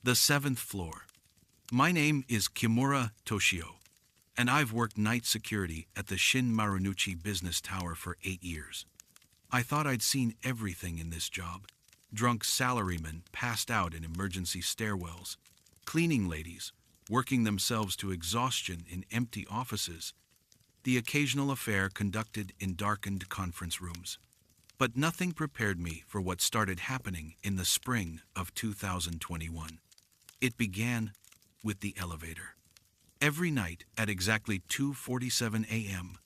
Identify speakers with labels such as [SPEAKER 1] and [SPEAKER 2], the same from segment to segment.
[SPEAKER 1] The seventh floor. My name is Kimura Toshio, and I've worked night security at the Shin Marunouchi Business Tower for 8 years. I thought I'd seen everything in this job. Drunk salarymen passed out in emergency stairwells, cleaning ladies working themselves to exhaustion in empty offices, the occasional affair conducted in darkened conference rooms. But nothing prepared me for what started happening in the spring of 2021. It began with the elevator. Every night at exactly 2:47 a.m.,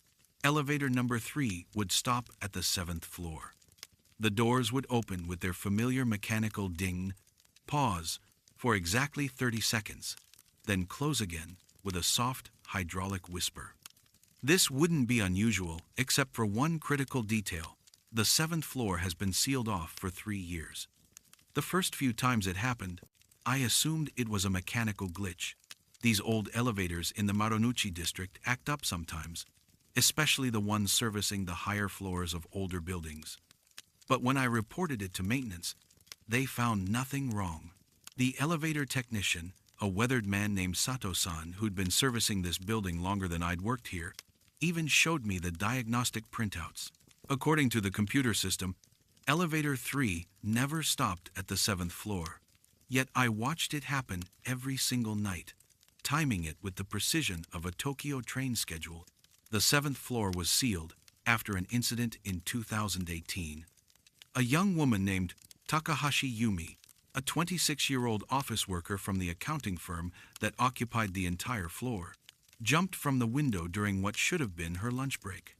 [SPEAKER 1] elevator number 3 would stop at the 7th floor. The doors would open with their familiar mechanical ding, pause for exactly 30 seconds, then close again with a soft hydraulic whisper. This wouldn't be unusual except for one critical detail. The 7th floor has been sealed off for 3 years. The first few times it happened, I assumed it was a mechanical glitch. These old elevators in the Marunouchi district act up sometimes, especially the ones servicing the higher floors of older buildings. But when I reported it to maintenance, they found nothing wrong. The elevator technician, a weathered man named Sato-san who'd been servicing this building longer than I'd worked here, even showed me the diagnostic printouts. According to the computer system, elevator 3 never stopped at the 7th floor. Yet I watched it happen every single night, timing it with the precision of a Tokyo train schedule. The 7th floor was sealed after an incident in 2018. A young woman named Takahashi Yumi, a 26-year-old office worker from the accounting firm that occupied the entire floor, jumped from the window during what should have been her lunch break.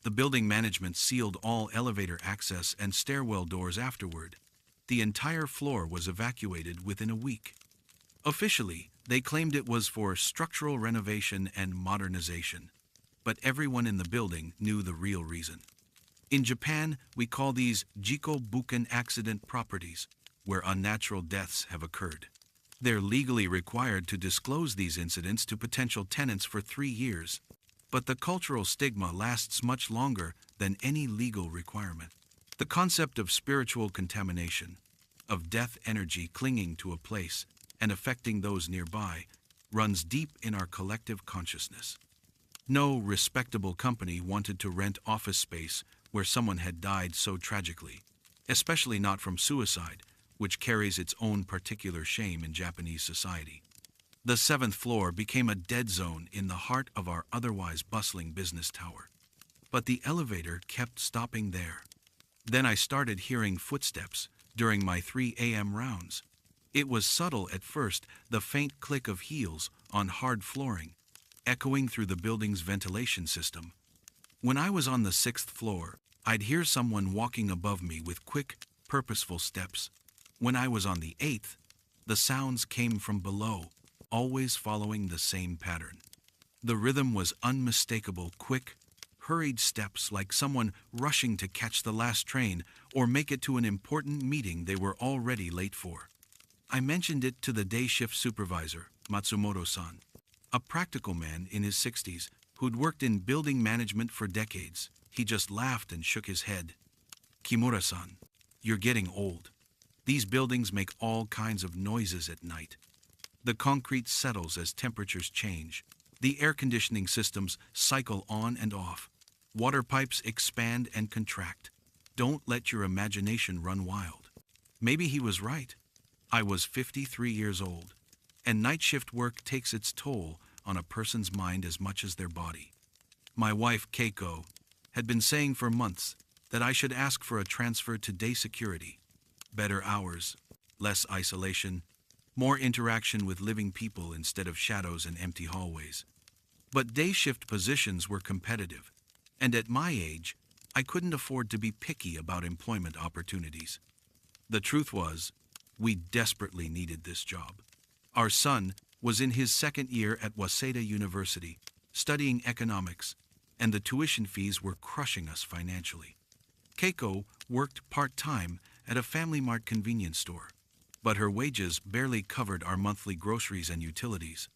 [SPEAKER 1] The building management sealed all elevator access and stairwell doors afterward. The entire floor was evacuated within a week. Officially, they claimed it was for structural renovation and modernization, but everyone in the building knew the real reason. In Japan, we call these jiko buken accident properties, where unnatural deaths have occurred. They're legally required to disclose these incidents to potential tenants for 3 years, but the cultural stigma lasts much longer than any legal requirement. The concept of spiritual contamination, of death energy clinging to a place and affecting those nearby, runs deep in our collective consciousness. No respectable company wanted to rent office space where someone had died so tragically, especially not from suicide, which carries its own particular shame in Japanese society. The 7th floor became a dead zone in the heart of our otherwise bustling business tower. But the elevator kept stopping there. Then I started hearing footsteps during my 3 a.m. rounds. It was subtle at first, the faint click of heels on hard flooring, echoing through the building's ventilation system. When I was on the 6th floor, I'd hear someone walking above me with quick, purposeful steps. When I was on the 8th, the sounds came from below, always following the same pattern. The rhythm was unmistakable, quick, hurried steps like someone rushing to catch the last train or make it to an important meeting they were already late for. I mentioned it to the day shift supervisor, Matsumoto-san, a practical man in his 60s who'd worked in building management for decades. He just laughed and shook his head. "Kimura-san, you're getting old. These buildings make all kinds of noises at night. The concrete settles as temperatures change. The air conditioning systems cycle on and off. Water pipes expand and contract. Don't let your imagination run wild." Maybe he was right. I was 53 years old, and night shift work takes its toll on a person's mind as much as their body. My wife, Keiko, had been saying for months that I should ask for a transfer to day security. Better hours, less isolation, more interaction with living people instead of shadows and empty hallways. But day shift positions were competitive, and at my age, I couldn't afford to be picky about employment opportunities. The truth was, we desperately needed this job. Our son was in his 2nd year at Waseda University, studying economics, and the tuition fees were crushing us financially. Keiko worked part-time at a Family Mart convenience store, but her wages barely covered our monthly groceries and utilities.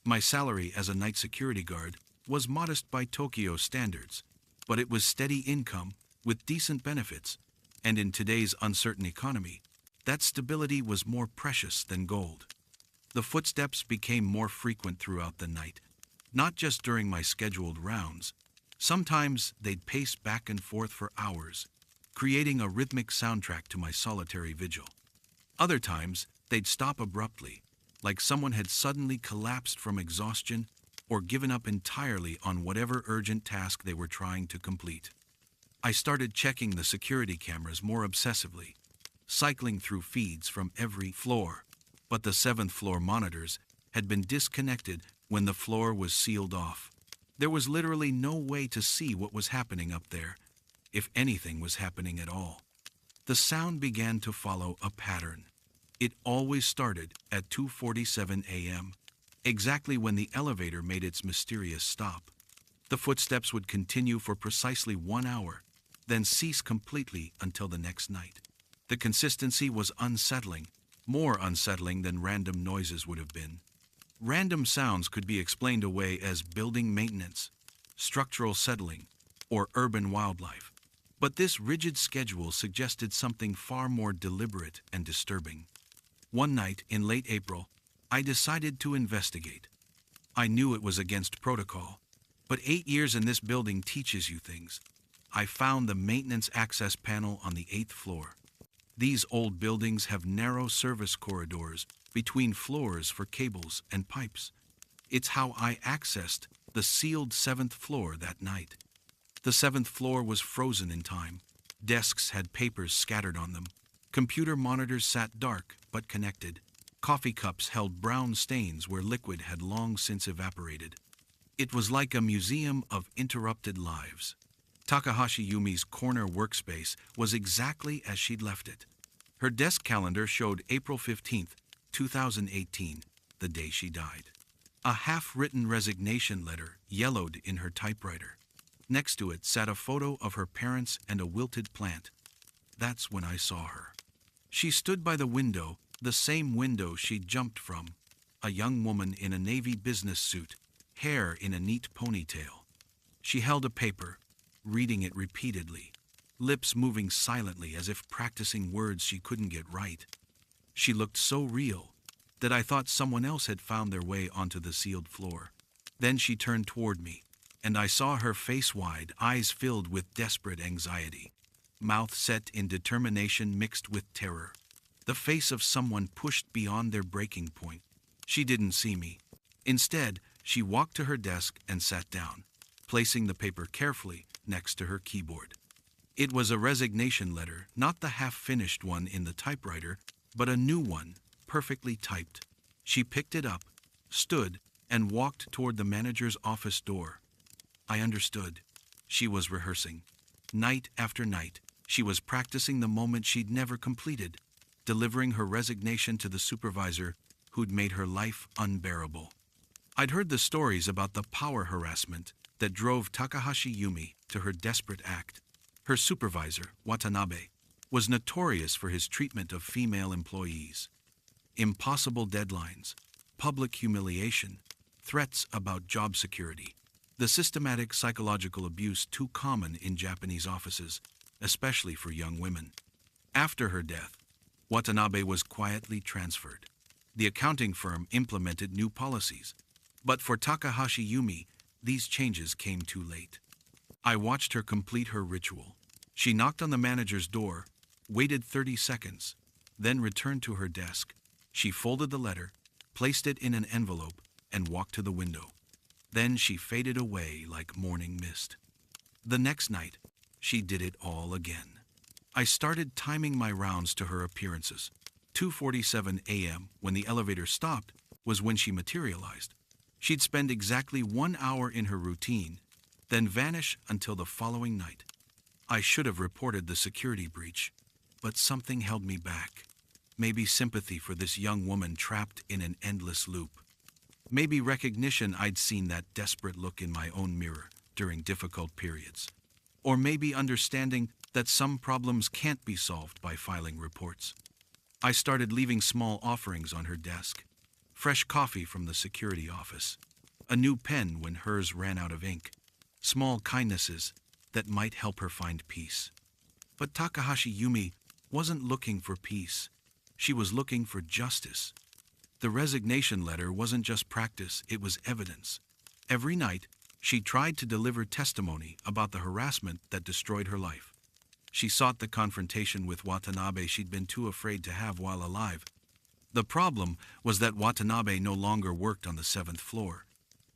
[SPEAKER 1] My salary as a night security guard was modest by Tokyo standards, but it was steady income with decent benefits, and in today's uncertain economy, That stability was more precious than gold. The footsteps became more frequent throughout the night, not just during my scheduled rounds. Sometimes they'd pace back and forth for hours, creating a rhythmic soundtrack to my solitary vigil. Other times, they'd stop abruptly, like someone had suddenly collapsed from exhaustion or given up entirely on whatever urgent task they were trying to complete. I started checking the security cameras more obsessively, cycling through feeds from every floor, but the seventh floor monitors had been disconnected when the floor was sealed off. There was literally no way to see what was happening up there, if anything was happening at all. The sound began to follow a pattern. It always started at 2:47 a.m., exactly when the elevator made its mysterious stop. The footsteps would continue for precisely 1 hour, then cease completely until the next night. The consistency was unsettling, more unsettling than random noises would have been. Random sounds could be explained away as building maintenance, structural settling, or urban wildlife. But this rigid schedule suggested something far more deliberate and disturbing. One night in late April, I decided to investigate. I knew it was against protocol, but 8 years in this building teaches you things. I found the maintenance access panel on the 8th floor. These old buildings have narrow service corridors between floors for cables and pipes. It's how I accessed the sealed 7th floor that night. The 7th floor was frozen in time. Desks had papers scattered on them. Computer monitors sat dark but connected. Coffee cups held brown stains where liquid had long since evaporated. It was like a museum of interrupted lives. Takahashi Yumi's corner workspace was exactly as she'd left it. Her desk calendar showed April 15th, 2018, the day she died. A half-written resignation letter yellowed in her typewriter. Next to it sat a photo of her parents and a wilted plant. That's when I saw her. She stood by the window, the same window she'd jumped from, a young woman in a navy business suit, hair in a neat ponytail. She held a paper, reading it repeatedly, lips moving silently as if practicing words she couldn't get right. She looked so real that I thought someone else had found their way onto the sealed floor. Then she turned toward me, and I saw her face wide, eyes filled with desperate anxiety, mouth set in determination mixed with terror. The face of someone pushed beyond their breaking point. She didn't see me. Instead, she walked to her desk and sat down, placing the paper carefully next to her keyboard. It was a resignation letter, not the half-finished one in the typewriter, but a new one, perfectly typed. She picked it up, stood, and walked toward the manager's office door. I understood. She was rehearsing. Night after night, she was practicing the moment she'd never completed, delivering her resignation to the supervisor who'd made her life unbearable. I'd heard the stories about the power harassment that drove Takahashi Yumi to her desperate act. Her supervisor, Watanabe, was notorious for his treatment of female employees. Impossible deadlines, public humiliation, threats about job security, the systematic psychological abuse too common in Japanese offices, especially for young women. After her death, Watanabe was quietly transferred. The accounting firm implemented new policies, but for Takahashi Yumi, these changes came too late. I watched her complete her ritual. She knocked on the manager's door, waited 30 seconds, then returned to her desk. She folded the letter, placed it in an envelope, and walked to the window. Then she faded away like morning mist. The next night, she did it all again. I started timing my rounds to her appearances. 2:47 a.m., when the elevator stopped, was when she materialized. She'd spend exactly 1 hour in her routine, then vanish until the following night. I should have reported the security breach, but something held me back. Maybe sympathy for this young woman trapped in an endless loop. Maybe recognition I'd seen that desperate look in my own mirror during difficult periods. Or maybe understanding that some problems can't be solved by filing reports. I started leaving small offerings on her desk. Fresh coffee from the security office. A new pen when hers ran out of ink. Small kindnesses that might help her find peace. But Takahashi Yumi wasn't looking for peace. She was looking for justice. The resignation letter wasn't just practice, it was evidence. Every night, she tried to deliver testimony about the harassment that destroyed her life. She sought the confrontation with Watanabe she'd been too afraid to have while alive. The problem was that Watanabe no longer worked on the 7th floor.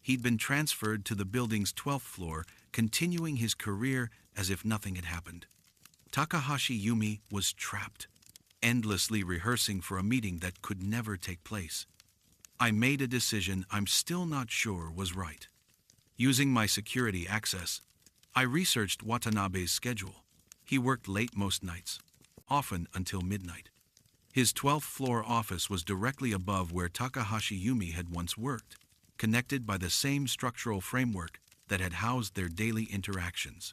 [SPEAKER 1] He'd been transferred to the building's 12th floor, continuing his career as if nothing had happened. Takahashi Yumi was trapped, endlessly rehearsing for a meeting that could never take place. I made a decision I'm still not sure was right. Using my security access, I researched Watanabe's schedule. He worked late most nights, often until midnight. His 12th floor office was directly above where Takahashi Yumi had once worked, connected by the same structural framework that had housed their daily interactions.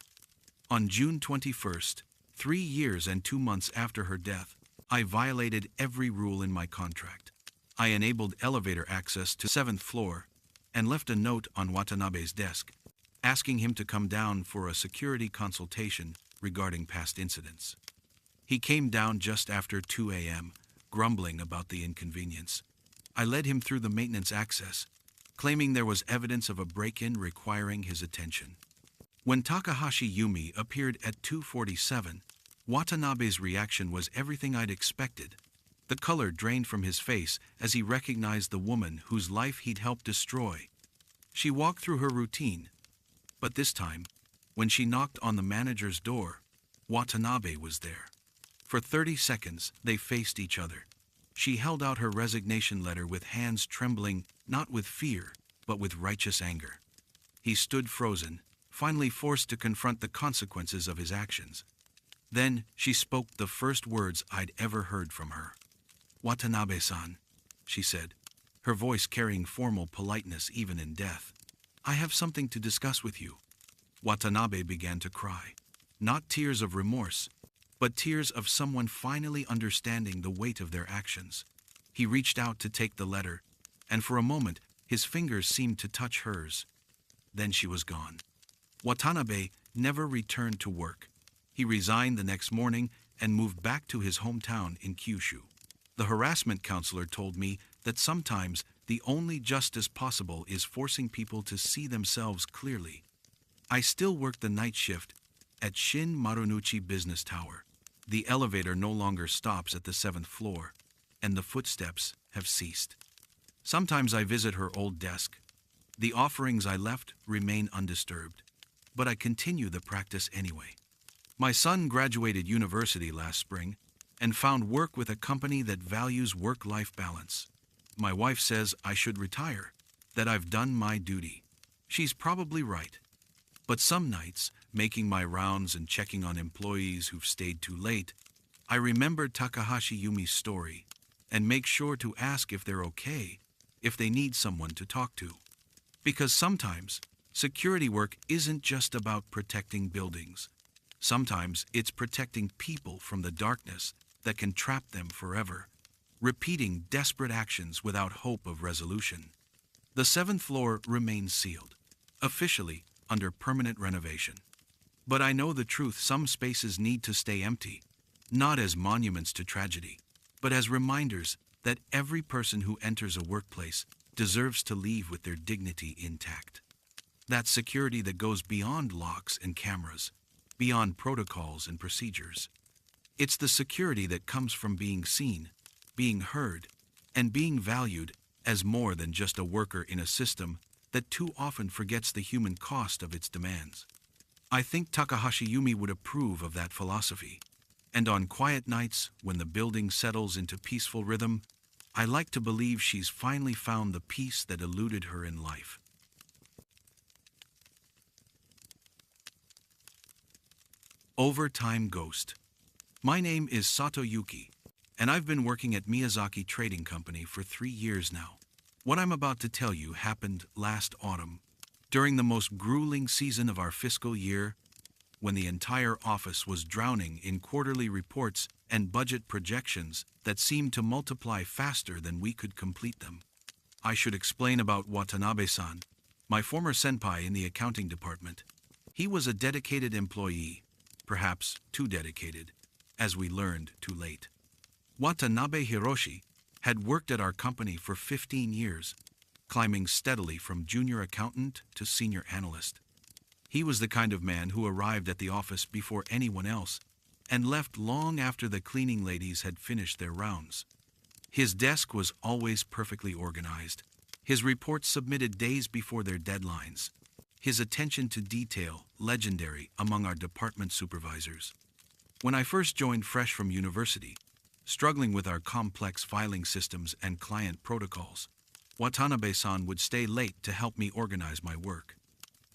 [SPEAKER 1] On June 21st, 3 years and 2 months after her death, I violated every rule in my contract. I enabled elevator access to 7th floor and left a note on Watanabe's desk, asking him to come down for a security consultation regarding past incidents. He came down just after 2 a.m., grumbling about the inconvenience. I led him through the maintenance access, claiming there was evidence of a break-in requiring his attention. When Takahashi Yumi appeared at 2:47, Watanabe's reaction was everything I'd expected. The color drained from his face as he recognized the woman whose life he'd helped destroy. She walked through her routine, but this time, when she knocked on the manager's door, Watanabe was there. For 30 seconds, they faced each other. She held out her resignation letter with hands trembling, not with fear, but with righteous anger. He stood frozen, finally forced to confront the consequences of his actions. Then she spoke the first words I'd ever heard from her. "Watanabe-san," she said, her voice carrying formal politeness even in death. "I have something to discuss with you." Watanabe began to cry. Not tears of remorse, but tears of someone finally understanding the weight of their actions. He reached out to take the letter, and for a moment his fingers seemed to touch hers. Then she was gone. Watanabe never returned to work. He resigned the next morning and moved back to his hometown in Kyushu. The harassment counselor told me that sometimes the only justice possible is forcing people to see themselves clearly. I still work the night shift at Shin Marunouchi Business Tower. The elevator no longer stops at the 7th floor, and the footsteps have ceased. Sometimes I visit her old desk. The offerings I left remain undisturbed, but I continue the practice anyway. My son graduated university last spring and found work with a company that values work-life balance. My wife says I should retire, that I've done my duty. She's probably right. But some nights, making my rounds and checking on employees who've stayed too late, I remember Takahashi Yumi's story and make sure to ask if they're okay, if they need someone to talk to. Because sometimes, security work isn't just about protecting buildings. Sometimes it's protecting people from the darkness that can trap them forever, repeating desperate actions without hope of resolution. The 7th floor remains sealed, officially under permanent renovation. But I know the truth: some spaces need to stay empty, not as monuments to tragedy, but as reminders that every person who enters a workplace deserves to leave with their dignity intact. That security that goes beyond locks and cameras, beyond protocols and procedures. It's the security that comes from being seen, being heard, and being valued as more than just a worker in a system that too often forgets the human cost of its demands. I think Takahashi Yumi would approve of that philosophy. And on quiet nights, when the building settles into peaceful rhythm, I like to believe she's finally found the peace that eluded her in life. Overtime Ghost. My name is Sato Yuki, and I've been working at Miyazaki Trading Company for 3 years now. What I'm about to tell you happened last autumn, during the most grueling season of our fiscal year, when the entire office was drowning in quarterly reports and budget projections that seemed to multiply faster than we could complete them. I should explain about Watanabe-san, my former senpai in the accounting department. He was a dedicated employee, perhaps too dedicated, as we learned too late. Watanabe Hiroshi had worked at our company for 15 years, climbing steadily from junior accountant to senior analyst. He was the kind of man who arrived at the office before anyone else and left long after the cleaning ladies had finished their rounds. His desk was always perfectly organized, his reports submitted days before their deadlines, his attention to detail legendary among our department supervisors. When I first joined fresh from university, struggling with our complex filing systems and client protocols, Watanabe-san would stay late to help me organize my work.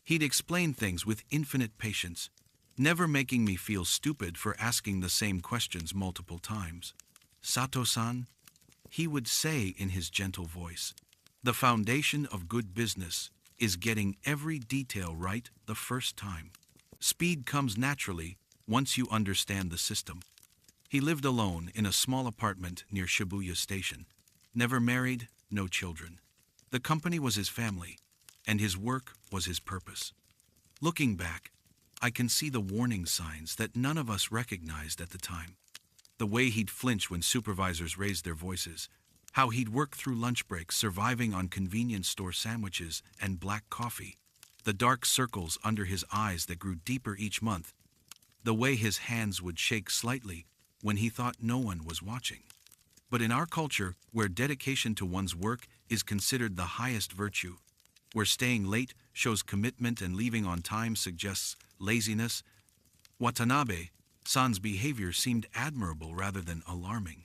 [SPEAKER 1] He'd explain things with infinite patience, never making me feel stupid for asking the same questions multiple times. "Sato-san," he would say in his gentle voice, "the foundation of good business is getting every detail right the first time. Speed comes naturally once you understand the system." He lived alone in a small apartment near Shibuya Station. Never married, no children. The company was his family, and his work was his purpose. Looking back, I can see the warning signs that none of us recognized at the time. The way he'd flinch when supervisors raised their voices, how he'd work through lunch breaks surviving on convenience store sandwiches and black coffee, the dark circles under his eyes that grew deeper each month, the way his hands would shake slightly when he thought no one was watching. But in our culture, where dedication to one's work is considered the highest virtue, where staying late shows commitment and leaving on time suggests laziness, Watanabe-san's behavior seemed admirable rather than alarming.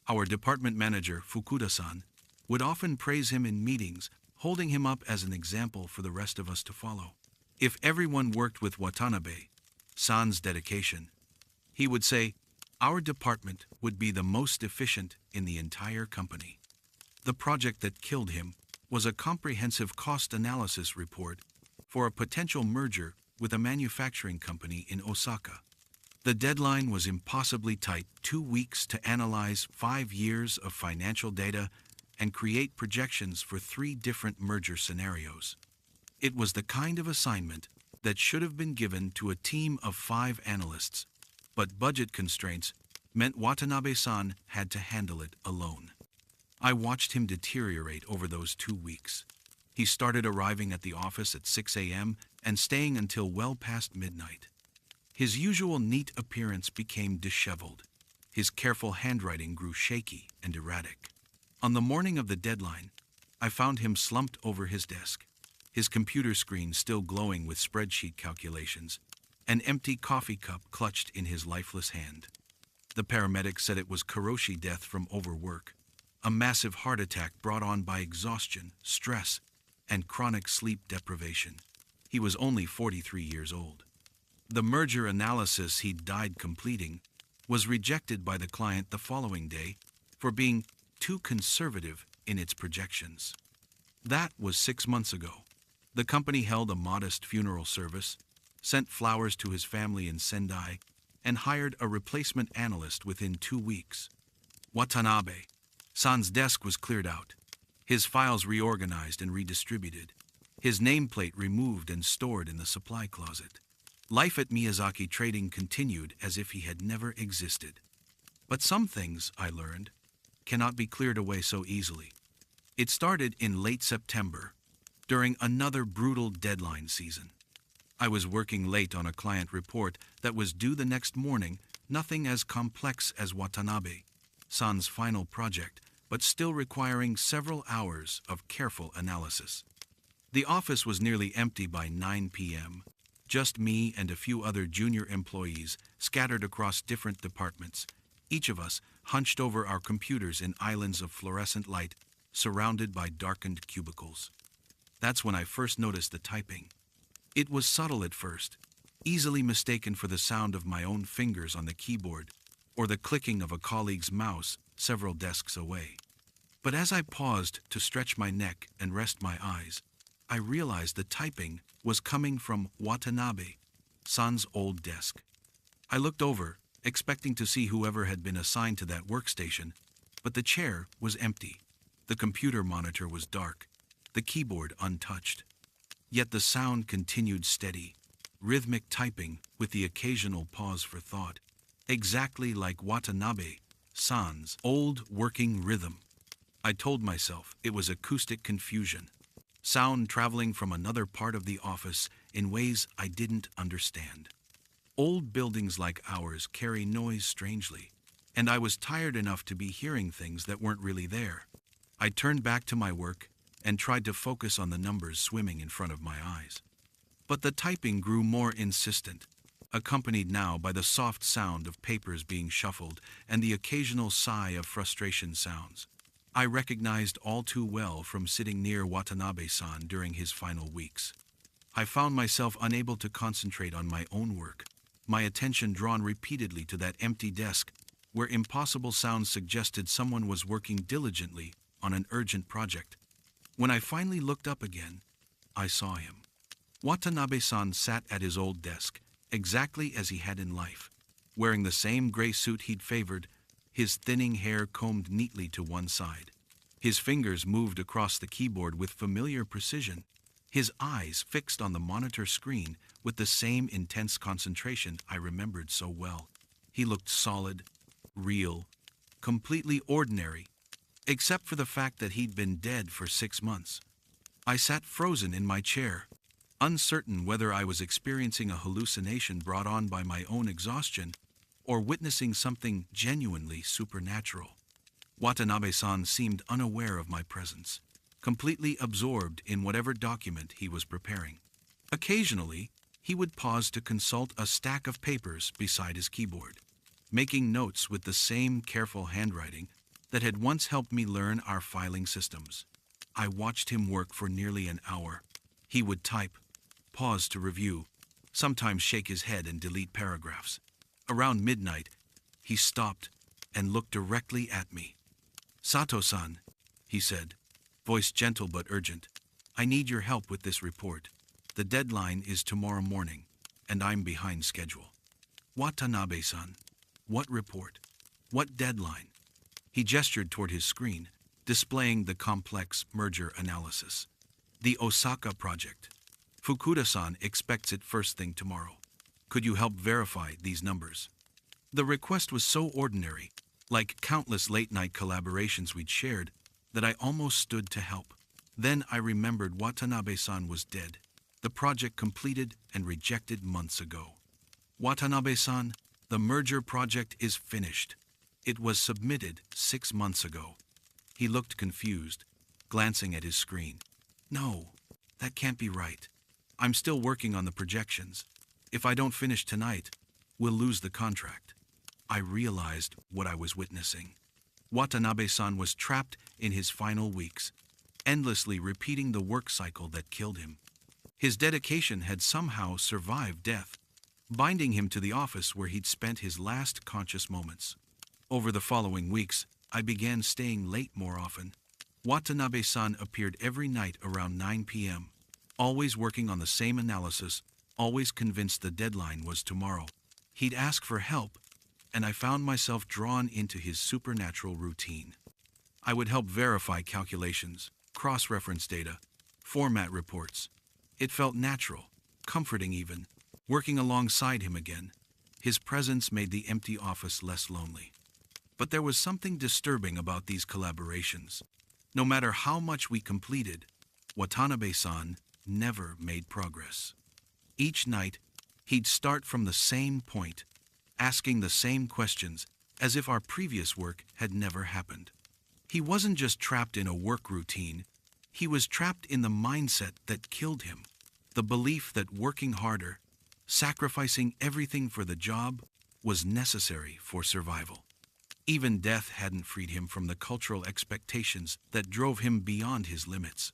[SPEAKER 1] Our department manager, Fukuda-san, would often praise him in meetings, holding him up as an example for the rest of us to follow. If everyone worked with Watanabe-san's dedication, he would say, our department would be the most efficient in the entire company. The project that killed him was a comprehensive cost analysis report for a potential merger with a manufacturing company in Osaka. The deadline was impossibly tight, 2 weeks to analyze 5 years of financial data and create projections for 3 different merger scenarios. It was the kind of assignment that should have been given to a team of 5 analysts, but budget constraints meant Watanabe-san had to handle it alone. I watched him deteriorate over those 2 weeks. He started arriving at the office at 6 a.m. and staying until well past midnight. His usual neat appearance became disheveled. His careful handwriting grew shaky and erratic. On the morning of the deadline, I found him slumped over his desk, his computer screen still glowing with spreadsheet calculations, an empty coffee cup clutched in his lifeless hand. The paramedic said it was karoshi death from overwork, a massive heart attack brought on by exhaustion, stress, and chronic sleep deprivation. He was only 43 years old. The merger analysis he'd died completing was rejected by the client the following day for being too conservative in its projections. That was 6 months ago. The company held a modest funeral service, sent flowers to his family in Sendai, and hired a replacement analyst within 2 weeks. Watanabe-san's desk was cleared out, his files reorganized and redistributed, his nameplate removed and stored in the supply closet. Life at Miyazaki Trading continued as if he had never existed. But some things, I learned, cannot be cleared away so easily. It started in late September, during another brutal deadline season. I was working late on a client report that was due the next morning, nothing as complex as Watanabe-san's final project, but still requiring several hours of careful analysis. The office was nearly empty by 9 p.m., just me and a few other junior employees scattered across different departments, each of us hunched over our computers in islands of fluorescent light, surrounded by darkened cubicles. That's when I first noticed the typing. It was subtle at first, easily mistaken for the sound of my own fingers on the keyboard or the clicking of a colleague's mouse several desks away. But as I paused to stretch my neck and rest my eyes, I realized the typing was coming from Watanabe-san's old desk. I looked over, expecting to see whoever had been assigned to that workstation, but the chair was empty. The computer monitor was dark, the keyboard untouched. Yet the sound continued steady, rhythmic typing with the occasional pause for thought, exactly like Watanabe San's old working rhythm. I told myself it was acoustic confusion, sound traveling from another part of the office in ways I didn't understand. Old buildings like ours carry noise strangely, and I was tired enough to be hearing things that weren't really there. I turned back to my work and tried to focus on the numbers swimming in front of my eyes. But the typing grew more insistent, accompanied now by the soft sound of papers being shuffled and the occasional sigh of frustration sounds. I recognized all too well from sitting near Watanabe-san during his final weeks. I found myself unable to concentrate on my own work, my attention drawn repeatedly to that empty desk where impossible sounds suggested someone was working diligently on an urgent project. When I finally looked up again, I saw him. Watanabe-san sat at his old desk, exactly as he had in life, wearing the same gray suit he'd favored, his thinning hair combed neatly to one side. His fingers moved across the keyboard with familiar precision, his eyes fixed on the monitor screen with the same intense concentration I remembered so well. He looked solid, real, completely ordinary, except for the fact that he'd been dead for 6 months. I sat frozen in my chair, uncertain whether I was experiencing a hallucination brought on by my own exhaustion or witnessing something genuinely supernatural. Watanabe-san seemed unaware of my presence, completely absorbed in whatever document he was preparing. Occasionally, he would pause to consult a stack of papers beside his keyboard, making notes with the same careful handwriting that had once helped me learn our filing systems. I watched him work for nearly an hour. He would type, pause to review, sometimes shake his head and delete paragraphs. Around midnight, he stopped and looked directly at me. "Sato-san," he said, voice gentle but urgent, "I need your help with this report. The deadline is tomorrow morning, and I'm behind schedule." "Watanabe-san, what report? What deadline?" He gestured toward his screen, displaying the complex merger analysis. "The Osaka project. Fukuda-san expects it first thing tomorrow. Could you help verify these numbers?" The request was so ordinary, like countless late-night collaborations we'd shared, that I almost stood to help. Then I remembered Watanabe-san was dead, the project completed and rejected months ago. "Watanabe-san, the merger project is finished. It was submitted 6 months ago." He looked confused, glancing at his screen. "No, that can't be right. I'm still working on the projections. If I don't finish tonight, we'll lose the contract." I realized what I was witnessing. Watanabe-san was trapped in his final weeks, endlessly repeating the work cycle that killed him. His dedication had somehow survived death, binding him to the office where he'd spent his last conscious moments. Over the following weeks, I began staying late more often. Watanabe-san appeared every night around 9 p.m., always working on the same analysis, always convinced the deadline was tomorrow. He'd ask for help, and I found myself drawn into his supernatural routine. I would help verify calculations, cross-reference data, format reports. It felt natural, comforting even, working alongside him again. His presence made the empty office less lonely. But there was something disturbing about these collaborations. No matter how much we completed, Watanabe-san never made progress. Each night, he'd start from the same point, asking the same questions, as if our previous work had never happened. He wasn't just trapped in a work routine, he was trapped in the mindset that killed him, the belief that working harder, sacrificing everything for the job, was necessary for survival. Even death hadn't freed him from the cultural expectations that drove him beyond his limits.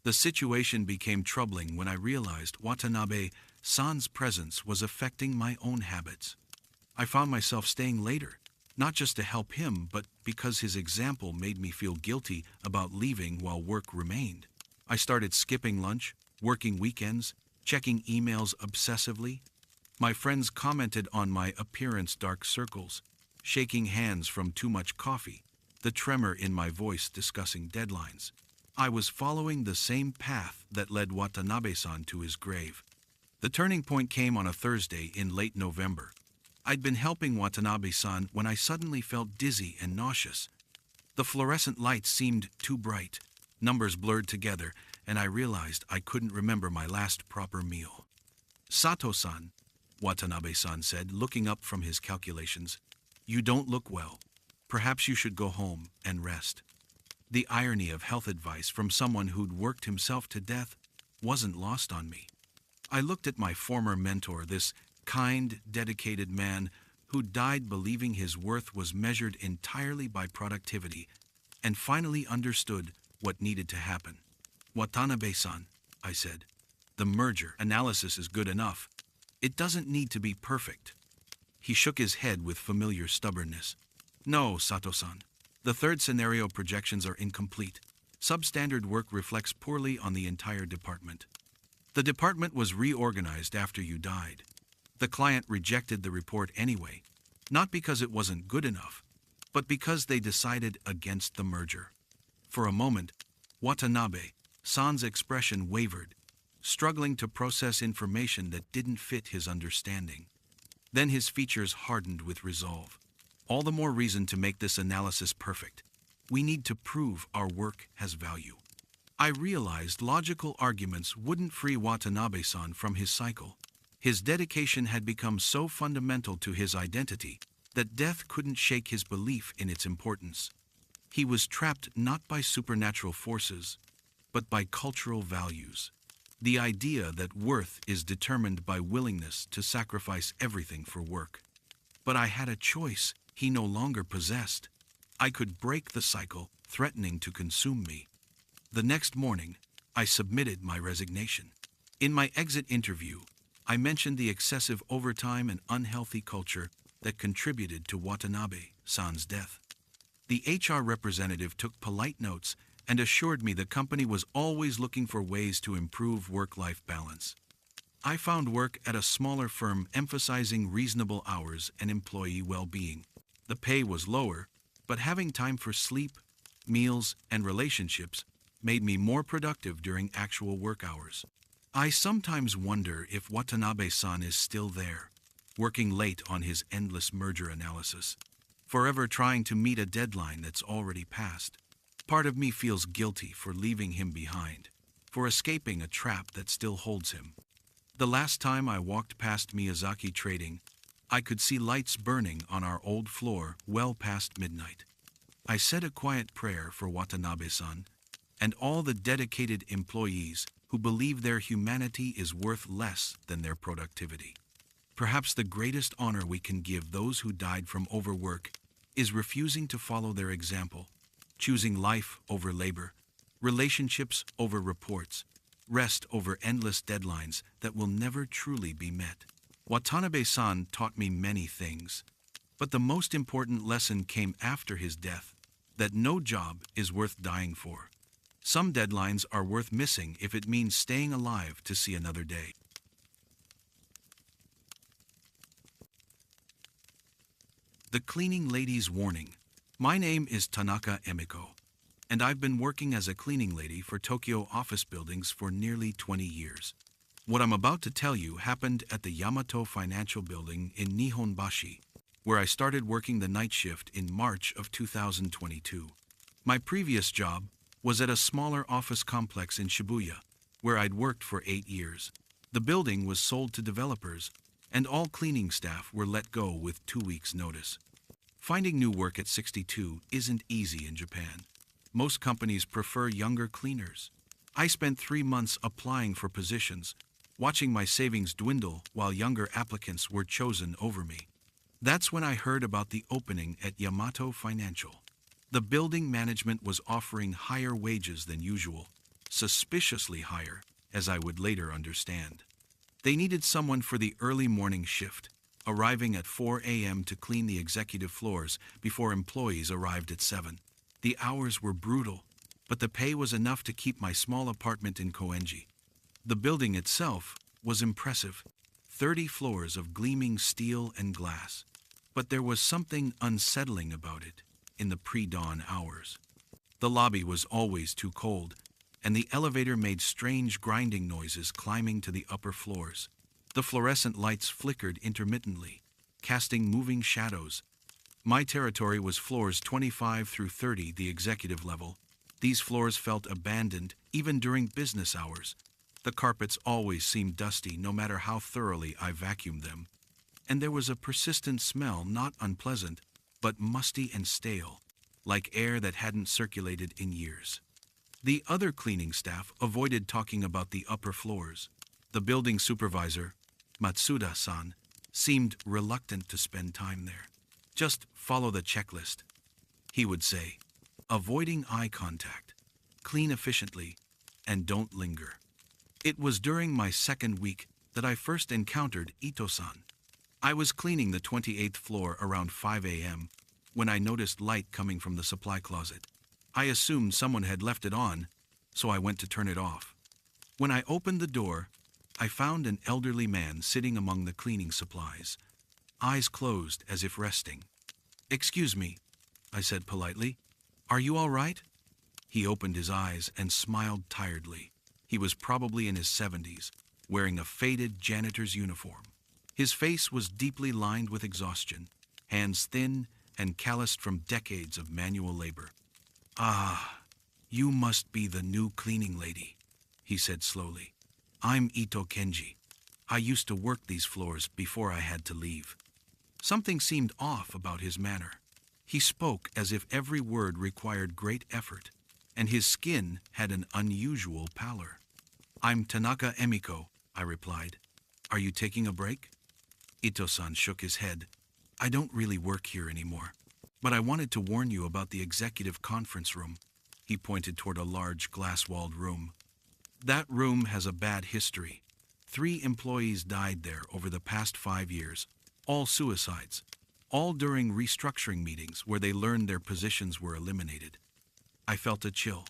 [SPEAKER 1] The situation became troubling when I realized Watanabe-san's presence was affecting my own habits. I found myself staying later, not just to help him, but because his example made me feel guilty about leaving while work remained. I started skipping lunch, working weekends, checking emails obsessively. My friends commented on my appearance dark circles, shaking hands from too much coffee, the tremor in my voice discussing deadlines. I was following the same path that led Watanabe-san to his grave. The turning point came on a Thursday in late November. I'd been helping Watanabe-san when I suddenly felt dizzy and nauseous. The fluorescent lights seemed too bright, numbers blurred together, and I realized I couldn't remember my last proper meal. "Sato-san," Watanabe-san said, looking up from his calculations, "you don't look well. Perhaps you should go home and rest." The irony of health advice from someone who'd worked himself to death wasn't lost on me. I looked at my former mentor, this kind, dedicated man who died believing his worth was measured entirely by productivity, and finally understood what needed to happen. "Watanabe-san," I said, "the merger analysis is good enough. It doesn't need to be perfect." He shook his head with familiar stubbornness. "No, Sato-san. The third scenario projections are incomplete. Substandard work reflects poorly on the entire department. The department was reorganized after you died. The client rejected the report anyway, not because it wasn't good enough, but because they decided against the merger." For a moment, Watanabe-san's expression wavered, struggling to process information that didn't fit his understanding. Then his features hardened with resolve. "All the more reason to make this analysis perfect. We need to prove our work has value." I realized logical arguments wouldn't free Watanabe-san from his cycle. His dedication had become so fundamental to his identity that death couldn't shake his belief in its importance. He was trapped not by supernatural forces, but by cultural values. The idea that worth is determined by willingness to sacrifice everything for work. But I had a choice he no longer possessed. I could break the cycle threatening to consume me. The next morning, I submitted my resignation. In my exit interview, I mentioned the excessive overtime and unhealthy culture that contributed to Watanabe-san's death. The HR representative took polite notes and assured me the company was always looking for ways to improve work-life balance. I found work at a smaller firm emphasizing reasonable hours and employee well-being. The pay was lower, but having time for sleep, meals, and relationships made me more productive during actual work hours. I sometimes wonder if Watanabe-san is still there, working late on his endless merger analysis, forever trying to meet a deadline that's already passed. Part of me feels guilty for leaving him behind, for escaping a trap that still holds him. The last time I walked past Miyazaki Trading, I could see lights burning on our old floor well past midnight. I said a quiet prayer for Watanabe-san and all the dedicated employees who believe their humanity is worth less than their productivity. Perhaps the greatest honor we can give those who died from overwork is refusing to follow their example, choosing life over labor, relationships over reports, rest over endless deadlines that will never truly be met. Watanabe-san taught me many things, but the most important lesson came after his death, that no job is worth dying for. Some deadlines are worth missing if it means staying alive to see another day. The Cleaning Lady's Warning. My name is Tanaka Emiko, and I've been working as a cleaning lady for Tokyo office buildings for nearly 20 years. What I'm about to tell you happened at the Yamato Financial Building in Nihonbashi, where I started working the night shift in March of 2022. My previous job was at a smaller office complex in Shibuya, where I'd worked for 8 years. The building was sold to developers, and all cleaning staff were let go with 2 weeks' notice. Finding new work at 62 isn't easy in Japan. Most companies prefer younger cleaners. I spent 3 months applying for positions, watching my savings dwindle while younger applicants were chosen over me. That's when I heard about the opening at Yamato Financial. The building management was offering higher wages than usual, suspiciously higher, as I would later understand. They needed someone for the early morning shift, arriving at 4 a.m. to clean the executive floors before employees arrived at 7. The hours were brutal, but the pay was enough to keep my small apartment in Koenji. The building itself was impressive, 30 floors of gleaming steel and glass. But there was something unsettling about it in the pre-dawn hours. The lobby was always too cold, and the elevator made strange grinding noises climbing to the upper floors. The fluorescent lights flickered intermittently, casting moving shadows. My territory was floors 25 through 30, the executive level. These floors felt abandoned, even during business hours. The carpets always seemed dusty, no matter how thoroughly I vacuumed them. And there was a persistent smell, not unpleasant, but musty and stale, like air that hadn't circulated in years. The other cleaning staff avoided talking about the upper floors. The building supervisor, Matsuda-san, seemed reluctant to spend time there. Just follow the checklist, he would say, avoiding eye contact, clean efficiently, and don't linger. It was during my second week that I first encountered Ito-san. I was cleaning the 28th floor around 5 a.m. when I noticed light coming from the supply closet. I assumed someone had left it on, so I went to turn it off. When I opened the door, I found an elderly man sitting among the cleaning supplies, eyes closed as if resting. "Excuse me," I said politely. "Are you all right?" He opened his eyes and smiled tiredly. He was probably in his 70s, wearing a faded janitor's uniform. His face was deeply lined with exhaustion, hands thin and calloused from decades of manual labor. "Ah, you must be the new cleaning lady," he said slowly. "I'm Ito Kenji. I used to work these floors before I had to leave." Something seemed off about his manner. He spoke as if every word required great effort, and his skin had an unusual pallor. "I'm Tanaka Emiko," I replied. "Are you taking a break?" Ito-san shook his head. "I don't really work here anymore, but I wanted to warn you about the executive conference room." He pointed toward a large glass-walled room. "That room has a bad history. 3 employees died there over the past 5 years, all suicides, all during restructuring meetings where they learned their positions were eliminated." I felt a chill.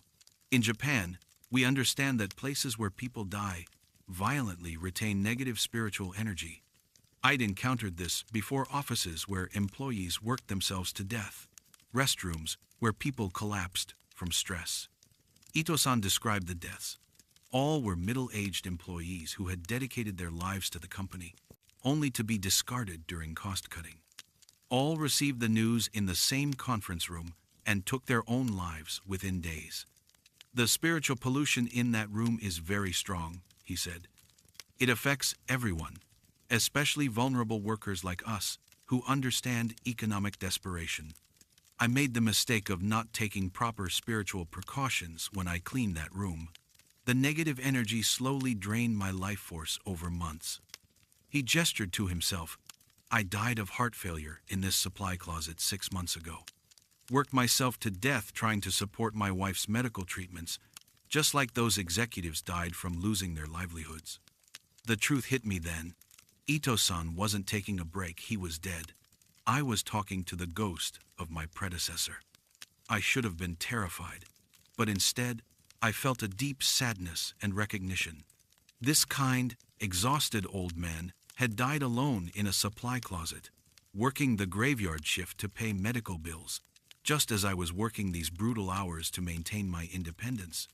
[SPEAKER 1] In Japan, we understand that places where people die violently retain negative spiritual energy. I'd encountered this before: offices where employees worked themselves to death, restrooms where people collapsed from stress. Ito-san described the deaths. All were middle-aged employees who had dedicated their lives to the company, only to be discarded during cost-cutting. All received the news in the same conference room and took their own lives within days. "The spiritual pollution in that room is very strong," he said. "It affects everyone, especially vulnerable workers like us who understand economic desperation." I made the mistake of not taking proper spiritual precautions when I cleaned that room. The negative energy slowly drained my life force over months. He gestured to himself. "I died of heart failure in this supply closet 6 months ago. Worked myself to death trying to support my wife's medical treatments, just like those executives died from losing their livelihoods." The truth hit me then. Ito-san wasn't taking a break, he was dead. I was talking to the ghost of my predecessor. I should have been terrified, but instead, I felt a deep sadness and recognition. This kind, exhausted old man had died alone in a supply closet, working the graveyard shift to pay medical bills, just as I was working these brutal hours to maintain my independence.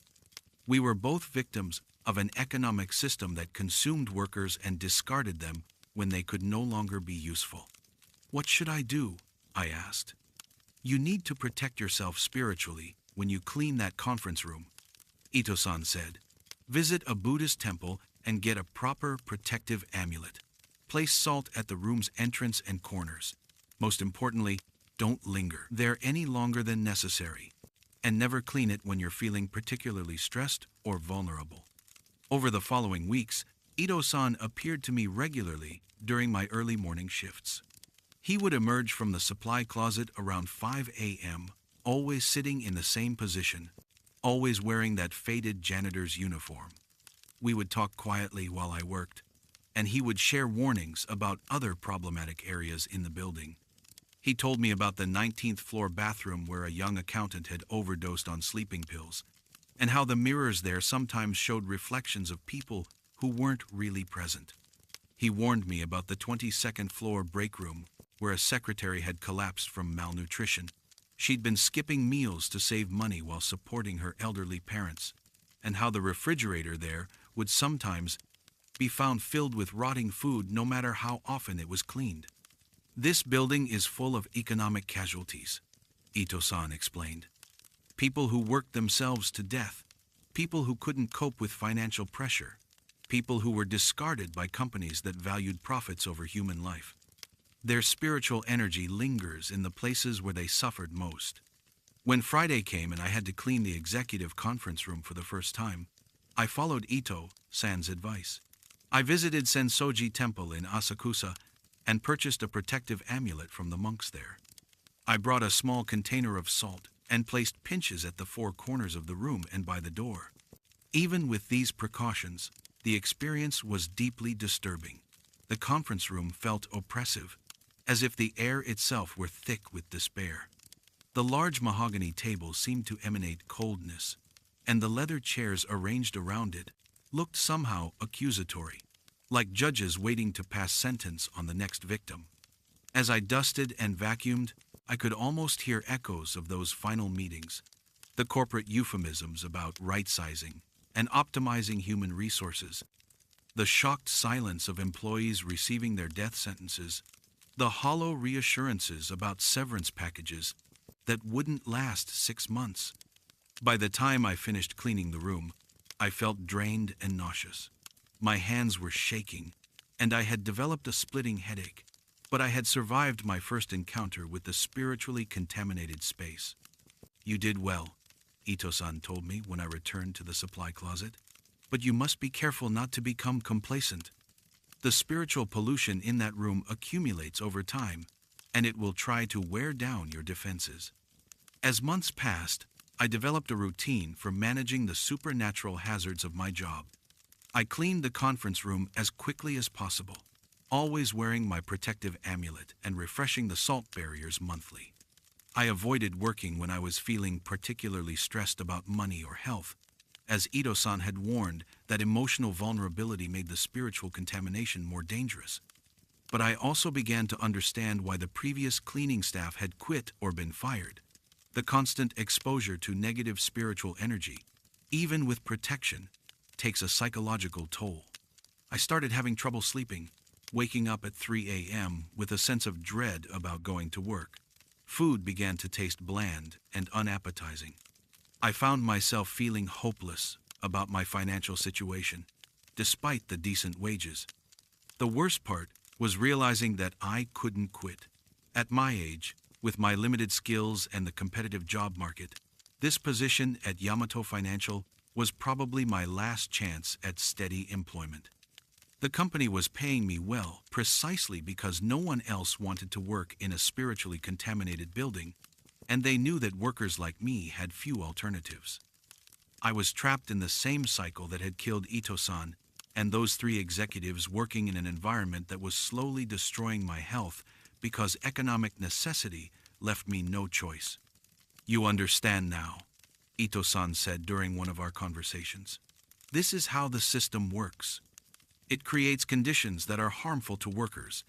[SPEAKER 1] We were both victims of an economic system that consumed workers and discarded them when they could no longer be useful. "What should I do?" I asked. "You need to protect yourself spiritually when you clean that conference room," Ito-san said. "Visit a Buddhist temple and get a proper protective amulet. Place salt at the room's entrance and corners. Most importantly, don't linger there any longer than necessary. And never clean it when you're feeling particularly stressed or vulnerable." Over the following weeks, Ito-san appeared to me regularly during my early morning shifts. He would emerge from the supply closet around 5 a.m., always sitting in the same position, always wearing that faded janitor's uniform. We would talk quietly while I worked, and he would share warnings about other problematic areas in the building. He told me about the 19th floor bathroom where a young accountant had overdosed on sleeping pills, and how the mirrors there sometimes showed reflections of people who weren't really present. He warned me about the 22nd floor break room where a secretary had collapsed from malnutrition. She'd been skipping meals to save money while supporting her elderly parents, and how the refrigerator there would sometimes be found filled with rotting food no matter how often it was cleaned. This building is full of economic casualties, Ito-san explained. People who worked themselves to death, people who couldn't cope with financial pressure, people who were discarded by companies that valued profits over human life. Their spiritual energy lingers in the places where they suffered most. When Friday came and I had to clean the executive conference room for the first time, I followed Ito-san's advice. I visited Sensoji Temple in Asakusa and purchased a protective amulet from the monks there. I brought a small container of salt and placed pinches at the four corners of the room and by the door. Even with these precautions, the experience was deeply disturbing. The conference room felt oppressive, as if the air itself were thick with despair. The large mahogany table seemed to emanate coldness, and the leather chairs arranged around it looked somehow accusatory, like judges waiting to pass sentence on the next victim. As I dusted and vacuumed, I could almost hear echoes of those final meetings, the corporate euphemisms about right-sizing and optimizing human resources, the shocked silence of employees receiving their death sentences, the hollow reassurances about severance packages that wouldn't last 6 months. By the time I finished cleaning the room, I felt drained and nauseous. My hands were shaking, and I had developed a splitting headache, but I had survived my first encounter with the spiritually contaminated space. "You did well," Ito-san told me when I returned to the supply closet, "but you must be careful not to become complacent. The spiritual pollution in that room accumulates over time, and it will try to wear down your defenses." As months passed, I developed a routine for managing the supernatural hazards of my job. I cleaned the conference room as quickly as possible, always wearing my protective amulet and refreshing the salt barriers monthly. I avoided working when I was feeling particularly stressed about money or health, as Ito-san had warned that emotional vulnerability made the spiritual contamination more dangerous. But I also began to understand why the previous cleaning staff had quit or been fired. The constant exposure to negative spiritual energy, even with protection, takes a psychological toll. I started having trouble sleeping, waking up at 3 a.m. with a sense of dread about going to work. Food began to taste bland and unappetizing. I found myself feeling hopeless about my financial situation, despite the decent wages. The worst part was realizing that I couldn't quit. At my age, with my limited skills and the competitive job market, this position at Yamato Financial was probably my last chance at steady employment. The company was paying me well precisely because no one else wanted to work in a spiritually contaminated building, and they knew that workers like me had few alternatives. I was trapped in the same cycle that had killed Ito-san and those 3 executives, working in an environment that was slowly destroying my health because economic necessity left me no choice. "You understand now," Ito-san said during one of our conversations. "This is how the system works. It creates conditions that are harmful to workers,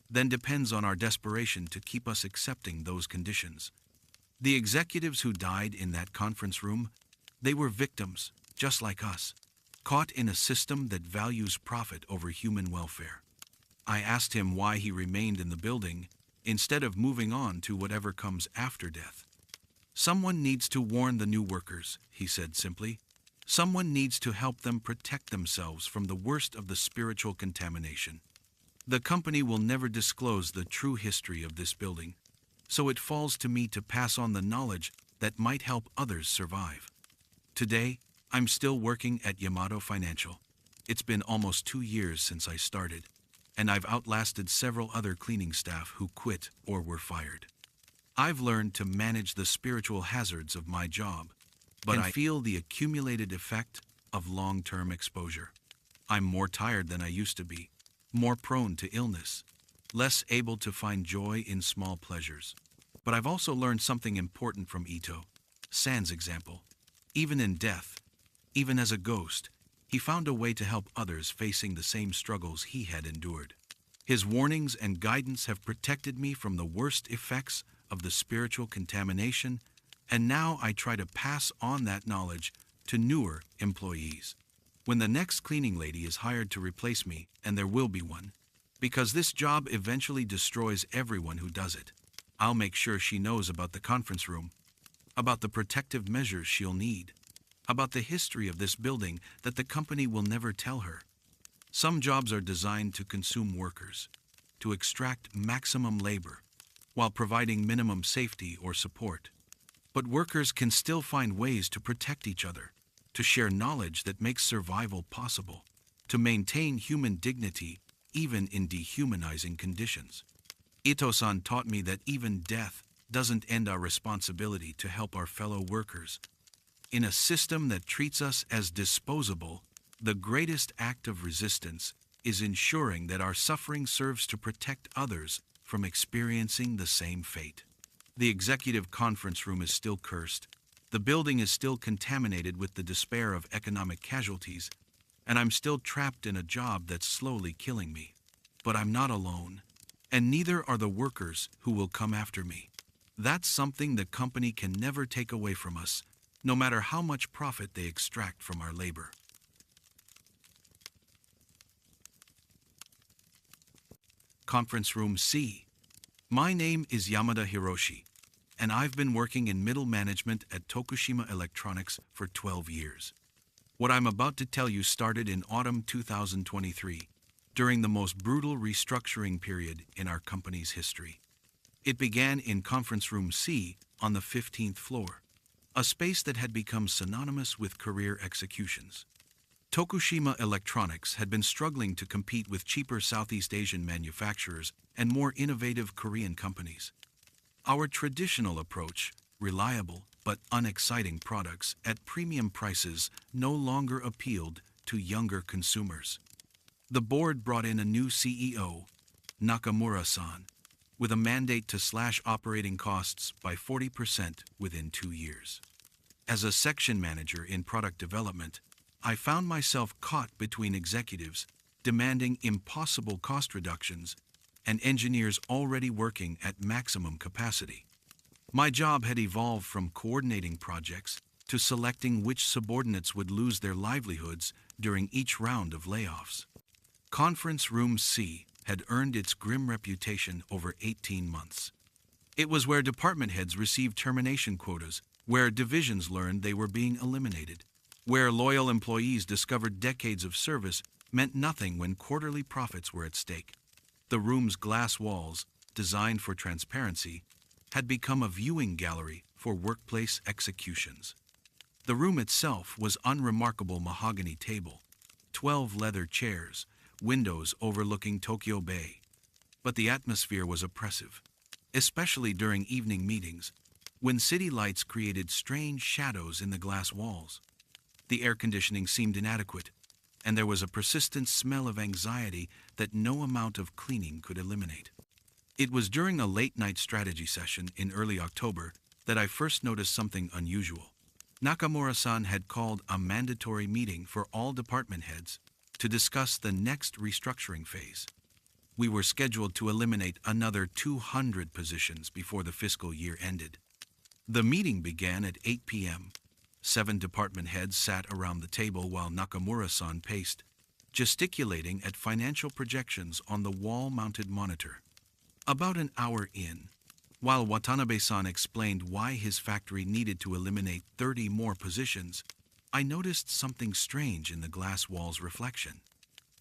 [SPEAKER 1] then depends on our desperation to keep us accepting those conditions." The executives who died in that conference room, they were victims, just like us, caught in a system that values profit over human welfare. I asked him why he remained in the building instead of moving on to whatever comes after death. "Someone needs to warn the new workers," he said simply. "Someone needs to help them protect themselves from the worst of the spiritual contamination. The company will never disclose the true history of this building, so it falls to me to pass on the knowledge that might help others survive." Today, I'm still working at Yamato Financial. It's been almost 2 years since I started, and I've outlasted several other cleaning staff who quit or were fired. I've learned to manage the spiritual hazards of my job, but I feel the accumulated effect of long-term exposure. I'm more tired than I used to be, more prone to illness, less able to find joy in small pleasures. But I've also learned something important from Ito-san's example. Even in death, even as a ghost, he found a way to help others facing the same struggles he had endured. His warnings and guidance have protected me from the worst effects of the spiritual contamination, and now I try to pass on that knowledge to newer employees. When the next cleaning lady is hired to replace me, and there will be one, because this job eventually destroys everyone who does it. I'll make sure she knows about the conference room, about the protective measures she'll need, about the history of this building that the company will never tell her. Some jobs are designed to consume workers, to extract maximum labor, while providing minimum safety or support. But workers can still find ways to protect each other, to share knowledge that makes survival possible, to maintain human dignity even in dehumanizing conditions. Ito-san taught me that even death doesn't end our responsibility to help our fellow workers. In a system that treats us as disposable, the greatest act of resistance is ensuring that our suffering serves to protect others from experiencing the same fate. The executive conference room is still cursed. The building is still contaminated with the despair of economic casualties, and I'm still trapped in a job that's slowly killing me. But I'm not alone, and neither are the workers who will come after me. That's something the company can never take away from us, no matter how much profit they extract from our labor. Conference Room C. My name is Yamada Hiroshi, and I've been working in middle management at Tokushima Electronics for 12 years. What I'm about to tell you started in autumn 2023, during the most brutal restructuring period in our company's history. It began in Conference Room C on the 15th floor, a space that had become synonymous with career executions. Tokushima Electronics had been struggling to compete with cheaper Southeast Asian manufacturers and more innovative Korean companies. Our traditional approach, reliable but unexciting products at premium prices, no longer appealed to younger consumers. The board brought in a new CEO, Nakamura-san, with a mandate to slash operating costs by 40% within 2 years. As a section manager in product development, I found myself caught between executives demanding impossible cost reductions and engineers already working at maximum capacity. My job had evolved from coordinating projects to selecting which subordinates would lose their livelihoods during each round of layoffs. Conference Room C had earned its grim reputation over 18 months. It was where department heads received termination quotas, where divisions learned they were being eliminated, where loyal employees discovered decades of service meant nothing when quarterly profits were at stake. The room's glass walls, designed for transparency, had become a viewing gallery for workplace executions. The room itself was unremarkable mahogany table, 12 leather chairs, windows overlooking Tokyo Bay. But the atmosphere was oppressive, especially during evening meetings, when city lights created strange shadows in the glass walls. The air conditioning seemed inadequate, and there was a persistent smell of anxiety that no amount of cleaning could eliminate. It was during a late-night strategy session in early October that I first noticed something unusual. Nakamura-san had called a mandatory meeting for all department heads to discuss the next restructuring phase. We were scheduled to eliminate another 200 positions before the fiscal year ended. The meeting began at 8 p.m. 7 department heads sat around the table while Nakamura-san paced, gesticulating at financial projections on the wall-mounted monitor. About an hour in, while Watanabe-san explained why his factory needed to eliminate 30 more positions, I noticed something strange in the glass wall's reflection.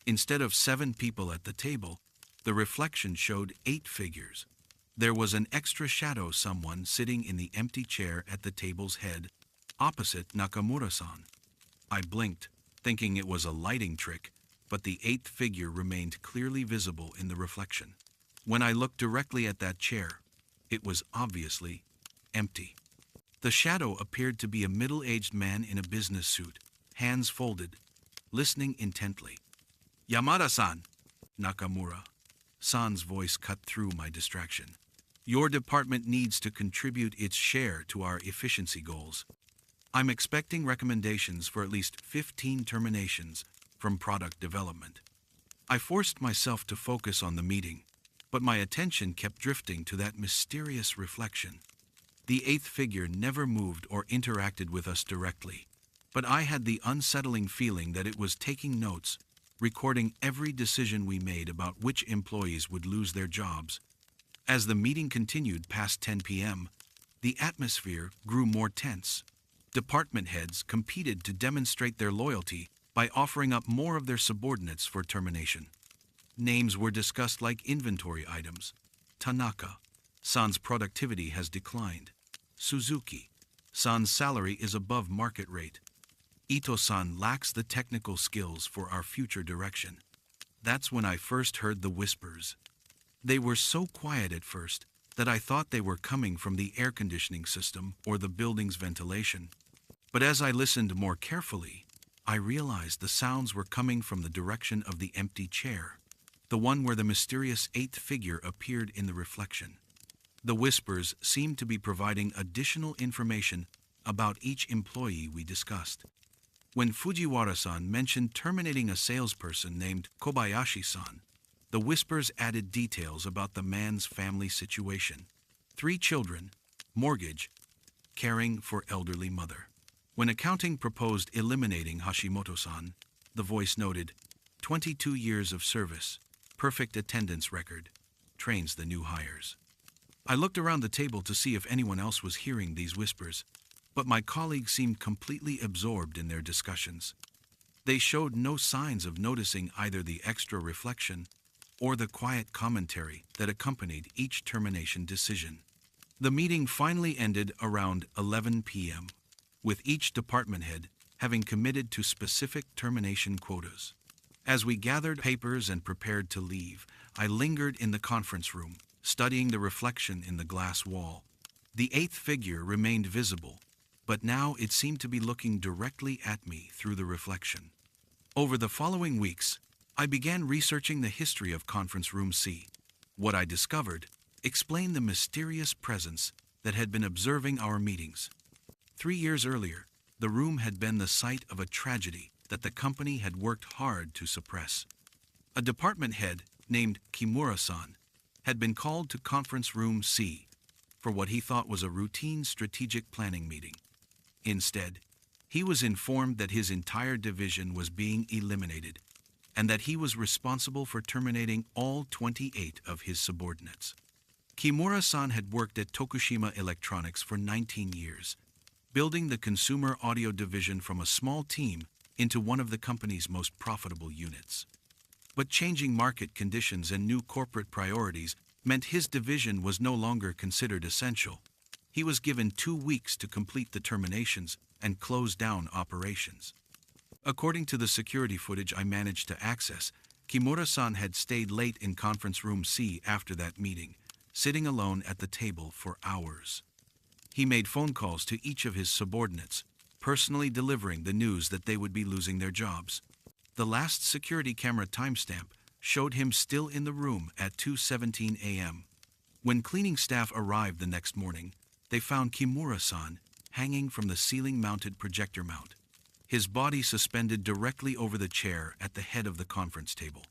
[SPEAKER 1] Instead of 7 people at the table, the reflection showed 8 figures. There was an extra shadow someone sitting in the empty chair at the table's head, opposite Nakamura-san. I blinked, thinking it was a lighting trick, but the 8th figure remained clearly visible in the reflection. When I looked directly at that chair, it was obviously empty. The shadow appeared to be a middle-aged man in a business suit, hands folded, listening intently. "Yamada-san," Nakamura-san's voice cut through my distraction. "Your department needs to contribute its share to our efficiency goals. I'm expecting recommendations for at least 15 terminations from product development." I forced myself to focus on the meeting, but my attention kept drifting to that mysterious reflection. The 8th figure never moved or interacted with us directly, but I had the unsettling feeling that it was taking notes recording every decision we made about which employees would lose their jobs. As the meeting continued past 10 p.m., the atmosphere grew more tense. Department heads competed to demonstrate their loyalty by offering up more of their subordinates for termination. Names were discussed like inventory items. Tanaka, San's productivity has declined. Suzuki, San's salary is above market rate. Ito-san lacks the technical skills for our future direction. That's when I first heard the whispers. They were so quiet at first that I thought they were coming from the air conditioning system or the building's ventilation. But as I listened more carefully, I realized the sounds were coming from the direction of the empty chair, the one where the mysterious eighth figure appeared in the reflection. The whispers seemed to be providing additional information about each employee we discussed. When Fujiwara-san mentioned terminating a salesperson named Kobayashi-san, the whispers added details about the man's family situation. 3 children, mortgage, caring for elderly mother. When accounting proposed eliminating Hashimoto-san, the voice noted, 22 years of service, perfect attendance record, trains the new hires. I looked around the table to see if anyone else was hearing these whispers, but my colleagues seemed completely absorbed in their discussions. They showed no signs of noticing either the extra reflection or the quiet commentary that accompanied each termination decision. The meeting finally ended around 11 p.m., with each department head having committed to specific termination quotas. As we gathered papers and prepared to leave, I lingered in the conference room, studying the reflection in the glass wall. The eighth figure remained visible, but now it seemed to be looking directly at me through the reflection. Over the following weeks, I began researching the history of Conference Room C. What I discovered explained the mysterious presence that had been observing our meetings. 3 years earlier, the room had been the site of a tragedy that the company had worked hard to suppress. A department head named Kimura-san had been called to Conference Room C for what he thought was a routine strategic planning meeting. Instead, he was informed that his entire division was being eliminated and that he was responsible for terminating all 28 of his subordinates. Kimura-san had worked at Tokushima Electronics for 19 years, building the consumer audio division from a small team into one of the company's most profitable units. But changing market conditions and new corporate priorities meant his division was no longer considered essential. He was given 2 weeks to complete the terminations and close down operations. According to the security footage I managed to access, Kimura-san had stayed late in Conference Room C after that meeting, sitting alone at the table for hours. He made phone calls to each of his subordinates, personally delivering the news that they would be losing their jobs. The last security camera timestamp showed him still in the room at 2:17 a.m. When cleaning staff arrived the next morning, they found Kimura-san hanging from the ceiling-mounted projector mount, his body suspended directly over the chair at the head of the conference table.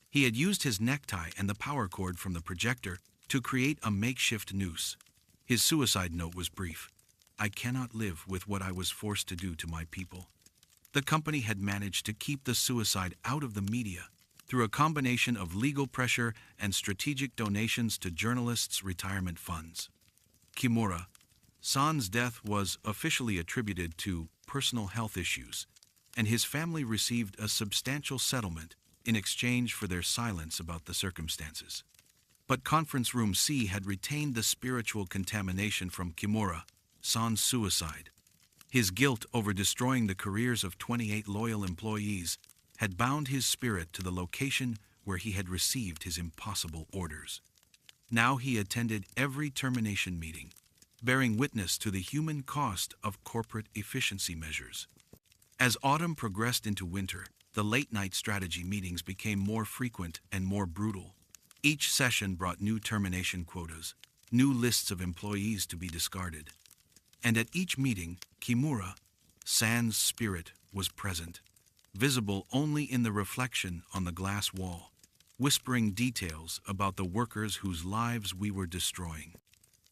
[SPEAKER 1] He had used his necktie and the power cord from the projector to create a makeshift noose. His suicide note was brief. I cannot live with what I was forced to do to my people. The company had managed to keep the suicide out of the media through a combination of legal pressure and strategic donations to journalists' retirement funds. Kimura-san's death was officially attributed to personal health issues, and his family received a substantial settlement in exchange for their silence about the circumstances. But Conference Room C had retained the spiritual contamination from Kimura-san's suicide. His guilt over destroying the careers of 28 loyal employees had bound his spirit to the location where he had received his impossible orders. Now he attended every termination meeting, bearing witness to the human cost of corporate efficiency measures. As autumn progressed into winter, the late-night strategy meetings became more frequent and more brutal. Each session brought new termination quotas, new lists of employees to be discarded. And at each meeting, Kimura-san's spirit was present, visible only in the reflection on the glass wall, whispering details about the workers whose lives we were destroying.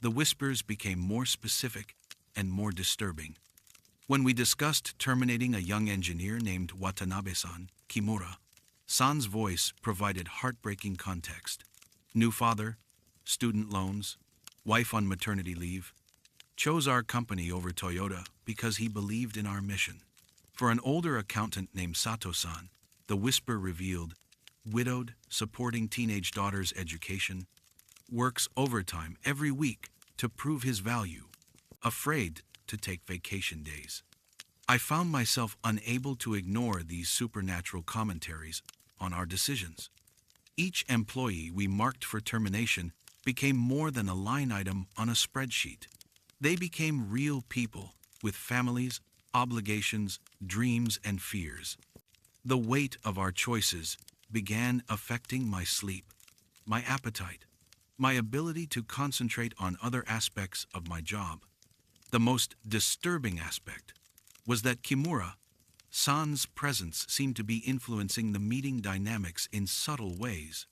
[SPEAKER 1] The whispers became more specific and more disturbing. When we discussed terminating a young engineer named Watanabe-san, Kimura, San's voice provided heartbreaking context. New father, student loans, wife on maternity leave. Chose our company over Toyota because he believed in our mission. For an older accountant named Sato-san, the whisper revealed, widowed, supporting teenage daughter's education, works overtime every week to prove his value, afraid to take vacation days. I found myself unable to ignore these supernatural commentaries on our decisions. Each employee we marked for termination became more than a line item on a spreadsheet. They became real people with families, obligations, dreams, and fears. The weight of our choices began affecting my sleep, my appetite, my ability to concentrate on other aspects of my job. The most disturbing aspect was that Kimura-san's presence seemed to be influencing the meeting dynamics in subtle ways.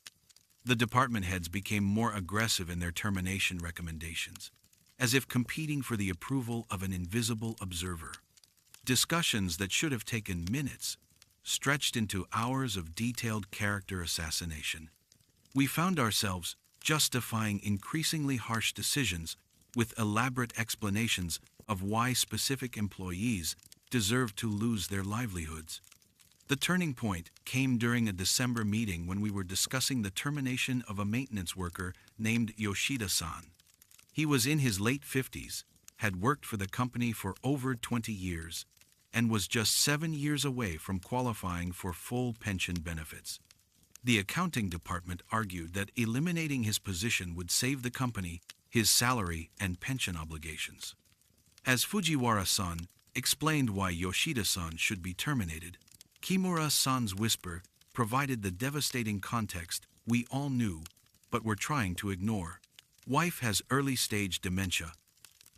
[SPEAKER 1] The department heads became more aggressive in their termination recommendations, as if competing for the approval of an invisible observer. Discussions that should have taken minutes stretched into hours of detailed character assassination. We found ourselves justifying increasingly harsh decisions with elaborate explanations of why specific employees deserved to lose their livelihoods. The turning point came during a December meeting when we were discussing the termination of a maintenance worker named Yoshida-san. He was in his late 50s, had worked for the company for over 20 years, and was just 7 years away from qualifying for full pension benefits. The accounting department argued that eliminating his position would save the company his salary and pension obligations. As Fujiwara-san explained why Yoshida-san should be terminated, Kimura-san's whisper provided the devastating context we all knew but were trying to ignore. Wife has early-stage dementia,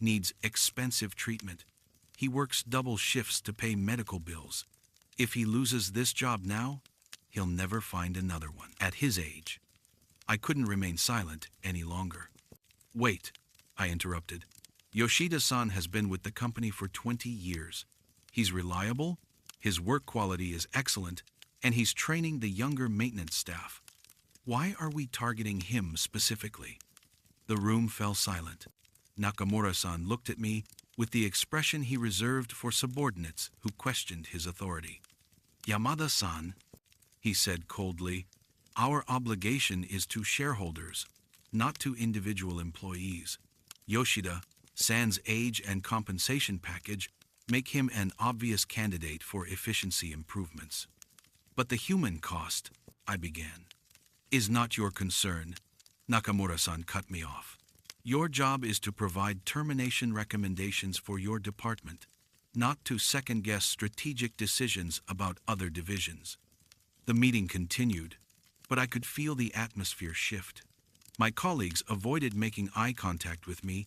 [SPEAKER 1] needs expensive treatment. He works double shifts to pay medical bills. If he loses this job now, he'll never find another one. At his age, I couldn't remain silent any longer. Wait, I interrupted. Yoshida-san has been with the company for 20 years. He's reliable, his work quality is excellent, and he's training the younger maintenance staff. Why are we targeting him specifically? The room fell silent. Nakamura-san looked at me with the expression he reserved for subordinates who questioned his authority. Yamada-san, he said coldly, our obligation is to shareholders, not to individual employees. Yoshida-san's age and compensation package make him an obvious candidate for efficiency improvements. But the human cost, I began, is not your concern. Nakamura-san cut me off. Your job is to provide termination recommendations for your department, not to second-guess strategic decisions about other divisions. The meeting continued, but I could feel the atmosphere shift. My colleagues avoided making eye contact with me,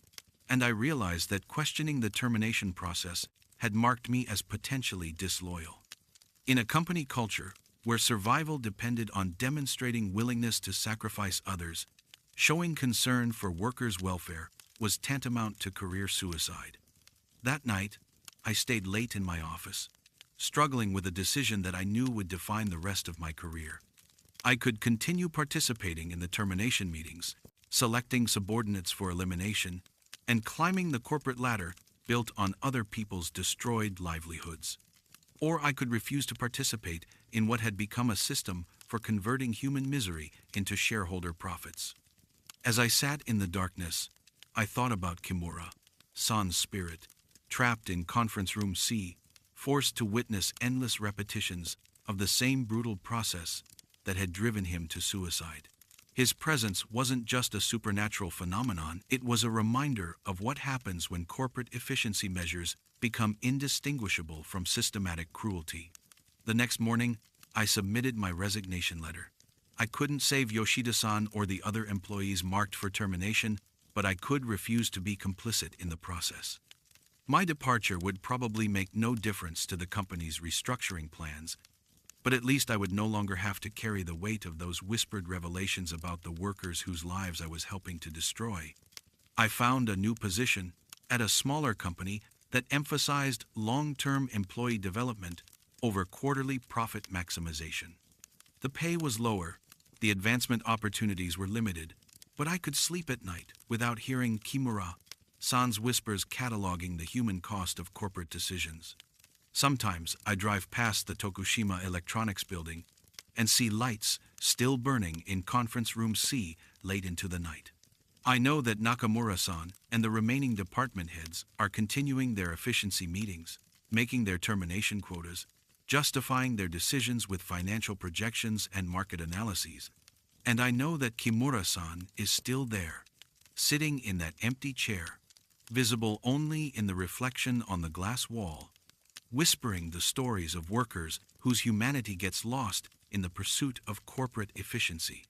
[SPEAKER 1] and I realized that questioning the termination process had marked me as potentially disloyal. In a company culture where survival depended on demonstrating willingness to sacrifice others, showing concern for workers' welfare was tantamount to career suicide. That night, I stayed late in my office, struggling with a decision that I knew would define the rest of my career. I could continue participating in the termination meetings, selecting subordinates for elimination, and climbing the corporate ladder built on other people's destroyed livelihoods. Or I could refuse to participate in what had become a system for converting human misery into shareholder profits. As I sat in the darkness, I thought about Kimura-san's spirit, trapped in conference room C, forced to witness endless repetitions of the same brutal process that had driven him to suicide. His presence wasn't just a supernatural phenomenon, it was a reminder of what happens when corporate efficiency measures become indistinguishable from systematic cruelty. The next morning, I submitted my resignation letter. I couldn't save Yoshida-san or the other employees marked for termination, but I could refuse to be complicit in the process. My departure would probably make no difference to the company's restructuring plans, but at least I would no longer have to carry the weight of those whispered revelations about the workers whose lives I was helping to destroy. I found a new position at a smaller company that emphasized long-term employee development over quarterly profit maximization. The pay was lower, the advancement opportunities were limited, but I could sleep at night without hearing Kimura-san's whispers cataloging the human cost of corporate decisions. Sometimes I drive past the Tokushima Electronics building and see lights still burning in Conference Room C late into the night. I know that Nakamura-san and the remaining department heads are continuing their efficiency meetings, making their termination quotas, justifying their decisions with financial projections and market analyses. And I know that Kimura-san is still there, sitting in that empty chair, visible only in the reflection on the glass wall, whispering the stories of workers whose humanity gets lost in the pursuit of corporate efficiency.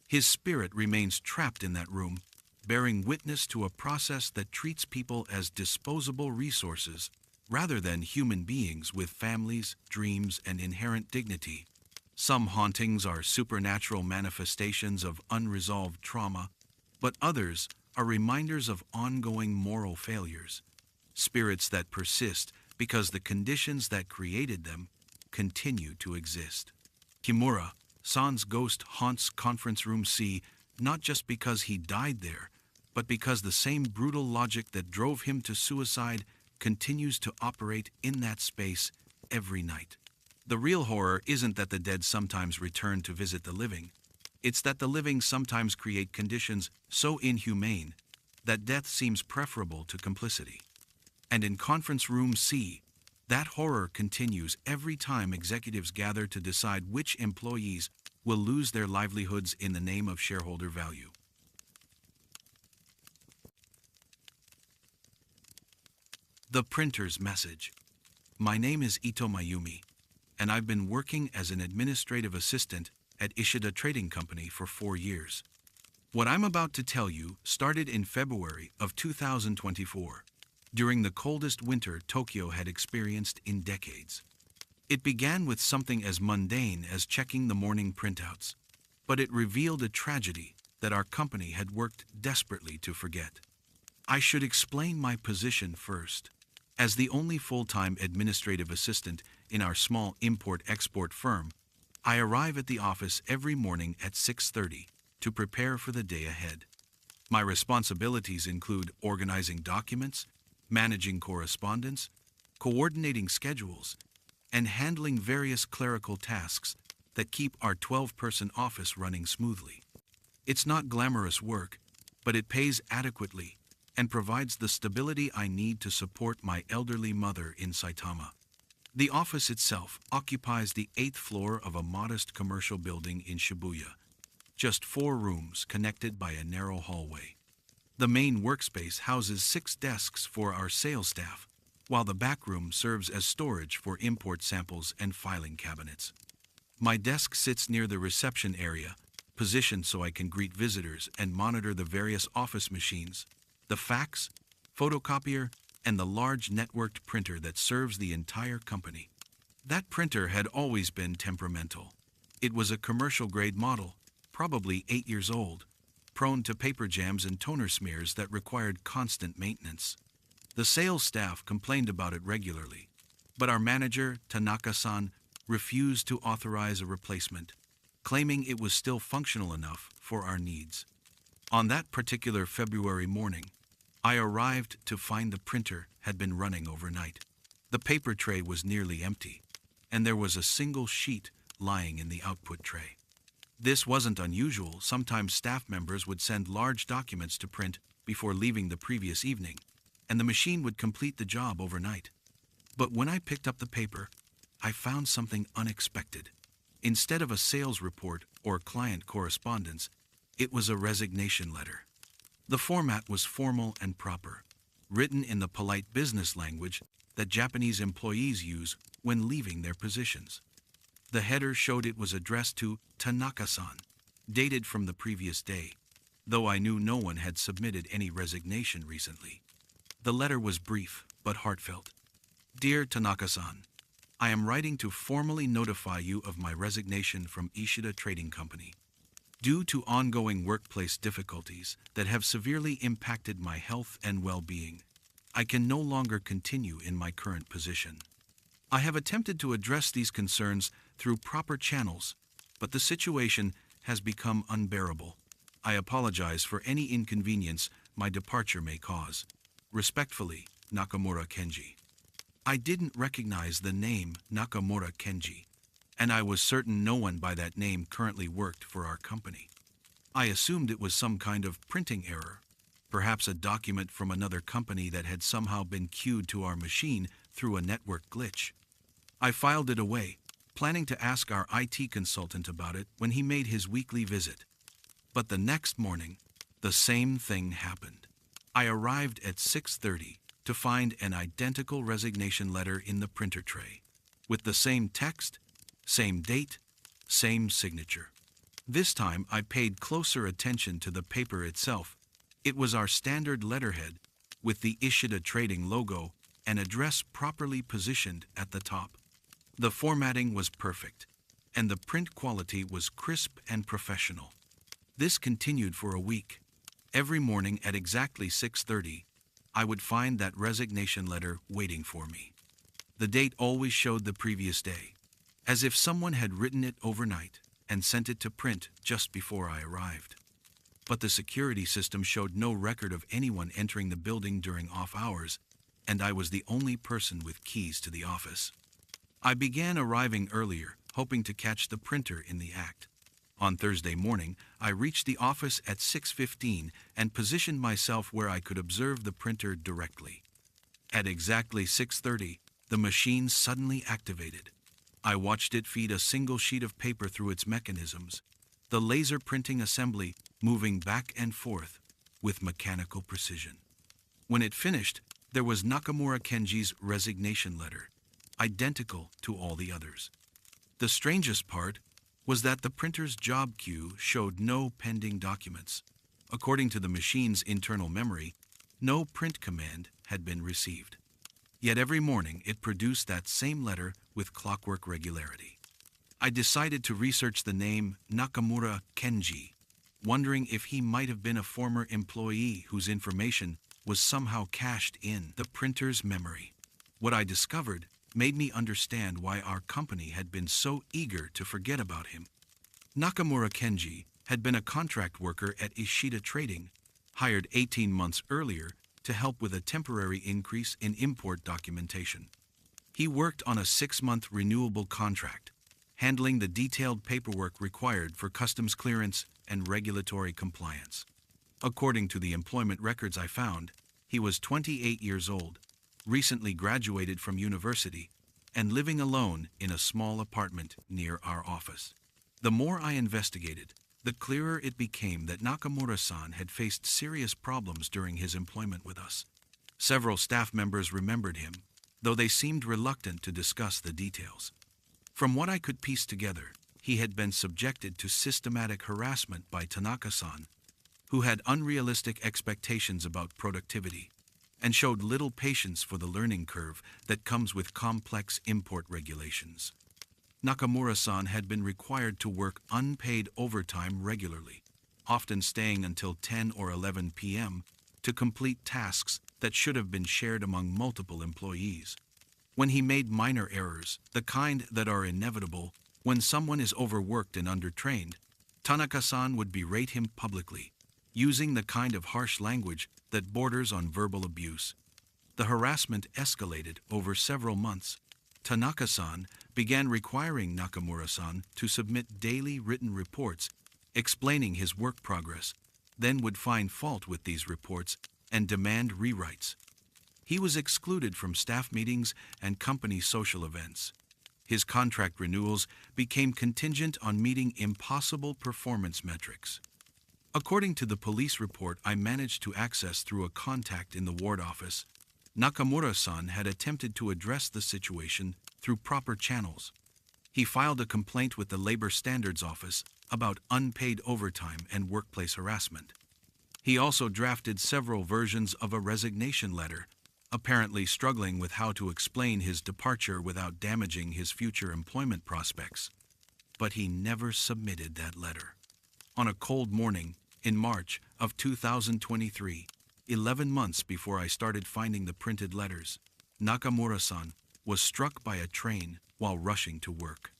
[SPEAKER 1] His spirit remains trapped in that room, bearing witness to a process that treats people as disposable resources rather than human beings with families, dreams, and inherent dignity. Some hauntings are supernatural manifestations of unresolved trauma, but others are reminders of ongoing moral failures, spirits that persist because the conditions that created them continue to exist. Kimura-san's ghost haunts Conference Room C not just because he died there, but because the same brutal logic that drove him to suicide continues to operate in that space every night. The real horror isn't that the dead sometimes return to visit the living. It's that the living sometimes create conditions so inhumane that death seems preferable to complicity. And in Conference Room C, that horror continues every time executives gather to decide which employees will lose their livelihoods in the name of shareholder value. The printer's message. My name is Ito Mayumi, and I've been working as an administrative assistant at Ishida Trading Company for 4 years. What I'm about to tell you started in February of 2024, during the coldest winter Tokyo had experienced in decades. It began with something as mundane as checking the morning printouts, but it revealed a tragedy that our company had worked desperately to forget. I should explain my position first. As the only full-time administrative assistant in our small import-export firm, I arrive at the office every morning at 6:30 to prepare for the day ahead. My responsibilities include organizing documents, managing correspondence, coordinating schedules, and handling various clerical tasks that keep our 12-person office running smoothly. It's not glamorous work, but it pays adequately and provides the stability I need to support my elderly mother in Saitama. The office itself occupies the 8th floor of a modest commercial building in Shibuya, just 4 rooms connected by a narrow hallway. The main workspace houses 6 desks for our sales staff, while the back room serves as storage for import samples and filing cabinets. My desk sits near the reception area, positioned so I can greet visitors and monitor the various office machines, the fax, photocopier, and the large networked printer that serves the entire company. That printer had always been temperamental. It was a commercial-grade model, probably 8 years old, prone to paper jams and toner smears that required constant maintenance. The sales staff complained about it regularly, but our manager, Tanaka-san, refused to authorize a replacement, claiming it was still functional enough for our needs. On that particular February morning, I arrived to find the printer had been running overnight. The paper tray was nearly empty, and there was a single sheet lying in the output tray. This wasn't unusual. Sometimes staff members would send large documents to print before leaving the previous evening, and the machine would complete the job overnight. But when I picked up the paper, I found something unexpected. Instead of a sales report or client correspondence, it was a resignation letter. The format was formal and proper, written in the polite business language that Japanese employees use when leaving their positions. The header showed it was addressed to Tanaka-san, dated from the previous day, though I knew no one had submitted any resignation recently. The letter was brief but heartfelt. Dear Tanaka-san, I am writing to formally notify you of my resignation from Ishida Trading Company. Due to ongoing workplace difficulties that have severely impacted my health and well-being, I can no longer continue in my current position. I have attempted to address these concerns through proper channels, but the situation has become unbearable. I apologize for any inconvenience my departure may cause. Respectfully, Nakamura Kenji. I didn't recognize the name Nakamura Kenji, and I was certain no one by that name currently worked for our company. I assumed it was some kind of printing error, perhaps a document from another company that had somehow been queued to our machine through a network glitch. I filed it away, planning to ask our IT consultant about it when he made his weekly visit. But the next morning, the same thing happened. I arrived at 6:30 to find an identical resignation letter in the printer tray, with the same text, same date, same signature. This time I paid closer attention to the paper itself. It was our standard letterhead, with the Ishida Trading logo and address properly positioned at the top. The formatting was perfect, and the print quality was crisp and professional. This continued for a week. Every morning at exactly 6:30, I would find that resignation letter waiting for me. The date always showed the previous day, as if someone had written it overnight and sent it to print just before I arrived. But the security system showed no record of anyone entering the building during off hours, and I was the only person with keys to the office. I began arriving earlier, hoping to catch the printer in the act. On Thursday morning, I reached the office at 6:15 and positioned myself where I could observe the printer directly. At exactly 6:30, the machine suddenly activated. I watched it feed a single sheet of paper through its mechanisms, the laser printing assembly moving back and forth with mechanical precision. When it finished, there was Nakamura Kenji's resignation letter, identical to all the others. The strangest part was that the printer's job queue showed no pending documents. According to the machine's internal memory, no print command had been received. Yet every morning it produced that same letter with clockwork regularity. I decided to research the name Nakamura Kenji, wondering if he might have been a former employee whose information was somehow cached in the printer's memory. What I discovered made me understand why our company had been so eager to forget about him. Nakamura Kenji had been a contract worker at Ishida Trading, hired 18 months earlier to help with a temporary increase in import documentation. He worked on a 6-month renewable contract, handling the detailed paperwork required for customs clearance and regulatory compliance. According to the employment records I found, he was 28 years old, recently graduated from university, and living alone in a small apartment near our office. The more I investigated, the clearer it became that Nakamura-san had faced serious problems during his employment with us. Several staff members remembered him, though they seemed reluctant to discuss the details. From what I could piece together, he had been subjected to systematic harassment by Tanaka-san, who had unrealistic expectations about productivity and showed little patience for the learning curve that comes with complex import regulations. Nakamura-san had been required to work unpaid overtime regularly, often staying until 10 or 11 p.m. to complete tasks that should have been shared among multiple employees. When he made minor errors, the kind that are inevitable when someone is overworked and undertrained, Tanaka-san would berate him publicly, using the kind of harsh language that borders on verbal abuse. The harassment escalated over several months. Tanaka-san began requiring Nakamura-san to submit daily written reports explaining his work progress, then would find fault with these reports and demand rewrites. He was excluded from staff meetings and company social events. His contract renewals became contingent on meeting impossible performance metrics. According to the police report I managed to access through a contact in the ward office, Nakamura-san had attempted to address the situation through proper channels. He filed a complaint with the Labor Standards Office about unpaid overtime and workplace harassment. He also drafted several versions of a resignation letter, apparently struggling with how to explain his departure without damaging his future employment prospects. But he never submitted that letter. On a cold morning in March of 2023, 11 months before I started finding the printed letters, Nakamura-san was struck by a train while rushing to work.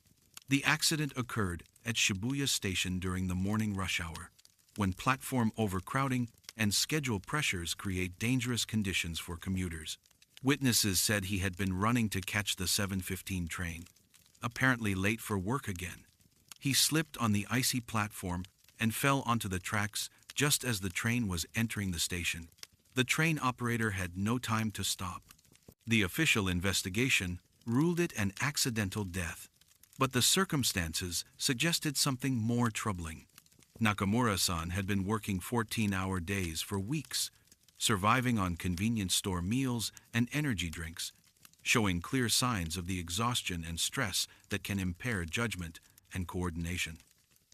[SPEAKER 1] The accident occurred at Shibuya Station during the morning rush hour, when platform overcrowding and schedule pressures create dangerous conditions for commuters. Witnesses said he had been running to catch the 7:15 train, apparently late for work again. He slipped on the icy platform and fell onto the tracks just as the train was entering the station. The train operator had no time to stop. The official investigation ruled it an accidental death, but the circumstances suggested something more troubling. Nakamura-san had been working 14-hour days for weeks, surviving on convenience store meals and energy drinks, showing clear signs of the exhaustion and stress that can impair judgment and coordination.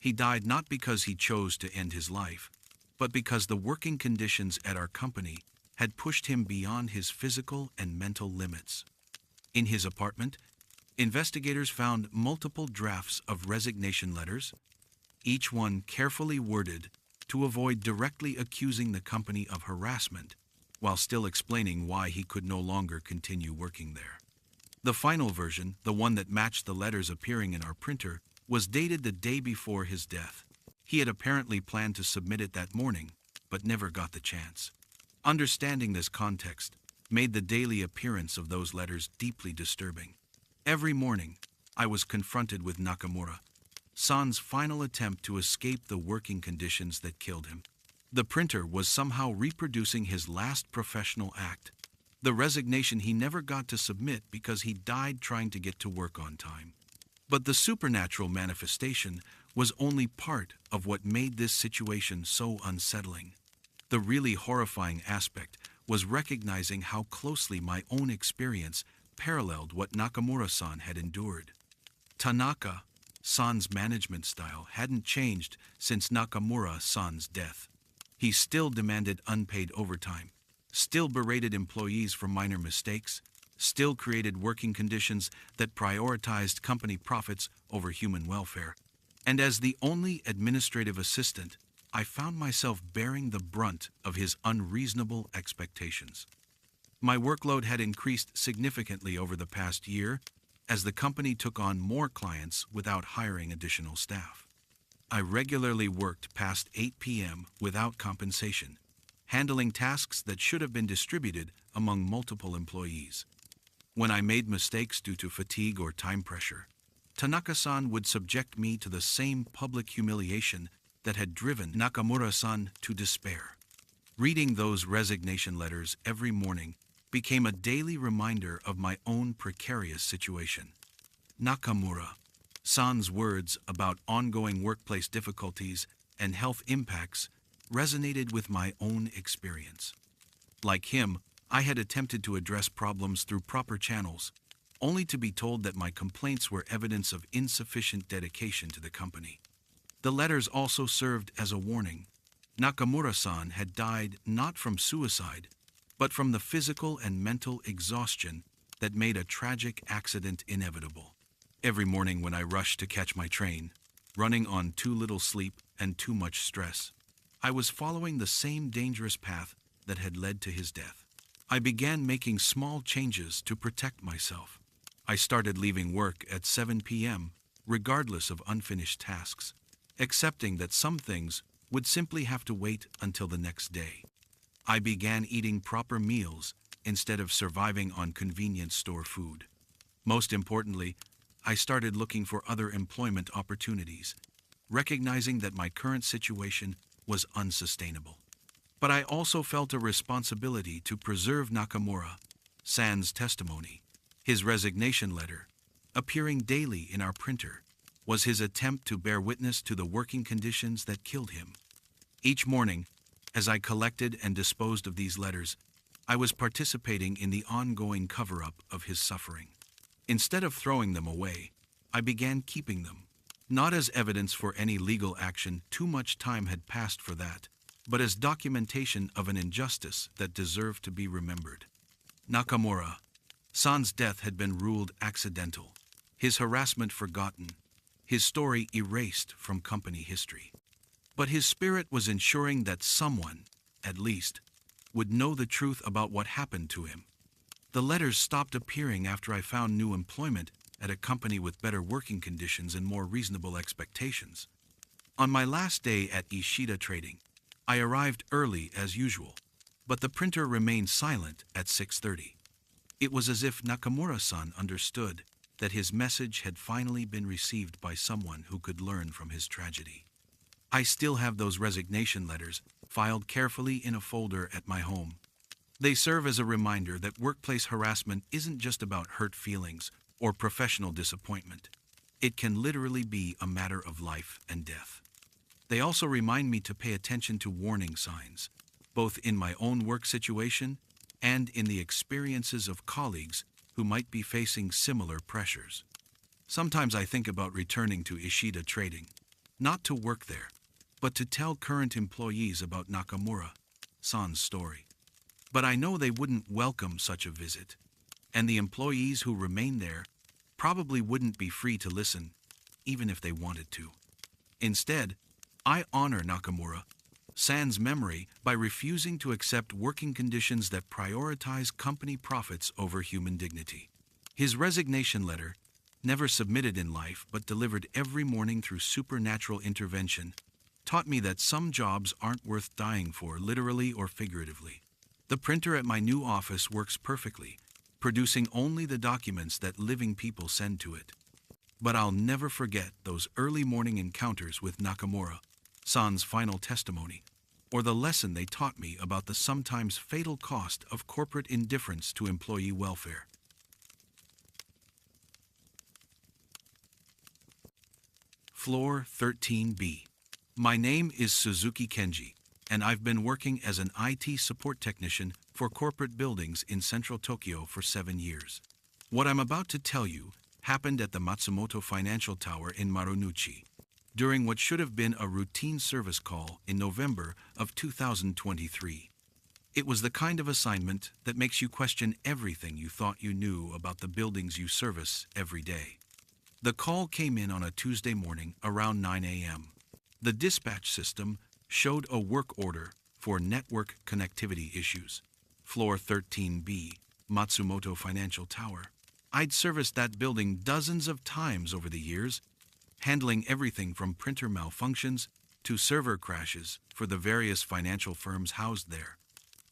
[SPEAKER 1] He died not because he chose to end his life, but because the working conditions at our company had pushed him beyond his physical and mental limits. In his apartment, investigators found multiple drafts of resignation letters, each one carefully worded to avoid directly accusing the company of harassment, while still explaining why he could no longer continue working there. The final version, the one that matched the letters appearing in our printer, was dated the day before his death. He had apparently planned to submit it that morning, but never got the chance. Understanding this context made the daily appearance of those letters deeply disturbing. Every morning, I was confronted with Nakamura-san's final attempt to escape the working conditions that killed him. The printer was somehow reproducing his last professional act, the resignation he never got to submit because he died trying to get to work on time. But the supernatural manifestation was only part of what made this situation so unsettling. The really horrifying aspect was recognizing how closely my own experience paralleled what Nakamura-san had endured. Tanaka-san's management style hadn't changed since Nakamura-san's death. He still demanded unpaid overtime, still berated employees for minor mistakes, still created working conditions that prioritized company profits over human welfare. And as the only administrative assistant, I found myself bearing the brunt of his unreasonable expectations. My workload had increased significantly over the past year as the company took on more clients without hiring additional staff. I regularly worked past 8 p.m. without compensation, handling tasks that should have been distributed among multiple employees. When I made mistakes due to fatigue or time pressure, Tanaka-san would subject me to the same public humiliation that had driven Nakamura-san to despair. Reading those resignation letters every morning became a daily reminder of my own precarious situation. Nakamura-san's words about ongoing workplace difficulties and health impacts resonated with my own experience. Like him, I had attempted to address problems through proper channels, only to be told that my complaints were evidence of insufficient dedication to the company. The letters also served as a warning. Nakamura-san had died not from suicide, but from the physical and mental exhaustion that made a tragic accident inevitable. Every morning when I rushed to catch my train, running on too little sleep and too much stress, I was following the same dangerous path that had led to his death. I began making small changes to protect myself. I started leaving work at 7 p.m., regardless of unfinished tasks, accepting that some things would simply have to wait until the next day. I began eating proper meals instead of surviving on convenience store food. Most importantly, I started looking for other employment opportunities, recognizing that my current situation was unsustainable. But I also felt a responsibility to preserve Nakamura-san's testimony. His resignation letter, appearing daily in our printer, was his attempt to bear witness to the working conditions that killed him. Each morning, as I collected and disposed of these letters, I was participating in the ongoing cover-up of his suffering. Instead of throwing them away, I began keeping them, not as evidence for any legal action, too much time had passed for that, but as documentation of an injustice that deserved to be remembered. Nakamura-san's death had been ruled accidental, his harassment forgotten, his story erased from company history. But his spirit was ensuring that someone, at least, would know the truth about what happened to him. The letters stopped appearing after I found new employment at a company with better working conditions and more reasonable expectations. On my last day at Ishida Trading, I arrived early as usual, but the printer remained silent at 6:30. It was as if Nakamura-san understood that his message had finally been received by someone who could learn from his tragedy. I still have those resignation letters filed carefully in a folder at my home. They serve as a reminder that workplace harassment isn't just about hurt feelings or professional disappointment. It can literally be a matter of life and death. They also remind me to pay attention to warning signs, both in my own work situation and in the experiences of colleagues who might be facing similar pressures. Sometimes I think about returning to Ishida Trading, not to work there, but to tell current employees about Nakamura-san's story. But I know they wouldn't welcome such a visit, and the employees who remain there probably wouldn't be free to listen, even if they wanted to. Instead, I honor Nakamura-san's memory by refusing to accept working conditions that prioritize company profits over human dignity. His resignation letter, never submitted in life but delivered every morning through supernatural intervention, taught me that some jobs aren't worth dying for, literally or figuratively. The printer at my new office works perfectly, producing only the documents that living people send to it. But I'll never forget those early morning encounters with Nakamura-san's final testimony, or the lesson they taught me about the sometimes fatal cost of corporate indifference to employee welfare. Floor 13B. My name is Suzuki Kenji, and I've been working as an IT support technician for corporate buildings in central Tokyo for 7 years. What I'm about to tell you happened at the Matsumoto Financial Tower in Marunouchi, during what should have been a routine service call in November of 2023. It was the kind of assignment that makes you question everything you thought you knew about the buildings you service every day. The call came in on a Tuesday morning around 9 a.m. The dispatch system showed a work order for network connectivity issues. Floor 13B, Matsumoto Financial Tower. I'd serviced that building dozens of times over the years, handling everything from printer malfunctions to server crashes for the various financial firms housed there.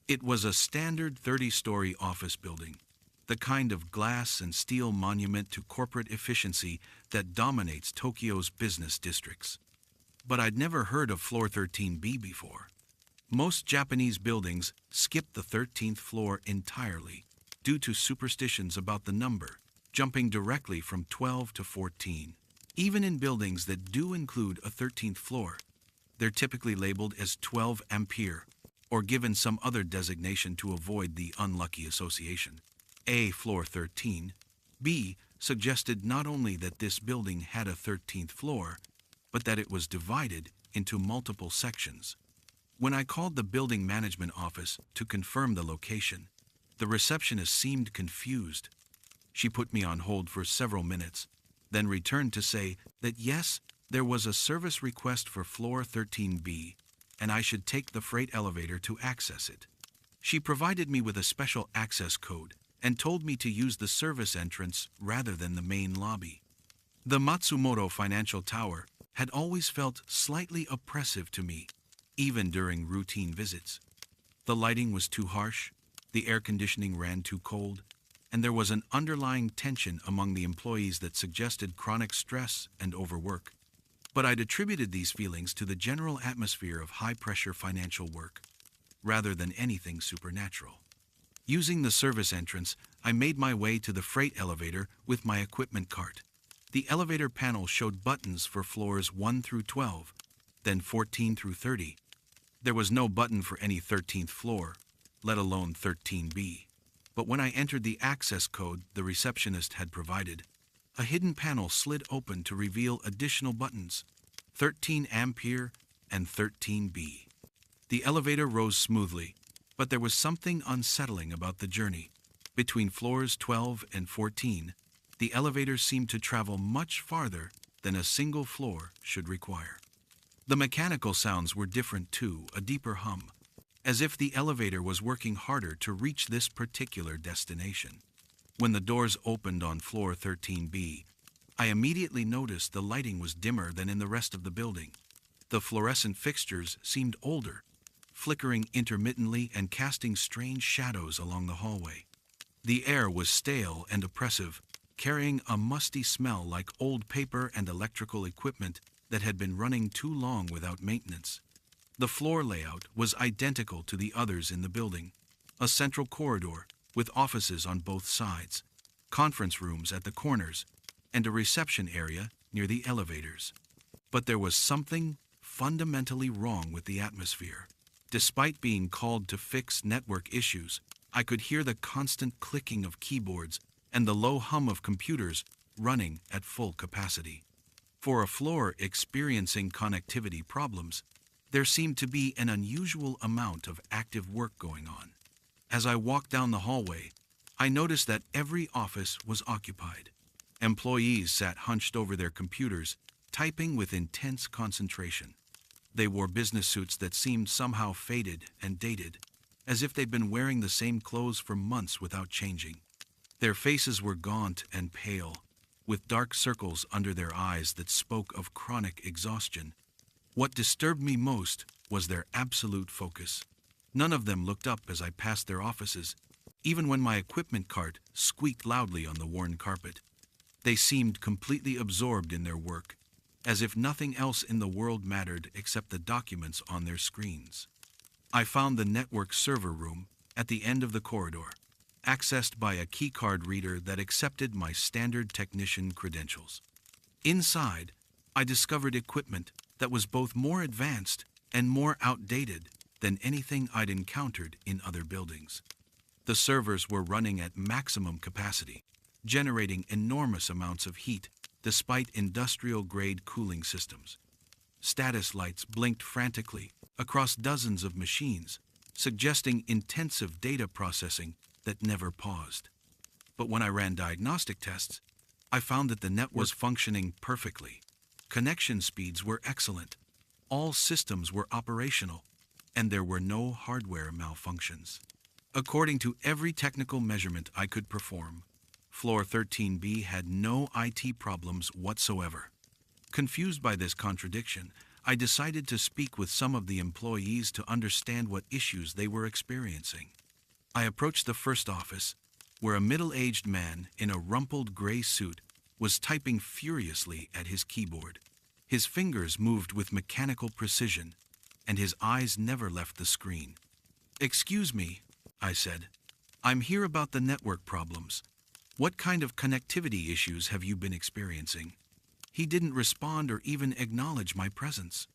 [SPEAKER 1] It was a standard 30-story office building, the kind of glass and steel monument to corporate efficiency that dominates Tokyo's business districts. But I'd never heard of Floor 13B before. Most Japanese buildings skip the 13th floor entirely due to superstitions about the number, jumping directly from 12 to 14. Even in buildings that do include a 13th floor, they're typically labeled as 12 ampere or given some other designation to avoid the unlucky association. A, Floor 13. B suggested not only that this building had a 13th floor, but that it was divided into multiple sections. When I called the building management office to confirm the location, the receptionist seemed confused. She put me on hold for several minutes, then returned to say that yes, there was a service request for Floor 13B, and I should take the freight elevator to access it. She provided me with a special access code and told me to use the service entrance rather than the main lobby. The Matsumoto Financial Tower had always felt slightly oppressive to me, even during routine visits. The lighting was too harsh, the air conditioning ran too cold, and there was an underlying tension among the employees that suggested chronic stress and overwork. But I'd attributed these feelings to the general atmosphere of high-pressure financial work, rather than anything supernatural. Using the service entrance, I made my way to the freight elevator with my equipment cart. The elevator panel showed buttons for floors 1 through 12, then 14 through 30. There was no button for any 13th floor, let alone 13B. But when I entered the access code the receptionist had provided, a hidden panel slid open to reveal additional buttons, 13 ampere and 13B. The elevator rose smoothly, but there was something unsettling about the journey. Between floors 12 and 14, the elevator seemed to travel much farther than a single floor should require. The mechanical sounds were different too, a deeper hum, as if the elevator was working harder to reach this particular destination. When the doors opened on floor 13B, I immediately noticed the lighting was dimmer than in the rest of the building. The fluorescent fixtures seemed older, flickering intermittently and casting strange shadows along the hallway. The air was stale and oppressive, carrying a musty smell like old paper and electrical equipment that had been running too long without maintenance. The floor layout was identical to the others in the building: a central corridor with offices on both sides, conference rooms at the corners, and a reception area near the elevators. But there was something fundamentally wrong with the atmosphere. Despite being called to fix network issues, I could hear the constant clicking of keyboards and the low hum of computers running at full capacity. For a floor experiencing connectivity problems, there seemed to be an unusual amount of active work going on. As I walked down the hallway, I noticed that every office was occupied. Employees sat hunched over their computers, typing with intense concentration. They wore business suits that seemed somehow faded and dated, as if they'd been wearing the same clothes for months without changing. Their faces were gaunt and pale, with dark circles under their eyes that spoke of chronic exhaustion. What disturbed me most was their absolute focus. None of them looked up as I passed their offices, even when my equipment cart squeaked loudly on the worn carpet. They seemed completely absorbed in their work, as if nothing else in the world mattered except the documents on their screens. I found the network server room at the end of the corridor, accessed by a keycard reader that accepted my standard technician credentials. Inside, I discovered equipment that was both more advanced and more outdated than anything I'd encountered in other buildings. The servers were running at maximum capacity, generating enormous amounts of heat despite industrial-grade cooling systems. Status lights blinked frantically across dozens of machines, suggesting intensive data processing that never paused. But when I ran diagnostic tests, I found that the network was functioning perfectly. Connection speeds were excellent, all systems were operational, and there were no hardware malfunctions. According to every technical measurement I could perform, Floor 13B had no IT problems whatsoever. Confused by this contradiction, I decided to speak with some of the employees to understand what issues they were experiencing. I approached the first office, where a middle-aged man in a rumpled gray suit was typing furiously at his keyboard. His fingers moved with mechanical precision, and his eyes never left the screen. "Excuse me," I said. "I'm here about the network problems. What kind of connectivity issues have you been experiencing?" He didn't respond or even acknowledge my presence.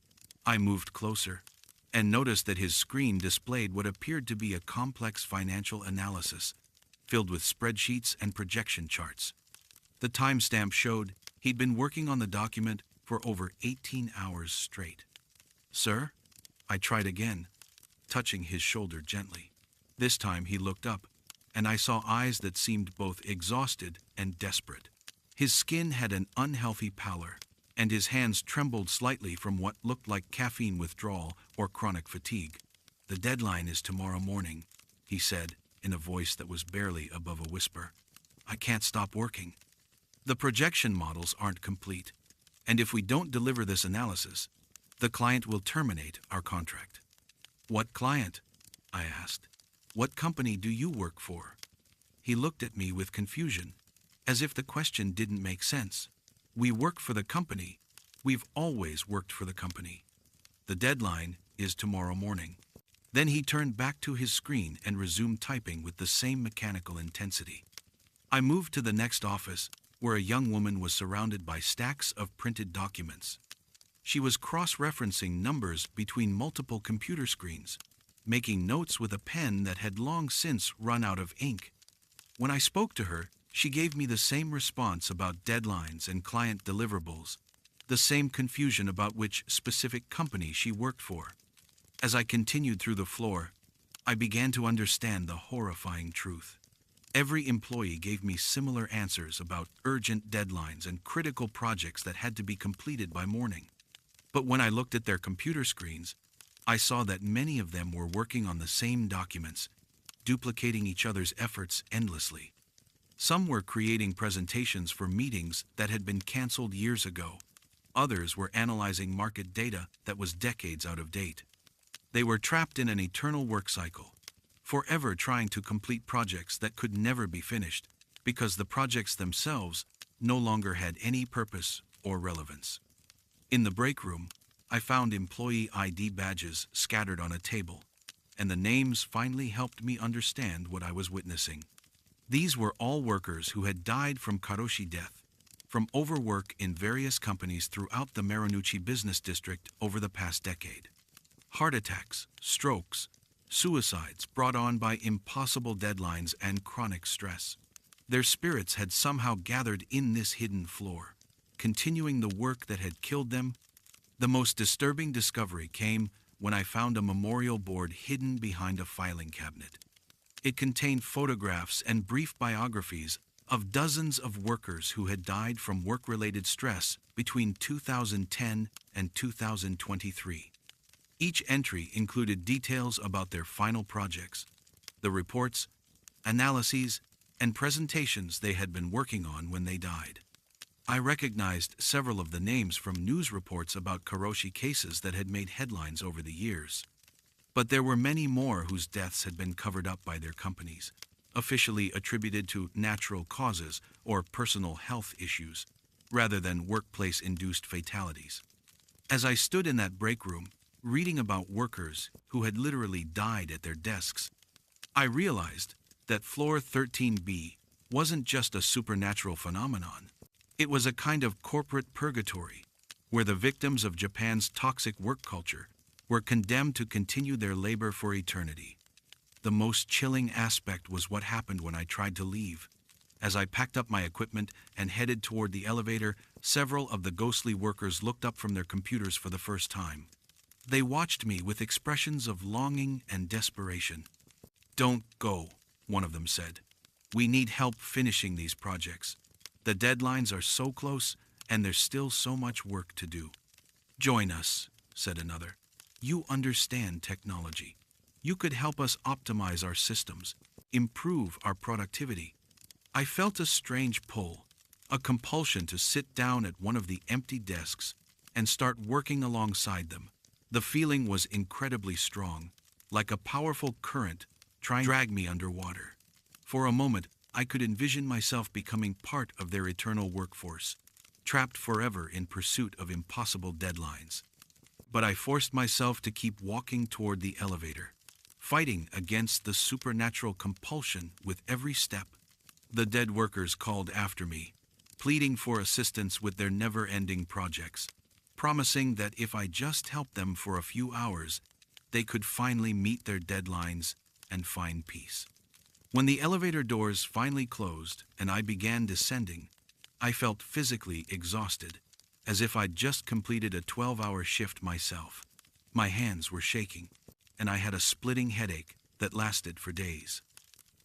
[SPEAKER 1] I moved closer and noticed that his screen displayed what appeared to be a complex financial analysis, filled with spreadsheets and projection charts. The timestamp showed he'd been working on the document for over 18 hours straight. "Sir?" I tried again, touching his shoulder gently. This time he looked up, and I saw eyes that seemed both exhausted and desperate. His skin had an unhealthy pallor, and his hands trembled slightly from what looked like caffeine withdrawal or chronic fatigue. "The deadline is tomorrow morning," he said in a voice that was barely above a whisper. "I can't stop working. The projection models aren't complete, and if we don't deliver this analysis, the client will terminate our contract." "What client?" I asked. "What company do you work for?" He looked at me with confusion, as if the question didn't make sense. "We work for the company. We've always worked for the company. The deadline is tomorrow morning." Then he turned back to his screen and resumed typing with the same mechanical intensity. I moved to the next office, where a young woman was surrounded by stacks of printed documents. She was cross-referencing numbers between multiple computer screens, making notes with a pen that had long since run out of ink. When I spoke to her, she gave me the same response about deadlines and client deliverables, the same confusion about which specific company she worked for. As I continued through the floor, I began to understand the horrifying truth. Every employee gave me similar answers about urgent deadlines and critical projects that had to be completed by morning. But when I looked at their computer screens, I saw that many of them were working on the same documents, duplicating each other's efforts endlessly. Some were creating presentations for meetings that had been canceled years ago. Others were analyzing market data that was decades out of date. They were trapped in an eternal work cycle, forever trying to complete projects that could never be finished, because the projects themselves no longer had any purpose or relevance. In the break room, I found employee ID badges scattered on a table, and the names finally helped me understand what I was witnessing. These were all workers who had died from karoshi death, from overwork in various companies throughout the Marunouchi business district over the past decade. Heart attacks, strokes, suicides brought on by impossible deadlines and chronic stress. Their spirits had somehow gathered in this hidden floor, continuing the work that had killed them. The most disturbing discovery came when I found a memorial board hidden behind a filing cabinet. It contained photographs and brief biographies of dozens of workers who had died from work-related stress between 2010 and 2023. Each entry included details about their final projects, the reports, analyses, and presentations they had been working on when they died. I recognized several of the names from news reports about karoshi cases that had made headlines over the years. But there were many more whose deaths had been covered up by their companies, officially attributed to natural causes or personal health issues, rather than workplace-induced fatalities. As I stood in that break room, reading about workers who had literally died at their desks, I realized that Floor 13B wasn't just a supernatural phenomenon. It was a kind of corporate purgatory, where the victims of Japan's toxic work culture were condemned to continue their labor for eternity. The most chilling aspect was what happened when I tried to leave. As I packed up my equipment and headed toward the elevator, several of the ghostly workers looked up from their computers for the first time. They watched me with expressions of longing and desperation. "Don't go," one of them said. "We need help finishing these projects. The deadlines are so close, and there's still so much work to do." "Join us," said another. "You understand technology. You could help us optimize our systems, improve our productivity." I felt a strange pull, a compulsion to sit down at one of the empty desks and start working alongside them. The feeling was incredibly strong, like a powerful current trying to drag me underwater. For a moment, I could envision myself becoming part of their eternal workforce, trapped forever in pursuit of impossible deadlines. But I forced myself to keep walking toward the elevator, fighting against the supernatural compulsion with every step. The dead workers called after me, pleading for assistance with their never-ending projects, promising that if I just helped them for a few hours, they could finally meet their deadlines and find peace. When the elevator doors finally closed and I began descending, I felt physically exhausted, as if I'd just completed a 12-hour shift myself. My hands were shaking, and I had a splitting headache that lasted for days.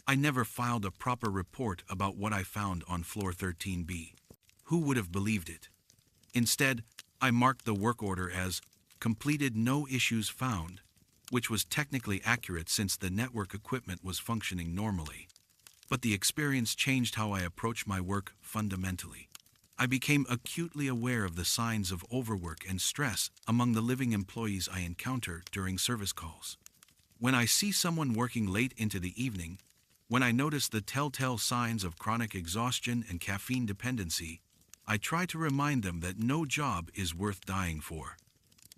[SPEAKER 1] I never filed a proper report about what I found on Floor 13B. Who would have believed it? Instead, I marked the work order as completed, no issues found, which was technically accurate since the network equipment was functioning normally. But the experience changed how I approach my work fundamentally. I became acutely aware of the signs of overwork and stress among the living employees I encounter during service calls. When I see someone working late into the evening, when I notice the telltale signs of chronic exhaustion and caffeine dependency, I try to remind them that no job is worth dying for.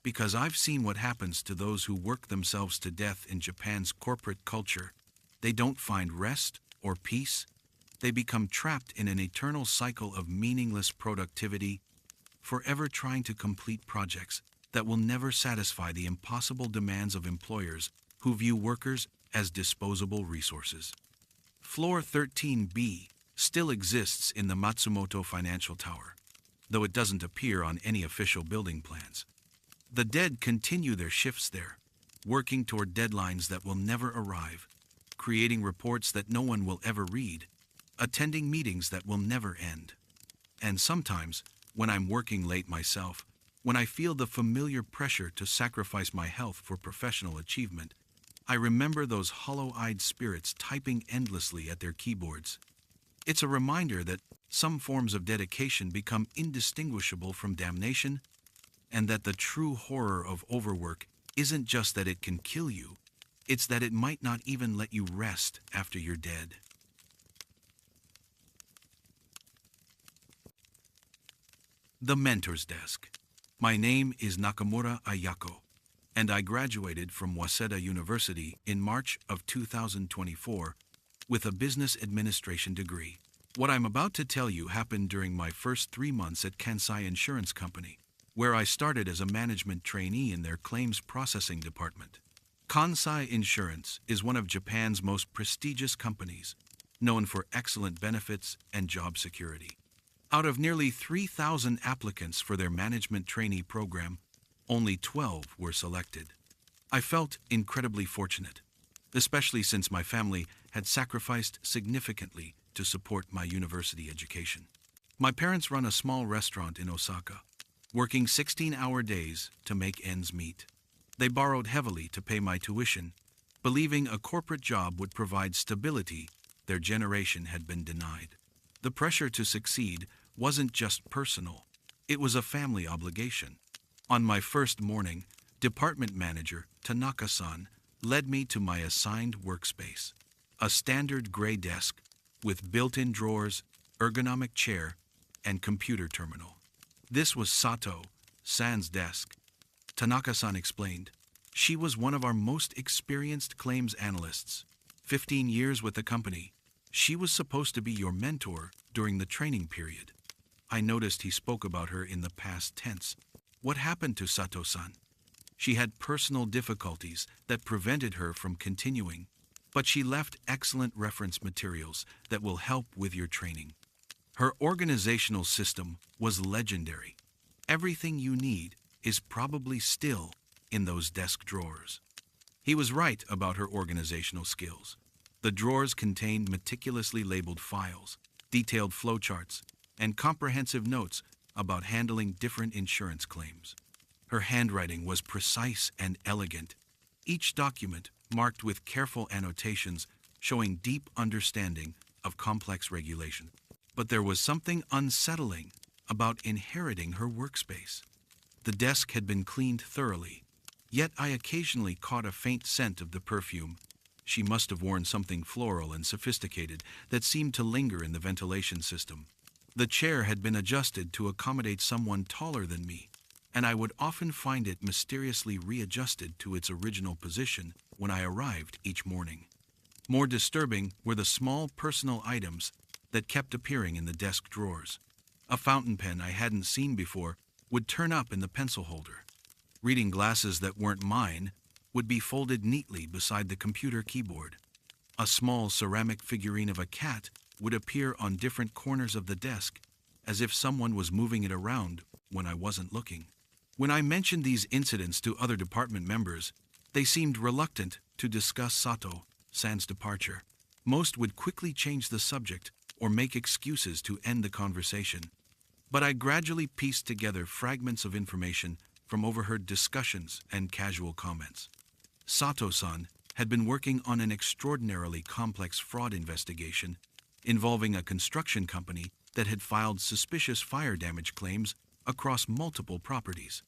[SPEAKER 1] Because I've seen what happens to those who work themselves to death in Japan's corporate culture. They don't find rest or peace. They become trapped in an eternal cycle of meaningless productivity, forever trying to complete projects that will never satisfy the impossible demands of employers who view workers as disposable resources. Floor 13B still exists in the Matsumoto Financial Tower, though it doesn't appear on any official building plans. The dead continue their shifts there, working toward deadlines that will never arrive, creating reports that no one will ever read, attending meetings that will never end. And sometimes, when I'm working late myself, when I feel the familiar pressure to sacrifice my health for professional achievement, I remember those hollow-eyed spirits typing endlessly at their keyboards. It's a reminder that some forms of dedication become indistinguishable from damnation, and that the true horror of overwork isn't just that it can kill you, it's that it might not even let you rest after you're dead. The Mentor's Desk. My name is Nakamura Ayako, and I graduated from Waseda University in March of 2024 with a business administration degree. What I'm about to tell you happened during my first 3 months at Kansai Insurance Company, where I started as a management trainee in their claims processing department. Kansai Insurance is one of Japan's most prestigious companies, known for excellent benefits and job security. Out of nearly 3,000 applicants for their management trainee program, only 12 were selected. I felt incredibly fortunate, especially since my family had sacrificed significantly to support my university education. My parents run a small restaurant in Osaka, working 16-hour days to make ends meet. They borrowed heavily to pay my tuition, believing a corporate job would provide stability their generation had been denied. The pressure to succeed wasn't just personal, it was a family obligation. On my first morning, Department Manager Tanaka-san led me to my assigned workspace, a standard gray desk with built-in drawers, ergonomic chair, and computer terminal. This was Sato-san's desk. Tanaka-san explained. She was one of our most experienced claims analysts. 15 years with the company. She was supposed to be your mentor during the training period. I noticed he spoke about her in the past tense. What happened to Sato-san? She had personal difficulties that prevented her from continuing, but she left excellent reference materials that will help with your training. Her organizational system was legendary. Everything you need is probably still in those desk drawers. He was right about her organizational skills. The drawers contained meticulously labeled files, detailed flowcharts, and comprehensive notes about handling different insurance claims. Her handwriting was precise and elegant, each document marked with careful annotations showing deep understanding of complex regulation. But there was something unsettling about inheriting her workspace. The desk had been cleaned thoroughly, yet I occasionally caught a faint scent of the perfume. She must have worn something floral and sophisticated that seemed to linger in the ventilation system. The chair had been adjusted to accommodate someone taller than me, and I would often find it mysteriously readjusted to its original position when I arrived each morning. More disturbing were the small personal items that kept appearing in the desk drawers. A fountain pen I hadn't seen before would turn up in the pencil holder. Reading glasses that weren't mine would be folded neatly beside the computer keyboard. A small ceramic figurine of a cat would appear on different corners of the desk, as if someone was moving it around when I wasn't looking. When I mentioned these incidents to other department members, they seemed reluctant to discuss Sato-san's departure. Most would quickly change the subject or make excuses to end the conversation. But I gradually pieced together fragments of information from overheard discussions and casual comments. Sato-san had been working on an extraordinarily complex fraud investigation involving a construction company that had filed suspicious fire damage claims across multiple properties.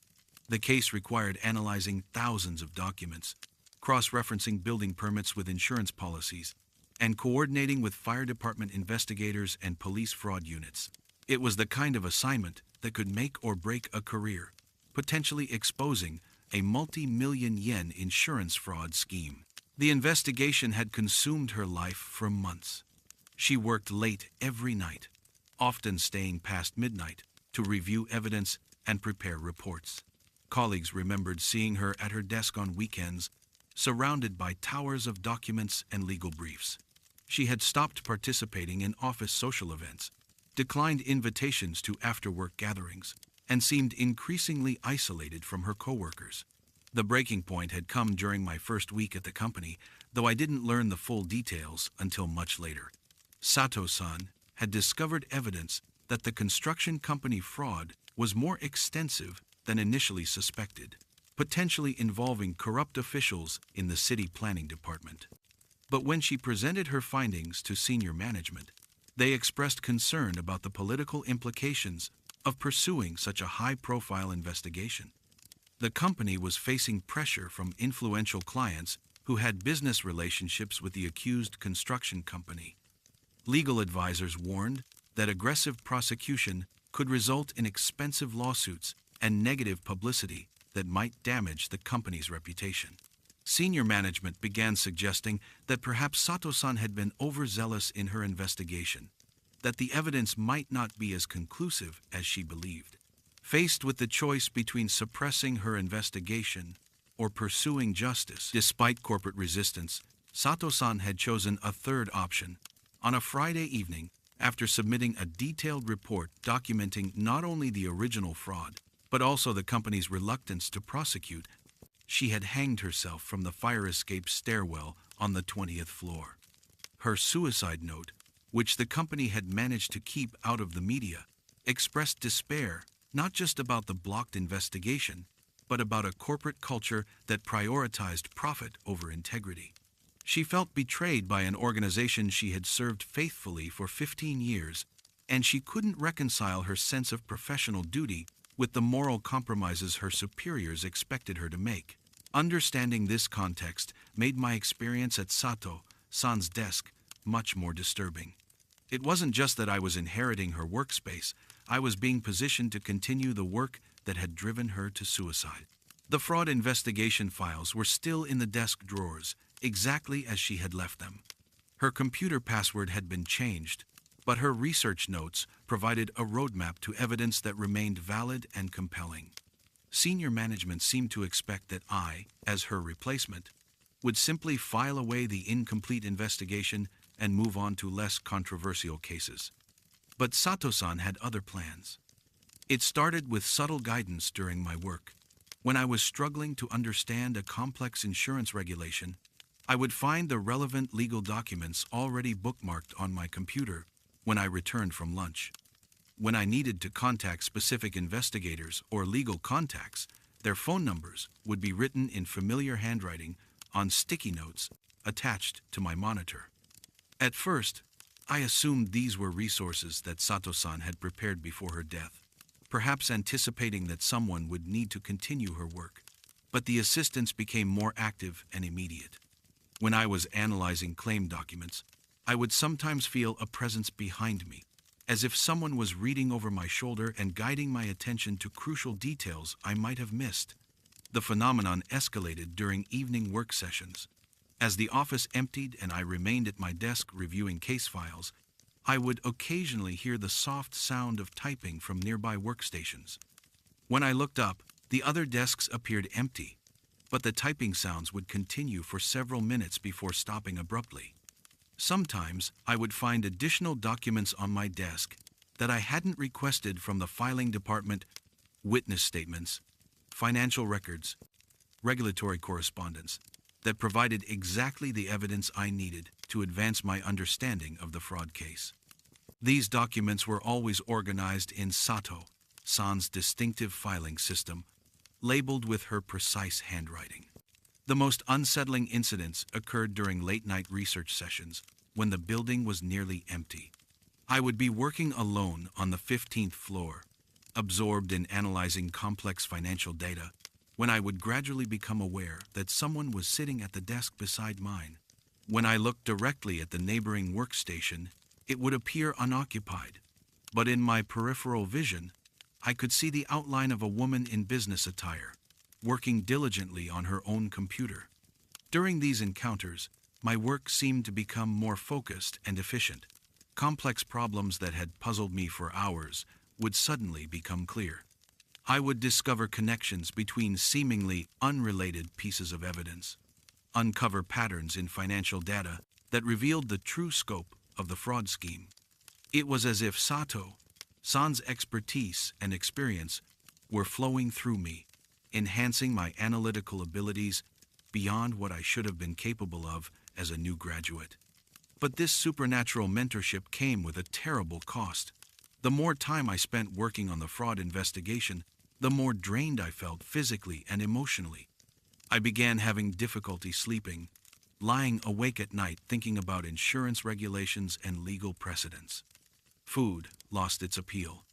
[SPEAKER 1] The case required analyzing thousands of documents, cross-referencing building permits with insurance policies, and coordinating with fire department investigators and police fraud units. It was the kind of assignment that could make or break a career, potentially exposing a multi-million yen insurance fraud scheme. The investigation had consumed her life for months. She worked late every night, often staying past midnight, to review evidence and prepare reports. Colleagues remembered seeing her at her desk on weekends, surrounded by towers of documents and legal briefs. She had stopped participating in office social events, declined invitations to after-work gatherings, and seemed increasingly isolated from her coworkers. The breaking point had come during my first week at the company, though I didn't learn the full details until much later. Sato-san had discovered evidence that the construction company fraud was more extensive than initially suspected, potentially involving corrupt officials in the city planning department. But when she presented her findings to senior management, They expressed concern about the political implications of pursuing such a high-profile investigation. The company was facing pressure from influential clients who had business relationships with the accused construction company. Legal advisors warned that aggressive prosecution could result in expensive lawsuits and negative publicity that might damage the company's reputation. Senior management began suggesting that perhaps Sato-san had been overzealous in her investigation, that the evidence might not be as conclusive as she believed. Faced with the choice between suppressing her investigation or pursuing justice, despite corporate resistance, Sato-san had chosen a third option. On a Friday evening, after submitting a detailed report documenting not only the original fraud, but also the company's reluctance to prosecute, she had hanged herself from the fire escape stairwell on the 20th floor. Her suicide note, which the company had managed to keep out of the media, expressed despair not just about the blocked investigation, but about a corporate culture that prioritized profit over integrity. She felt betrayed by an organization she had served faithfully for 15 years, and she couldn't reconcile her sense of professional duty with the moral compromises her superiors expected her to make. Understanding this context made my experience at Sato-san's desk much more disturbing. It wasn't just that I was inheriting her workspace, I was being positioned to continue the work that had driven her to suicide. The fraud investigation files were still in the desk drawers, exactly as she had left them. Her computer password had been changed, but her research notes provided a roadmap to evidence that remained valid and compelling. Senior management seemed to expect that I, as her replacement, would simply file away the incomplete investigation and move on to less controversial cases. But Sato-san had other plans. It started with subtle guidance during my work. When I was struggling to understand a complex insurance regulation, I would find the relevant legal documents already bookmarked on my computer when I returned from lunch. When I needed to contact specific investigators or legal contacts, their phone numbers would be written in familiar handwriting on sticky notes attached to my monitor. At first, I assumed these were resources that Sato-san had prepared before her death, perhaps anticipating that someone would need to continue her work. But the assistance became more active and immediate. When I was analyzing claim documents, I would sometimes feel a presence behind me, as if someone was reading over my shoulder and guiding my attention to crucial details I might have missed. The phenomenon escalated during evening work sessions. As the office emptied and I remained at my desk reviewing case files, I would occasionally hear the soft sound of typing from nearby workstations. When I looked up, the other desks appeared empty, but the typing sounds would continue for several minutes before stopping abruptly. Sometimes I would find additional documents on my desk that I hadn't requested from the filing department: witness statements, financial records, regulatory correspondence, that provided exactly the evidence I needed to advance my understanding of the fraud case. These documents were always organized in Sato-san's distinctive filing system, labeled with her precise handwriting. The most unsettling incidents occurred during late-night research sessions when the building was nearly empty. I would be working alone on the 15th floor, absorbed in analyzing complex financial data, when I would gradually become aware that someone was sitting at the desk beside mine. When I looked directly at the neighboring workstation, it would appear unoccupied, but in my peripheral vision, I could see the outline of a woman in business attire, working diligently on her own computer. During these encounters, my work seemed to become more focused and efficient. Complex problems that had puzzled me for hours would suddenly become clear. I would discover connections between seemingly unrelated pieces of evidence, uncover patterns in financial data that revealed the true scope of the fraud scheme. It was as if Sato-san's expertise and experience were flowing through me, enhancing my analytical abilities beyond what I should have been capable of as a new graduate. But this supernatural mentorship came with a terrible cost. The more time I spent working on the fraud investigation, the more drained I felt physically and emotionally. I began having difficulty sleeping, lying awake at night thinking about insurance regulations and legal precedents. Food lost its appeal,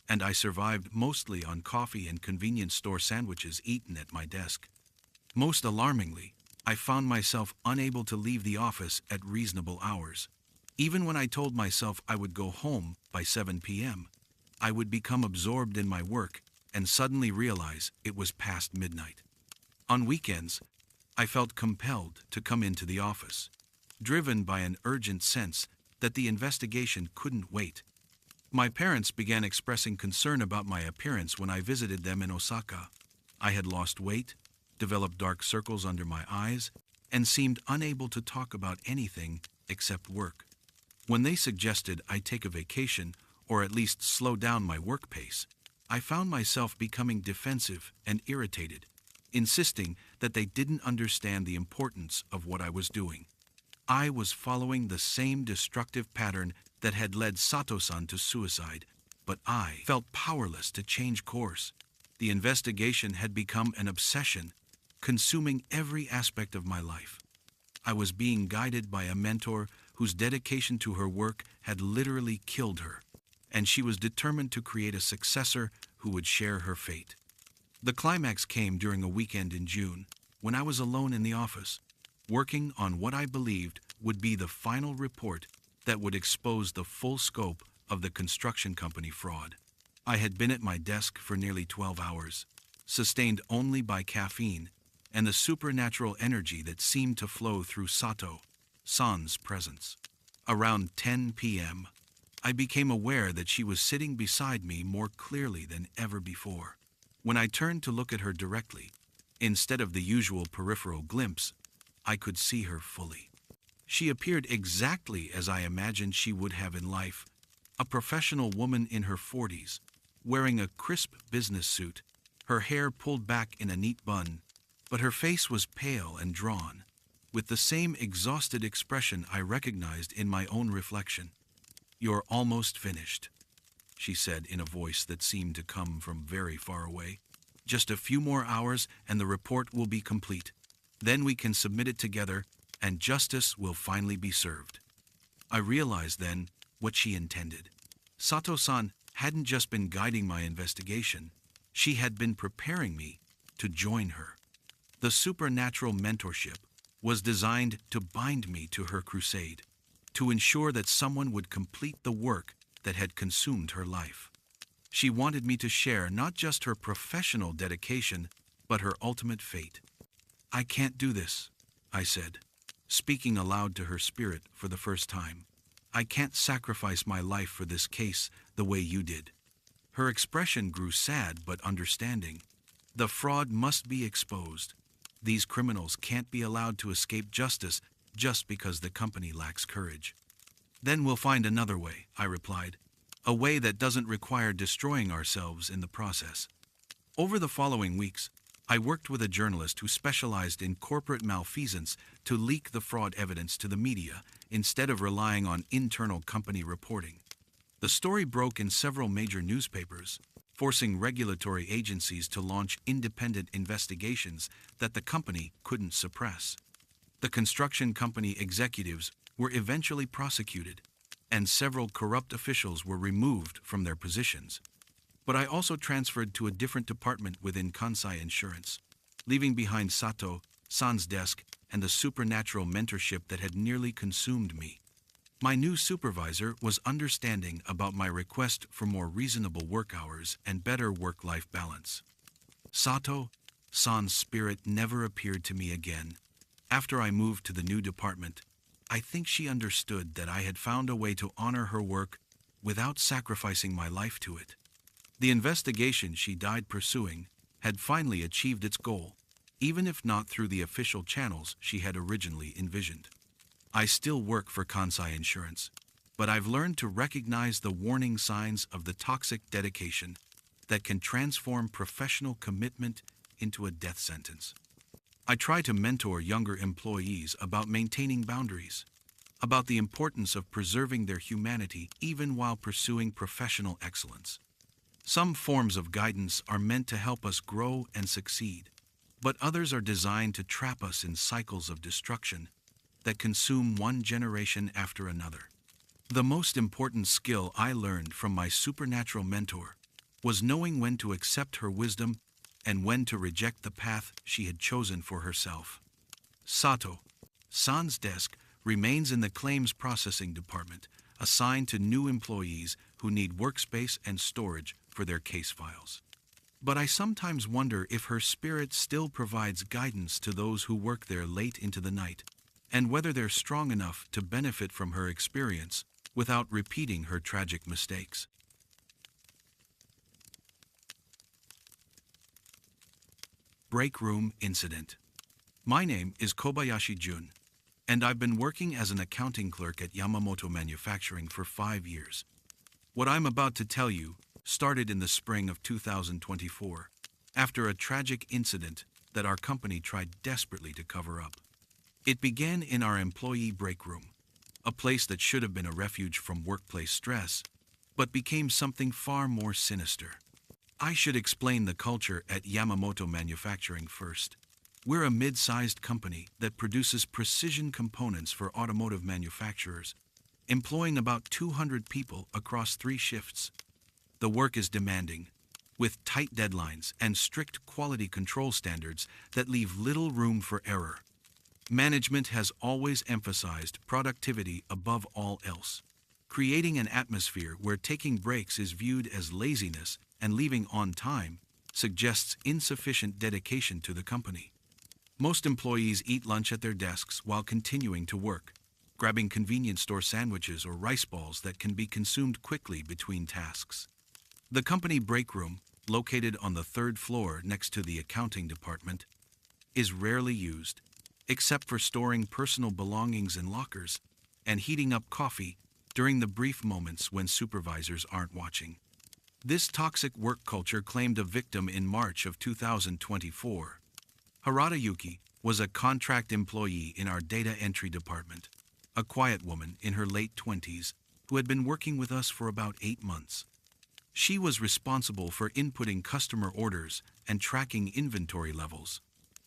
[SPEAKER 1] and I survived mostly on coffee and convenience store sandwiches eaten at my desk. Most alarmingly, I found myself unable to leave the office at reasonable hours. Even when I told myself I would go home by 7 p.m., I would become absorbed in my work and suddenly realize it was past midnight. On weekends, I felt compelled to come into the office, driven by an urgent sense that the investigation couldn't wait. My parents began expressing concern about my appearance when I visited them in Osaka. I had lost weight, developed dark circles under my eyes, and seemed unable to talk about anything except work. When they suggested I take a vacation or at least slow down my work pace, I found myself becoming defensive and irritated, insisting that they didn't understand the importance of what I was doing. I was following the same destructive pattern that had led Sato-san to suicide, but I felt powerless to change course. The investigation had become an obsession, consuming every aspect of my life. I was being guided by a mentor whose dedication to her work had literally killed her, and she was determined to create a successor who would share her fate. The climax came during a weekend in June, when I was alone in the office, working on what I believed would be the final report that would expose the full scope of the construction company fraud. I had been at my desk for nearly 12 hours, sustained only by caffeine and the supernatural energy that seemed to flow through Sato-san's presence. Around 10 p.m., I became aware that she was sitting beside me more clearly than ever before. When I turned to look at her directly, instead of the usual peripheral glimpse, I could see her fully. She appeared exactly as I imagined she would have in life, a professional woman in her 40s, wearing a crisp business suit, her hair pulled back in a neat bun, but her face was pale and drawn, with the same exhausted expression I recognized in my own reflection. "You're almost finished," she said in a voice that seemed to come from very far away. "Just a few more hours and the report will be complete. Then we can submit it together and justice will finally be served." I realized then what she intended. Sato-san hadn't just been guiding my investigation, she had been preparing me to join her. The supernatural mentorship was designed to bind me to her crusade, to ensure that someone would complete the work that had consumed her life. She wanted me to share not just her professional dedication, but her ultimate fate. "I can't do this," I said, speaking aloud to her spirit for the first time. "I can't sacrifice my life for this case the way you did." Her expression grew sad but understanding. "The fraud must be exposed. These criminals can't be allowed to escape justice just because the company lacks courage." "Then we'll find another way," I replied, "a way that doesn't require destroying ourselves in the process." Over the following weeks, I worked with a journalist who specialized in corporate malfeasance to leak the fraud evidence to the media instead of relying on internal company reporting. The story broke in several major newspapers, forcing regulatory agencies to launch independent investigations that the company couldn't suppress. The construction company executives were eventually prosecuted, and several corrupt officials were removed from their positions. But I also transferred to a different department within Kansai Insurance, leaving behind Sato-san's desk and the supernatural mentorship that had nearly consumed me. My new supervisor was understanding about my request for more reasonable work hours and better work-life balance. Sato-san's spirit never appeared to me again. After I moved to the new department, I think she understood that I had found a way to honor her work without sacrificing my life to it. The investigation she died pursuing had finally achieved its goal, even if not through the official channels she had originally envisioned. I still work for Kansai Insurance, but I've learned to recognize the warning signs of the toxic dedication that can transform professional commitment into a death sentence. I try to mentor younger employees about maintaining boundaries, about the importance of preserving their humanity even while pursuing professional excellence. Some forms of guidance are meant to help us grow and succeed, but others are designed to trap us in cycles of destruction that consume one generation after another. The most important skill I learned from my supernatural mentor was knowing when to accept her wisdom and when to reject the path she had chosen for herself. San's desk remains in the claims processing department, assigned to new employees who need workspace and storage for their case files. But I sometimes wonder if her spirit still provides guidance to those who work there late into the night, and whether they're strong enough to benefit from her experience without repeating her tragic mistakes. Break Room Incident. My name is Kobayashi Jun, and I've been working as an accounting clerk at Yamamoto Manufacturing for 5 years. What I'm about to tell you started in the spring of 2024, after a tragic incident that our company tried desperately to cover up. It began in our employee break room, a place that should have been a refuge from workplace stress, but became something far more sinister. I should explain the culture at Yamamoto Manufacturing first. We're a mid-sized company that produces precision components for automotive manufacturers, employing about 200 people across 3 shifts. The work is demanding, with tight deadlines and strict quality control standards that leave little room for error. Management has always emphasized productivity above all else, creating an atmosphere where taking breaks is viewed as laziness and leaving on time suggests insufficient dedication to the company. Most employees eat lunch at their desks while continuing to work, grabbing convenience store sandwiches or rice balls that can be consumed quickly between tasks. The company break room, located on the 3rd floor next to the accounting department, is rarely used, except for storing personal belongings in lockers and heating up coffee during the brief moments when supervisors aren't watching. This toxic work culture claimed a victim in March of 2024. Harada Yuki was a contract employee in our data entry department, a quiet woman in her late 20s who had been working with us for about 8 months. She was responsible for inputting customer orders and tracking inventory levels,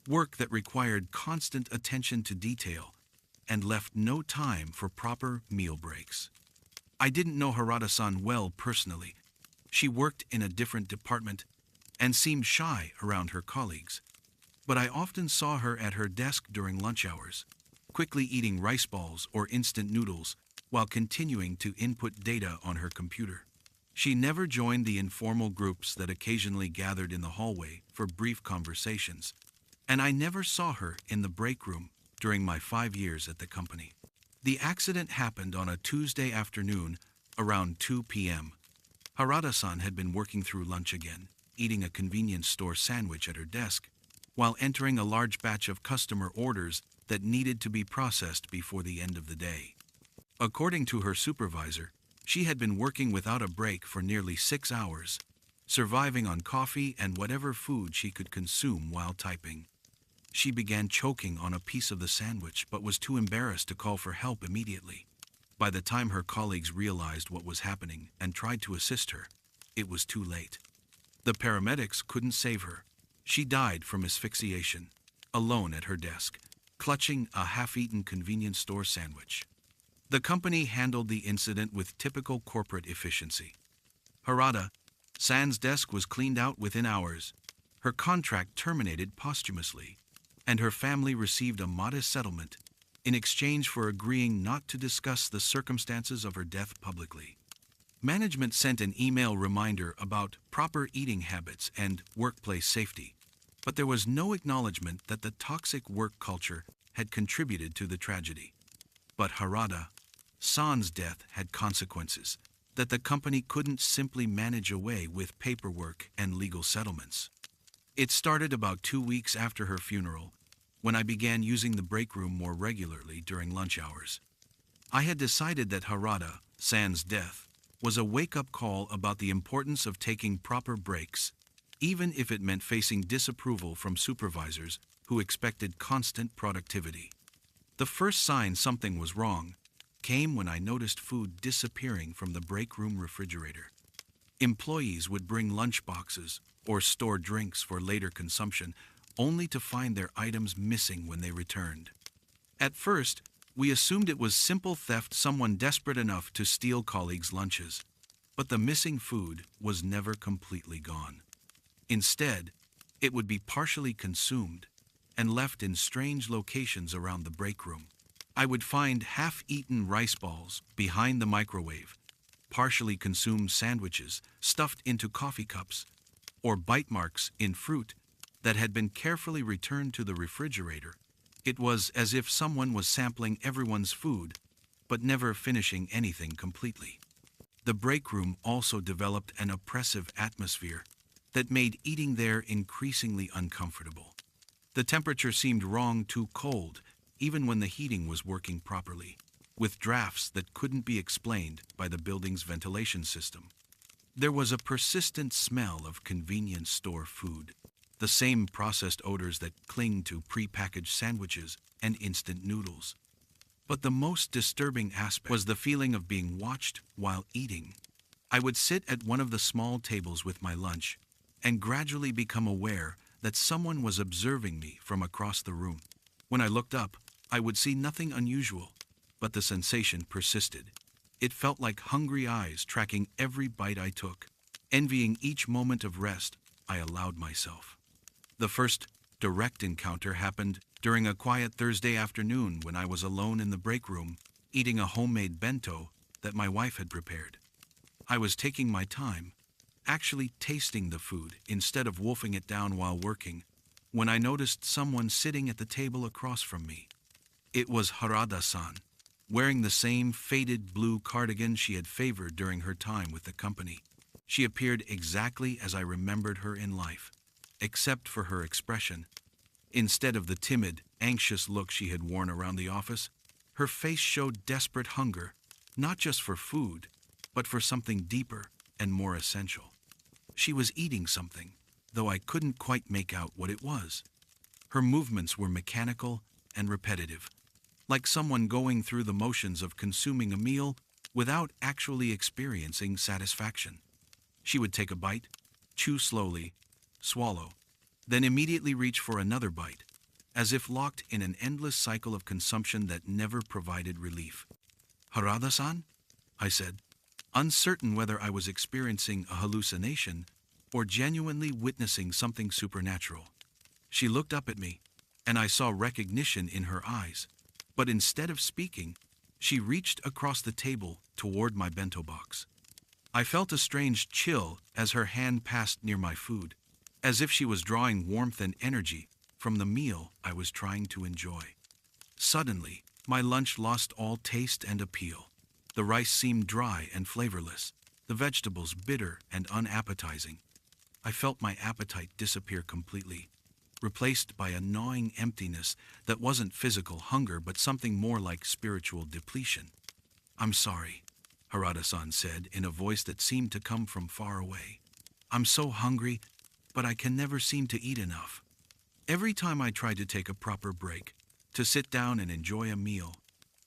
[SPEAKER 1] work that required constant attention to detail and left no time for proper meal breaks. I didn't know Harada-san well personally. She worked in a different department and seemed shy around her colleagues. But I often saw her at her desk during lunch hours, quickly eating rice balls or instant noodles while continuing to input data on her computer. She never joined the informal groups that occasionally gathered in the hallway for brief conversations, and I never saw her in the break room during my 5 years at the company. The accident happened on a Tuesday afternoon around 2 p.m. Harada-san had been working through lunch again, eating a convenience store sandwich at her desk, while entering a large batch of customer orders that needed to be processed before the end of the day. According to her supervisor, she had been working without a break for nearly 6 hours, surviving on coffee and whatever food she could consume while typing. She began choking on a piece of the sandwich but was too embarrassed to call for help immediately. By the time her colleagues realized what was happening and tried to assist her, it was too late. The paramedics couldn't save her. She died from asphyxiation, alone at her desk, clutching a half-eaten convenience store sandwich. The company handled the incident with typical corporate efficiency. Harada-san's desk was cleaned out within hours, her contract terminated posthumously, and her family received a modest settlement in exchange for agreeing not to discuss the circumstances of her death publicly. Management sent an email reminder about proper eating habits and workplace safety, but there was no acknowledgement that the toxic work culture had contributed to the tragedy. But Harada-san's death had consequences that the company couldn't simply manage away with paperwork and legal settlements. It started about 2 weeks after her funeral, when I began using the break room more regularly during lunch hours. I had decided that Harada-san's death was a wake-up call about the importance of taking proper breaks, even if it meant facing disapproval from supervisors who expected constant productivity. The first sign something was wrong came when I noticed food disappearing from the break room refrigerator. Employees would bring lunch boxes or store drinks for later consumption, only to find their items missing when they returned. At first, We assumed it was simple theft, someone desperate enough to steal colleagues' lunches. But the missing food was never completely gone. Instead, it would be partially consumed and left in strange locations around the break room. I would find half-eaten rice balls behind the microwave, partially consumed sandwiches stuffed into coffee cups, or bite marks in fruit that had been carefully returned to the refrigerator. It was as if someone was sampling everyone's food, but never finishing anything completely. The break room also developed an oppressive atmosphere that made eating there increasingly uncomfortable. The temperature seemed wrong, too cold, even when the heating was working properly, with drafts that couldn't be explained by the building's ventilation system. There was a persistent smell of convenience store food, the same processed odors that cling to prepackaged sandwiches and instant noodles. But the most disturbing aspect was the feeling of being watched while eating. I would sit at one of the small tables with my lunch and gradually become aware that someone was observing me from across the room. When I looked up, I would see nothing unusual, but the sensation persisted. It felt like hungry eyes tracking every bite I took, envying each moment of rest I allowed myself. The first direct encounter happened during a quiet Thursday afternoon when I was alone in the break room, eating a homemade bento that my wife had prepared. I was taking my time, actually tasting the food instead of wolfing it down while working, when I noticed someone sitting at the table across from me. It was Harada-san, wearing the same faded blue cardigan she had favored during her time with the company. She appeared exactly as I remembered her in life, except for her expression. Instead of the timid, anxious look she had worn around the office, her face showed desperate hunger, not just for food, but for something deeper and more essential. She was eating something, though I couldn't quite make out what it was. Her movements were mechanical and repetitive, like someone going through the motions of consuming a meal without actually experiencing satisfaction. She would take a bite, chew slowly, swallow, then immediately reach for another bite, as if locked in an endless cycle of consumption that never provided relief. "Harada-san?" I said, uncertain whether I was experiencing a hallucination or genuinely witnessing something supernatural. She looked up at me, and I saw recognition in her eyes, but instead of speaking, she reached across the table toward my bento box. I felt a strange chill as her hand passed near my food, as if she was drawing warmth and energy from the meal I was trying to enjoy. Suddenly, my lunch lost all taste and appeal. The rice seemed dry and flavorless, the vegetables bitter and unappetizing. I felt my appetite disappear completely, replaced by a gnawing emptiness that wasn't physical hunger but something more like spiritual depletion. "I'm sorry," Harada-san said in a voice that seemed to come from far away. "I'm so hungry, but I can never seem to eat enough. Every time I try to take a proper break, to sit down and enjoy a meal,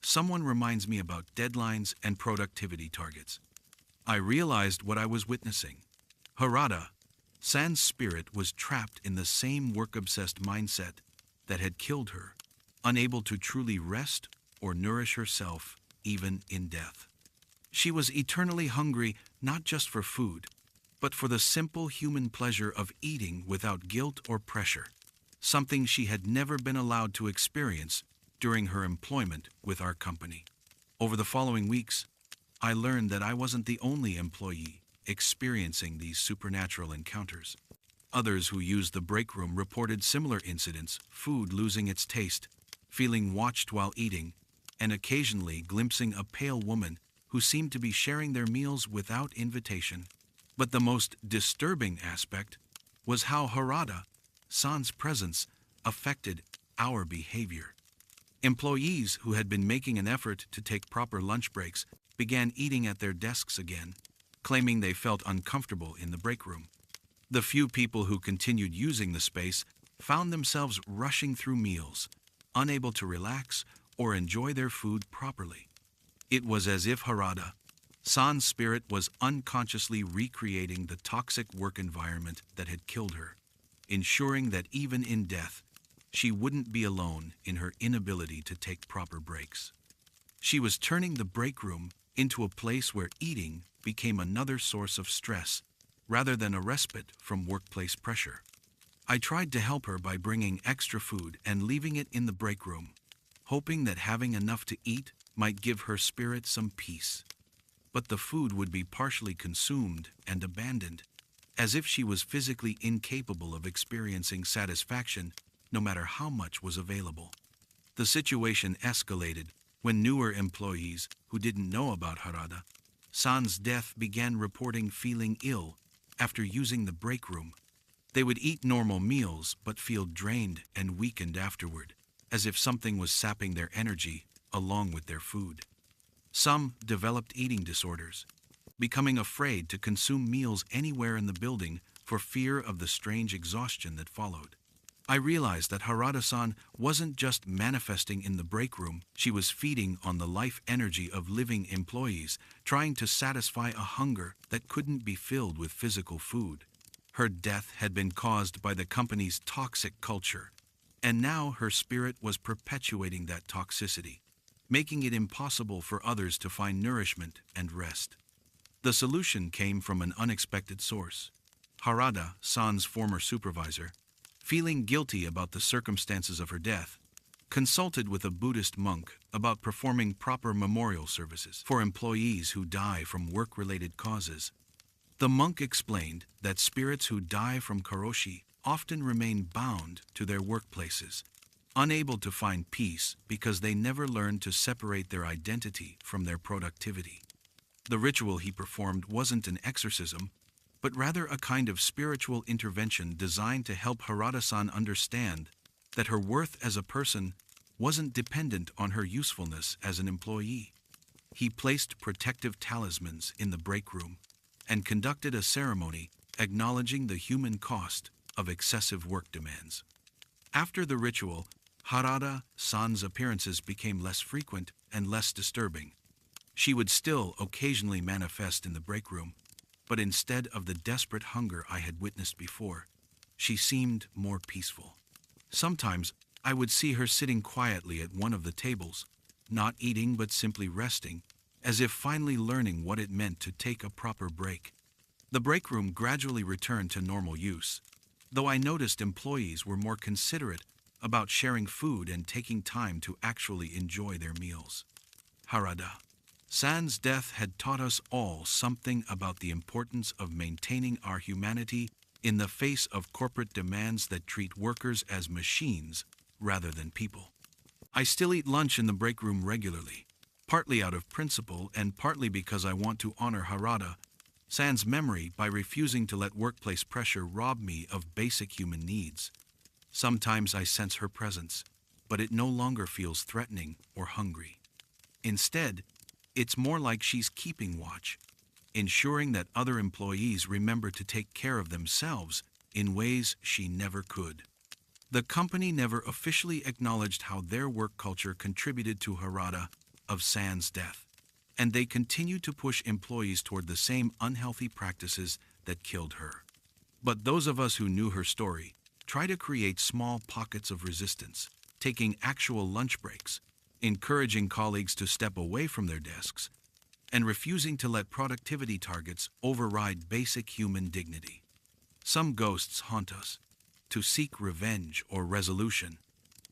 [SPEAKER 1] someone reminds me about deadlines and productivity targets." I realized what I was witnessing. Harada-san's spirit was trapped in the same work-obsessed mindset that had killed her, unable to truly rest or nourish herself even in death. She was eternally hungry not just for food, but for the simple human pleasure of eating without guilt or pressure, something she had never been allowed to experience during her employment with our company. Over the following weeks, I learned that I wasn't the only employee experiencing these supernatural encounters. Others who used the break room reported similar incidents, food losing its taste, feeling watched while eating, and occasionally glimpsing a pale woman who seemed to be sharing their meals without invitation. But the most disturbing aspect was how Harada-san's presence affected our behavior. Employees who had been making an effort to take proper lunch breaks began eating at their desks again, claiming they felt uncomfortable in the break room. The few people who continued using the space found themselves rushing through meals, unable to relax or enjoy their food properly. It was as if Harada-san's spirit was unconsciously recreating the toxic work environment that had killed her, ensuring that even in death, she wouldn't be alone in her inability to take proper breaks. She was turning the break room into a place where eating became another source of stress, rather than a respite from workplace pressure. I tried to help her by bringing extra food and leaving it in the break room, hoping that having enough to eat might give her spirit some peace. But the food would be partially consumed and abandoned, as if she was physically incapable of experiencing satisfaction no matter how much was available. The situation escalated when newer employees who didn't know about Harada-san's death began reporting feeling ill after using the break room. They would eat normal meals but feel drained and weakened afterward, as if something was sapping their energy along with their food. Some developed eating disorders, becoming afraid to consume meals anywhere in the building for fear of the strange exhaustion that followed. I realized that Harada-san wasn't just manifesting in the break room, she was feeding on the life energy of living employees, trying to satisfy a hunger that couldn't be filled with physical food. Her death had been caused by the company's toxic culture, and now her spirit was perpetuating that toxicity, making it impossible for others to find nourishment and rest. The solution came from an unexpected source. Harada-san's former supervisor, feeling guilty about the circumstances of her death, consulted with a Buddhist monk about performing proper memorial services for employees who die from work-related causes. The monk explained that spirits who die from karoshi often remain bound to their workplaces, unable to find peace because they never learned to separate their identity from their productivity. The ritual he performed wasn't an exorcism, but rather a kind of spiritual intervention designed to help Harada-san understand that her worth as a person wasn't dependent on her usefulness as an employee. He placed protective talismans in the break room and conducted a ceremony acknowledging the human cost of excessive work demands. After the ritual, Harada-san's appearances became less frequent and less disturbing. She would still occasionally manifest in the break room, but instead of the desperate hunger I had witnessed before, she seemed more peaceful. Sometimes I would see her sitting quietly at one of the tables, not eating but simply resting, as if finally learning what it meant to take a proper break. The break room gradually returned to normal use, though I noticed employees were more considerate about sharing food and taking time to actually enjoy their meals. Harada-san's death had taught us all something about the importance of maintaining our humanity in the face of corporate demands that treat workers as machines rather than people. I still eat lunch in the break room regularly, partly out of principle and partly because I want to honor Harada-san's memory by refusing to let workplace pressure rob me of basic human needs. Sometimes I sense her presence, but it no longer feels threatening or hungry. Instead, it's more like she's keeping watch, ensuring that other employees remember to take care of themselves in ways she never could. The company never officially acknowledged how their work culture contributed to Harada-san's death, and they continue to push employees toward the same unhealthy practices that killed her. But those of us who knew her story try to create small pockets of resistance, taking actual lunch breaks, encouraging colleagues to step away from their desks, and refusing to let productivity targets override basic human dignity. Some ghosts haunt us, to seek revenge or resolution,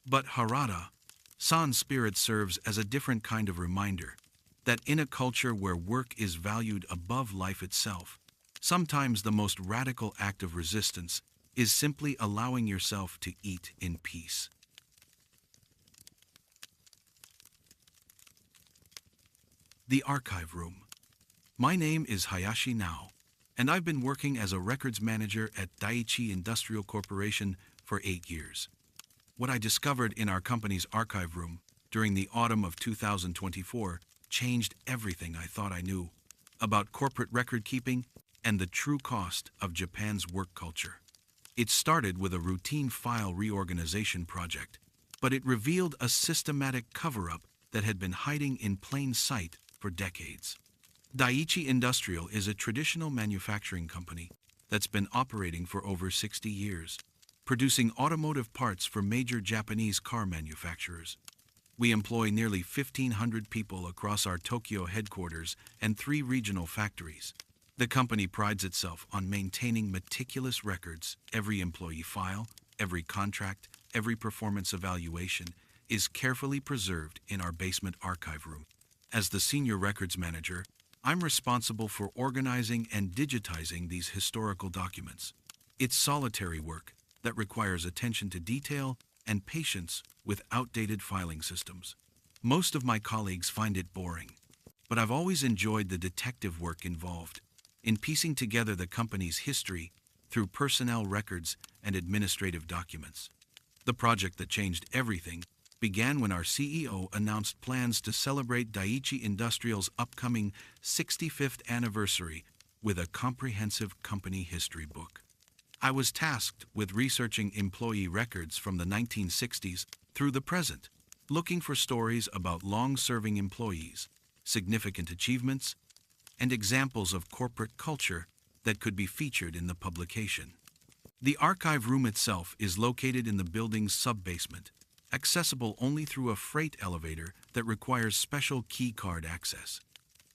[SPEAKER 1] but Harada-san's spirit serves as a different kind of reminder that in a culture where work is valued above life itself, sometimes the most radical act of resistance is simply allowing yourself to eat in peace. The Archive Room. My name is Hayashi Nao, and I've been working as a records manager at Daiichi Industrial Corporation for 8 years. What I discovered in our company's archive room during the autumn of 2024 changed everything I thought I knew about corporate record keeping and the true cost of Japan's work culture. It started with a routine file reorganization project, but it revealed a systematic cover-up that had been hiding in plain sight for decades. Daiichi Industrial is a traditional manufacturing company that's been operating for over 60 years, producing automotive parts for major Japanese car manufacturers. We employ nearly 1,500 people across our Tokyo headquarters and 3 regional factories. The company prides itself on maintaining meticulous records. Every employee file, every contract, every performance evaluation is carefully preserved in our basement archive room. As the senior records manager, I'm responsible for organizing and digitizing these historical documents. It's solitary work that requires attention to detail and patience with outdated filing systems. Most of my colleagues find it boring, but I've always enjoyed the detective work involved in piecing together the company's history through personnel records and administrative documents. The project that changed everything began when our CEO announced plans to celebrate Daiichi Industrial's upcoming 65th anniversary with a comprehensive company history book. I was tasked with researching employee records from the 1960s through the present, looking for stories about long-serving employees, significant achievements, and examples of corporate culture that could be featured in the publication. The archive room itself is located in the building's sub-basement, accessible only through a freight elevator that requires special key card access.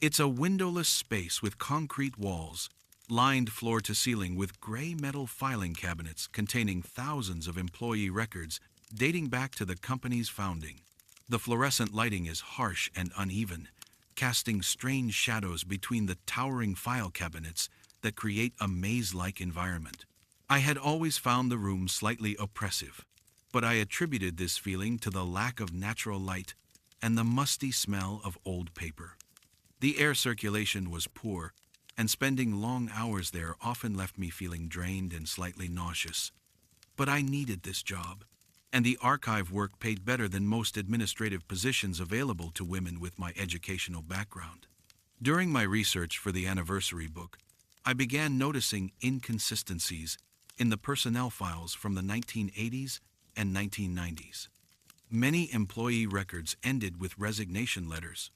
[SPEAKER 1] It's a windowless space with concrete walls, lined floor to ceiling with gray metal filing cabinets containing thousands of employee records dating back to the company's founding. The fluorescent lighting is harsh and uneven, casting strange shadows between the towering file cabinets that create a maze-like environment. I had always found the room slightly oppressive, but I attributed this feeling to the lack of natural light and the musty smell of old paper. The air circulation was poor, and spending long hours there often left me feeling drained and slightly nauseous. But I needed this job, and the archive work paid better than most administrative positions available to women with my educational background. During my research for the anniversary book, I began noticing inconsistencies in the personnel files from the 1980s and 1990s. Many employee records ended with resignation letters,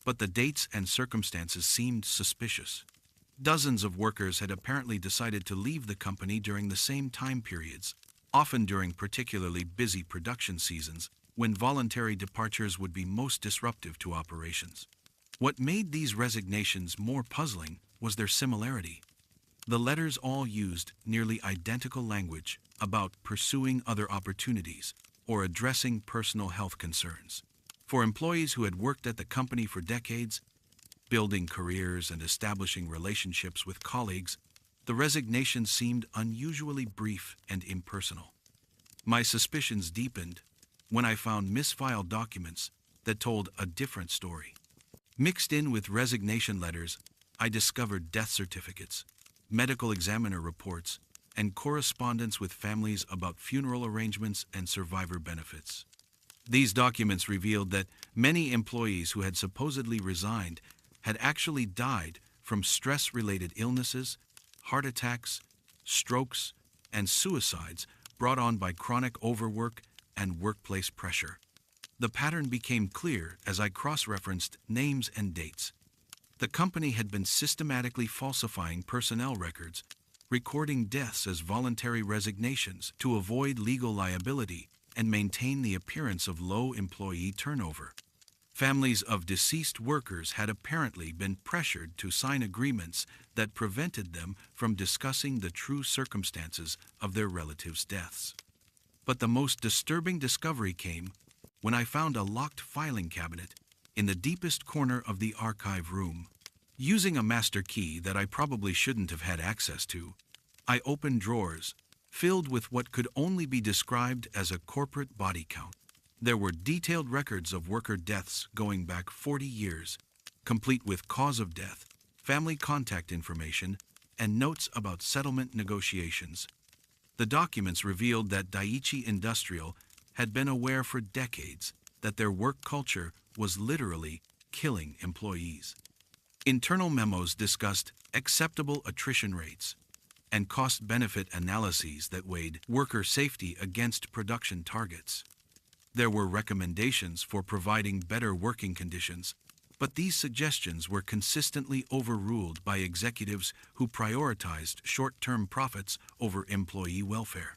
[SPEAKER 1] but the dates and circumstances seemed suspicious. Dozens of workers had apparently decided to leave the company during the same time periods, often during particularly busy production seasons when voluntary departures would be most disruptive to operations. What made these resignations more puzzling was their similarity. The letters all used nearly identical language about pursuing other opportunities or addressing personal health concerns. For employees who had worked at the company for decades, building careers and establishing relationships with colleagues, the resignation seemed unusually brief and impersonal. My suspicions deepened when I found misfiled documents that told a different story. Mixed in with resignation letters, I discovered death certificates, medical examiner reports, and correspondence with families about funeral arrangements and survivor benefits. These documents revealed that many employees who had supposedly resigned had actually died from stress-related illnesses, heart attacks, strokes, and suicides brought on by chronic overwork and workplace pressure. The pattern became clear as I cross-referenced names and dates. The company had been systematically falsifying personnel records, recording deaths as voluntary resignations to avoid legal liability and maintain the appearance of low employee turnover. Families of deceased workers had apparently been pressured to sign agreements that prevented them from discussing the true circumstances of their relatives' deaths. But the most disturbing discovery came when I found a locked filing cabinet in the deepest corner of the archive room. Using a master key that I probably shouldn't have had access to, I opened drawers filled with what could only be described as a corporate body count. There were detailed records of worker deaths going back 40 years, complete with cause of death, family contact information, and notes about settlement negotiations. The documents revealed that Daiichi Industrial had been aware for decades that their work culture was literally killing employees. Internal memos discussed acceptable attrition rates and cost-benefit analyses that weighed worker safety against production targets. There were recommendations for providing better working conditions, but these suggestions were consistently overruled by executives who prioritized short-term profits over employee welfare.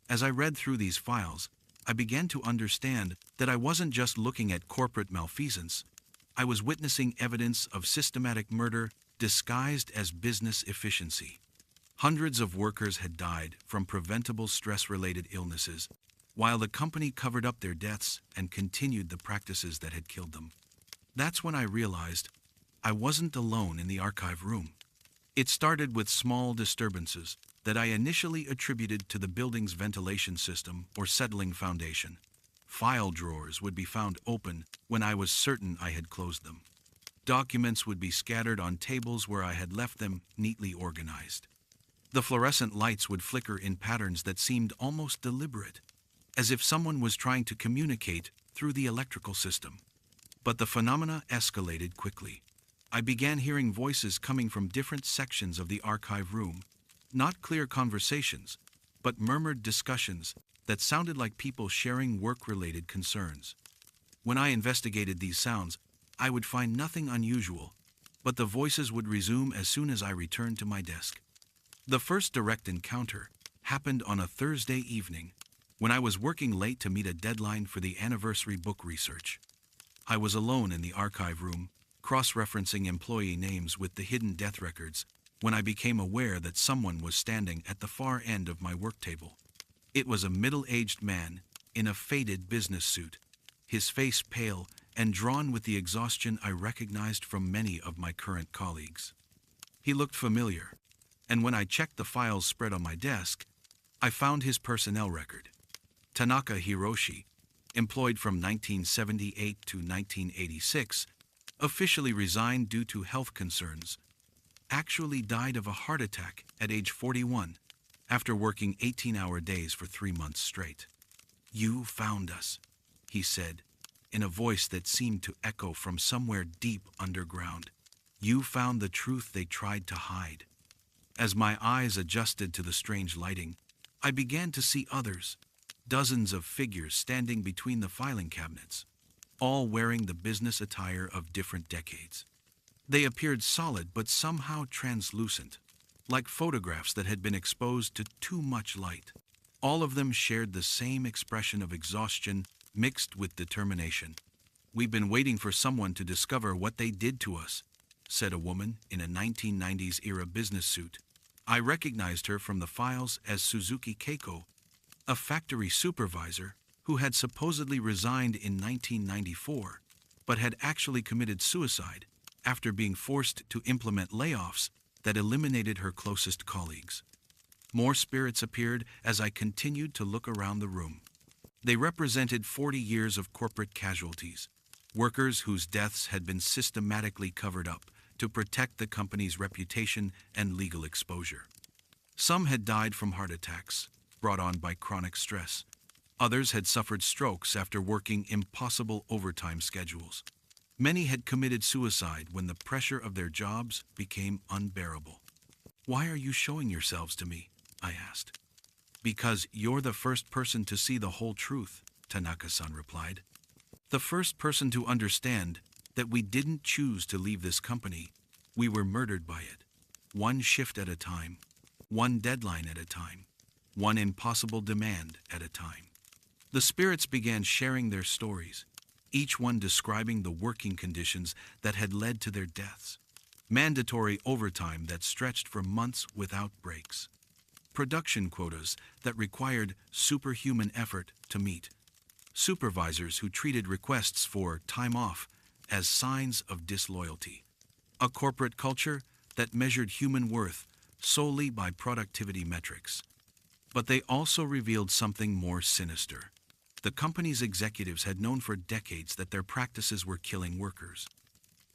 [SPEAKER 1] As I read through these files, I began to understand that I wasn't just looking at corporate malfeasance. I was witnessing evidence of systematic murder disguised as business efficiency. Hundreds of workers had died from preventable stress-related illnesses, while the company covered up their deaths and continued the practices that had killed them. That's when I realized I wasn't alone in the archive room. It started with small disturbances that I initially attributed to the building's ventilation system or settling foundation. File drawers would be found open when I was certain I had closed them. Documents would be scattered on tables where I had left them neatly organized. The fluorescent lights would flicker in patterns that seemed almost deliberate, as if someone was trying to communicate through the electrical system. But the phenomena escalated quickly. I began hearing voices coming from different sections of the archive room, not clear conversations, but murmured discussions that sounded like people sharing work-related concerns. When I investigated these sounds, I would find nothing unusual, but the voices would resume as soon as I returned to my desk. The first direct encounter happened on a Thursday evening, when I was working late to meet a deadline for the anniversary book research. I was alone in the archive room, cross-referencing employee names with the hidden death records, when I became aware that someone was standing at the far end of my work table. It was a middle-aged man in a faded business suit, his face pale and drawn with the exhaustion I recognized from many of my current colleagues. He looked familiar, and when I checked the files spread on my desk, I found his personnel record. Tanaka Hiroshi, employed from 1978 to 1986, officially resigned due to health concerns, actually died of a heart attack at age 41 after working 18-hour days for 3 months straight. "You found us," he said, in a voice that seemed to echo from somewhere deep underground. "You found the truth they tried to hide." As my eyes adjusted to the strange lighting, I began to see others, dozens of figures standing between the filing cabinets, all wearing the business attire of different decades. They appeared solid but somehow translucent, like photographs that had been exposed to too much light. All of them shared the same expression of exhaustion mixed with determination. "We've been waiting for someone to discover what they did to us," said a woman in a 1990s-era business suit. I recognized her from the files as Suzuki Keiko, a factory supervisor who had supposedly resigned in 1994, but had actually committed suicide after being forced to implement layoffs that eliminated her closest colleagues. More spirits appeared as I continued to look around the room. They represented 40 years of corporate casualties, workers whose deaths had been systematically covered up to protect the company's reputation and legal exposure. Some had died from heart attacks brought on by chronic stress. Others had suffered strokes after working impossible overtime schedules. Many had committed suicide when the pressure of their jobs became unbearable. "Why are you showing yourselves to me?" I asked. "Because you're the first person to see the whole truth," Tanaka-san replied. "The first person to understand that we didn't choose to leave this company. We were murdered by it. One shift at a time, one deadline at a time, one impossible demand at a time." The spirits began sharing their stories, each one describing the working conditions that had led to their deaths. Mandatory overtime that stretched for months without breaks. Production quotas that required superhuman effort to meet. Supervisors who treated requests for time off as signs of disloyalty. A corporate culture that measured human worth solely by productivity metrics. But they also revealed something more sinister. The company's executives had known for decades that their practices were killing workers.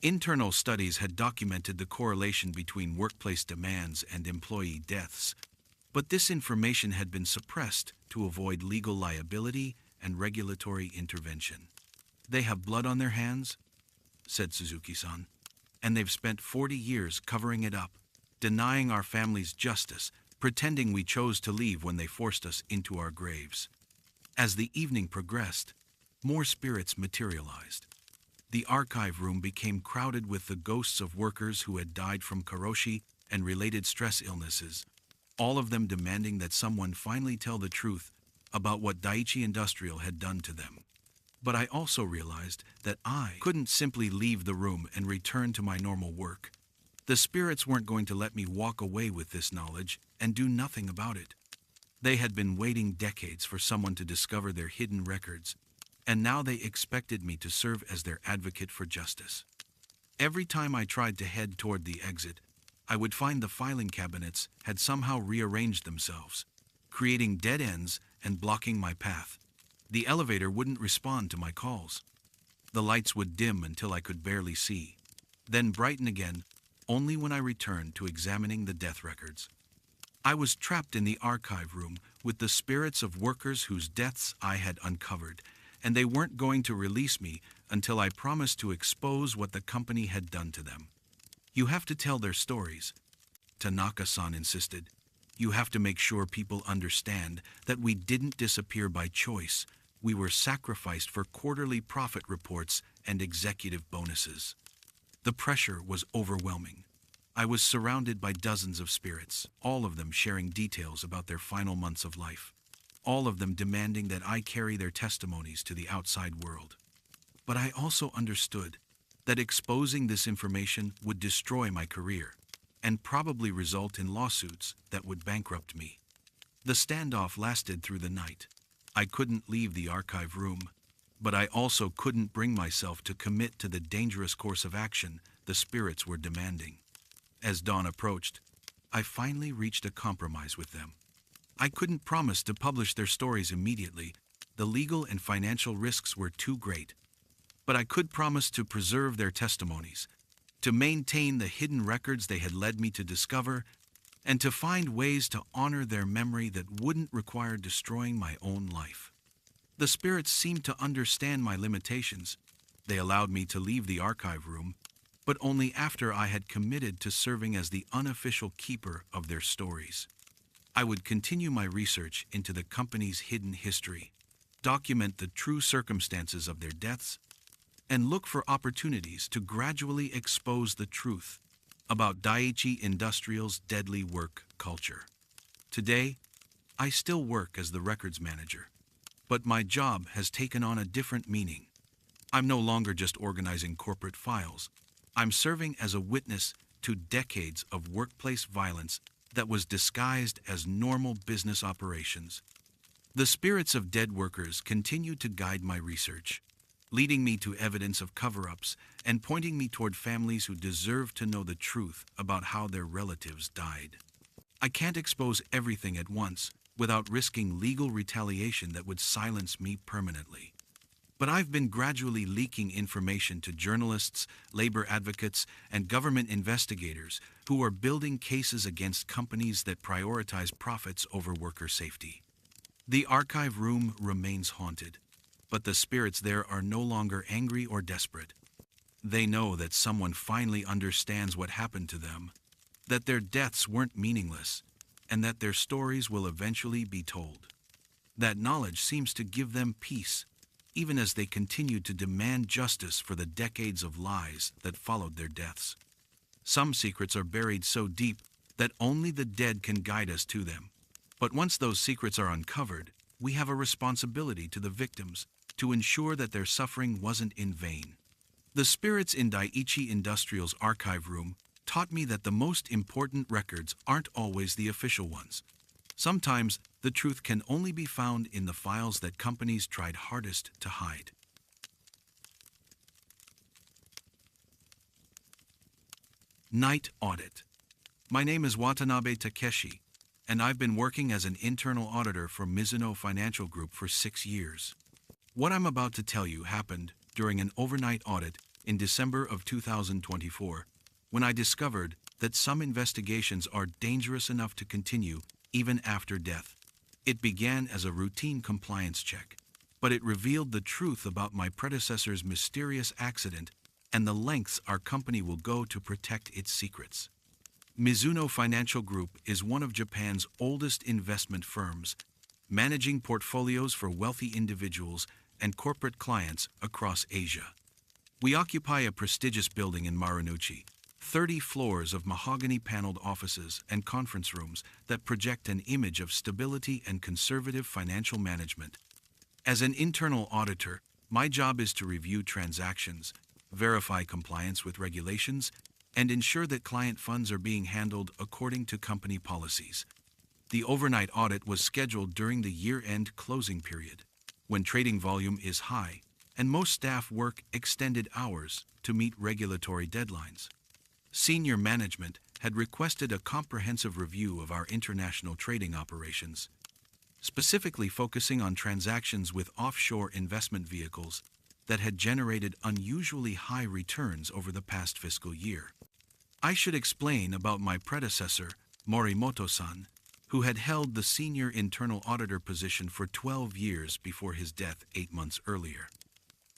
[SPEAKER 1] Internal studies had documented the correlation between workplace demands and employee deaths, but this information had been suppressed to avoid legal liability and regulatory intervention. "They have blood on their hands," said Suzuki-san, "and they've spent 40 years covering it up, denying our families justice, pretending we chose to leave when they forced us into our graves." As the evening progressed, more spirits materialized. The archive room became crowded with the ghosts of workers who had died from karoshi and related stress illnesses, all of them demanding that someone finally tell the truth about what Daiichi Industrial had done to them. But I also realized that I couldn't simply leave the room and return to my normal work. The spirits weren't going to let me walk away with this knowledge and do nothing about it. They had been waiting decades for someone to discover their hidden records, and now they expected me to serve as their advocate for justice. Every time I tried to head toward the exit, I would find the filing cabinets had somehow rearranged themselves, creating dead ends and blocking my path. The elevator wouldn't respond to my calls. The lights would dim until I could barely see, then brighten again only when I returned to examining the death records. I was trapped in the archive room with the spirits of workers whose deaths I had uncovered, and they weren't going to release me until I promised to expose what the company had done to them. You have to tell their stories, Tanaka-san insisted. You have to make sure people understand that we didn't disappear by choice. We were sacrificed for quarterly profit reports and executive bonuses. The pressure was overwhelming. I was surrounded by dozens of spirits, all of them sharing details about their final months of life, all of them demanding that I carry their testimonies to the outside world. But I also understood that exposing this information would destroy my career and probably result in lawsuits that would bankrupt me. The standoff lasted through the night. I couldn't leave the archive room, but I also couldn't bring myself to commit to the dangerous course of action the spirits were demanding. As dawn approached, I finally reached a compromise with them. I couldn't promise to publish their stories immediately. The legal and financial risks were too great. But I could promise to preserve their testimonies, to maintain the hidden records they had led me to discover, and to find ways to honor their memory that wouldn't require destroying my own life. The spirits seemed to understand my limitations. They allowed me to leave the archive room, but only after I had committed to serving as the unofficial keeper of their stories. I would continue my research into the company's hidden history, document the true circumstances of their deaths, and look for opportunities to gradually expose the truth about Daiichi Industrial's deadly work culture. Today, I still work as the records manager, but my job has taken on a different meaning. I'm no longer just organizing corporate files. I'm serving as a witness to decades of workplace violence that was disguised as normal business operations. The spirits of dead workers continue to guide my research, leading me to evidence of cover-ups and pointing me toward families who deserve to know the truth about how their relatives died. I can't expose everything at once without risking legal retaliation that would silence me permanently. But I've been gradually leaking information to journalists, labor advocates, and government investigators who are building cases against companies that prioritize profits over worker safety. The archive room remains haunted, but the spirits there are no longer angry or desperate. They know that someone finally understands what happened to them, that their deaths weren't meaningless, and that their stories will eventually be told. That knowledge seems to give them peace, even as they continue to demand justice for the decades of lies that followed their deaths. Some secrets are buried so deep that only the dead can guide us to them. But once those secrets are uncovered, we have a responsibility to the victims to ensure that their suffering wasn't in vain. The spirits in Daiichi Industrial's archive room taught me that the most important records aren't always the official ones. Sometimes, the truth can only be found in the files that companies tried hardest to hide. Night Audit. My name is Watanabe Takeshi, and I've been working as an internal auditor for Mizuno Financial Group for 6 years. What I'm about to tell you happened during an overnight audit in December of 2024, when I discovered that some investigations are dangerous enough to continue even after death. It began as a routine compliance check, but it revealed the truth about my predecessor's mysterious accident and the lengths our company will go to protect its secrets. Mizuno Financial Group is one of Japan's oldest investment firms, managing portfolios for wealthy individuals and corporate clients across Asia. We occupy a prestigious building in Marunouchi, 30 floors of mahogany-paneled offices and conference rooms that project an image of stability and conservative financial management. As an internal auditor, my job is to review transactions, verify compliance with regulations, and ensure that client funds are being handled according to company policies. The overnight audit was scheduled during the year-end closing period, when trading volume is high, and most staff work extended hours to meet regulatory deadlines. Senior management had requested a comprehensive review of our international trading operations, specifically focusing on transactions with offshore investment vehicles that had generated unusually high returns over the past fiscal year. I should explain about my predecessor, Morimoto-san, who had held the senior internal auditor position for 12 years before his death 8 months earlier.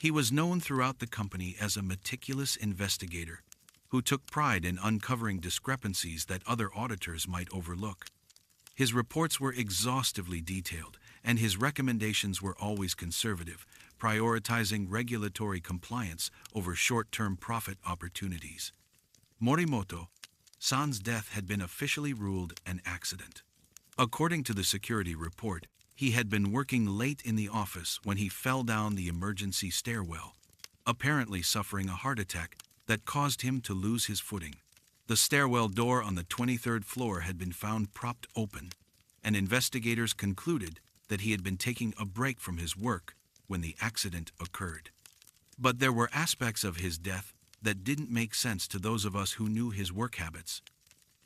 [SPEAKER 1] He was known throughout the company as a meticulous investigator who took pride in uncovering discrepancies that other auditors might overlook. His reports were exhaustively detailed, and his recommendations were always conservative, prioritizing regulatory compliance over short-term profit opportunities. Morimoto-san's death had been officially ruled an accident. According to the security report, he had been working late in the office when he fell down the emergency stairwell, apparently suffering a heart attack that caused him to lose his footing. The stairwell door on the 23rd floor had been found propped open, and investigators concluded that he had been taking a break from his work when the accident occurred. But there were aspects of his death that didn't make sense to those of us who knew his work habits.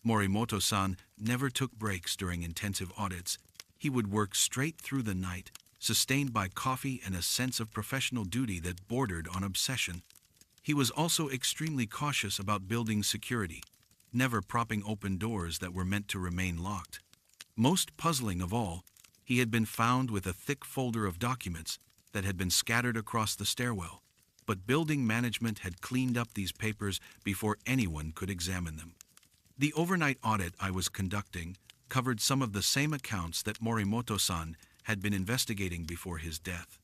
[SPEAKER 1] Morimoto-san never took breaks during intensive audits. He would work straight through the night, sustained by coffee and a sense of professional duty that bordered on obsession. He was also extremely cautious about building security, never propping open doors that were meant to remain locked. Most puzzling of all, he had been found with a thick folder of documents that had been scattered across the stairwell, but building management had cleaned up these papers before anyone could examine them. The overnight audit I was conducting covered some of the same accounts that Morimoto-san had been investigating before his death.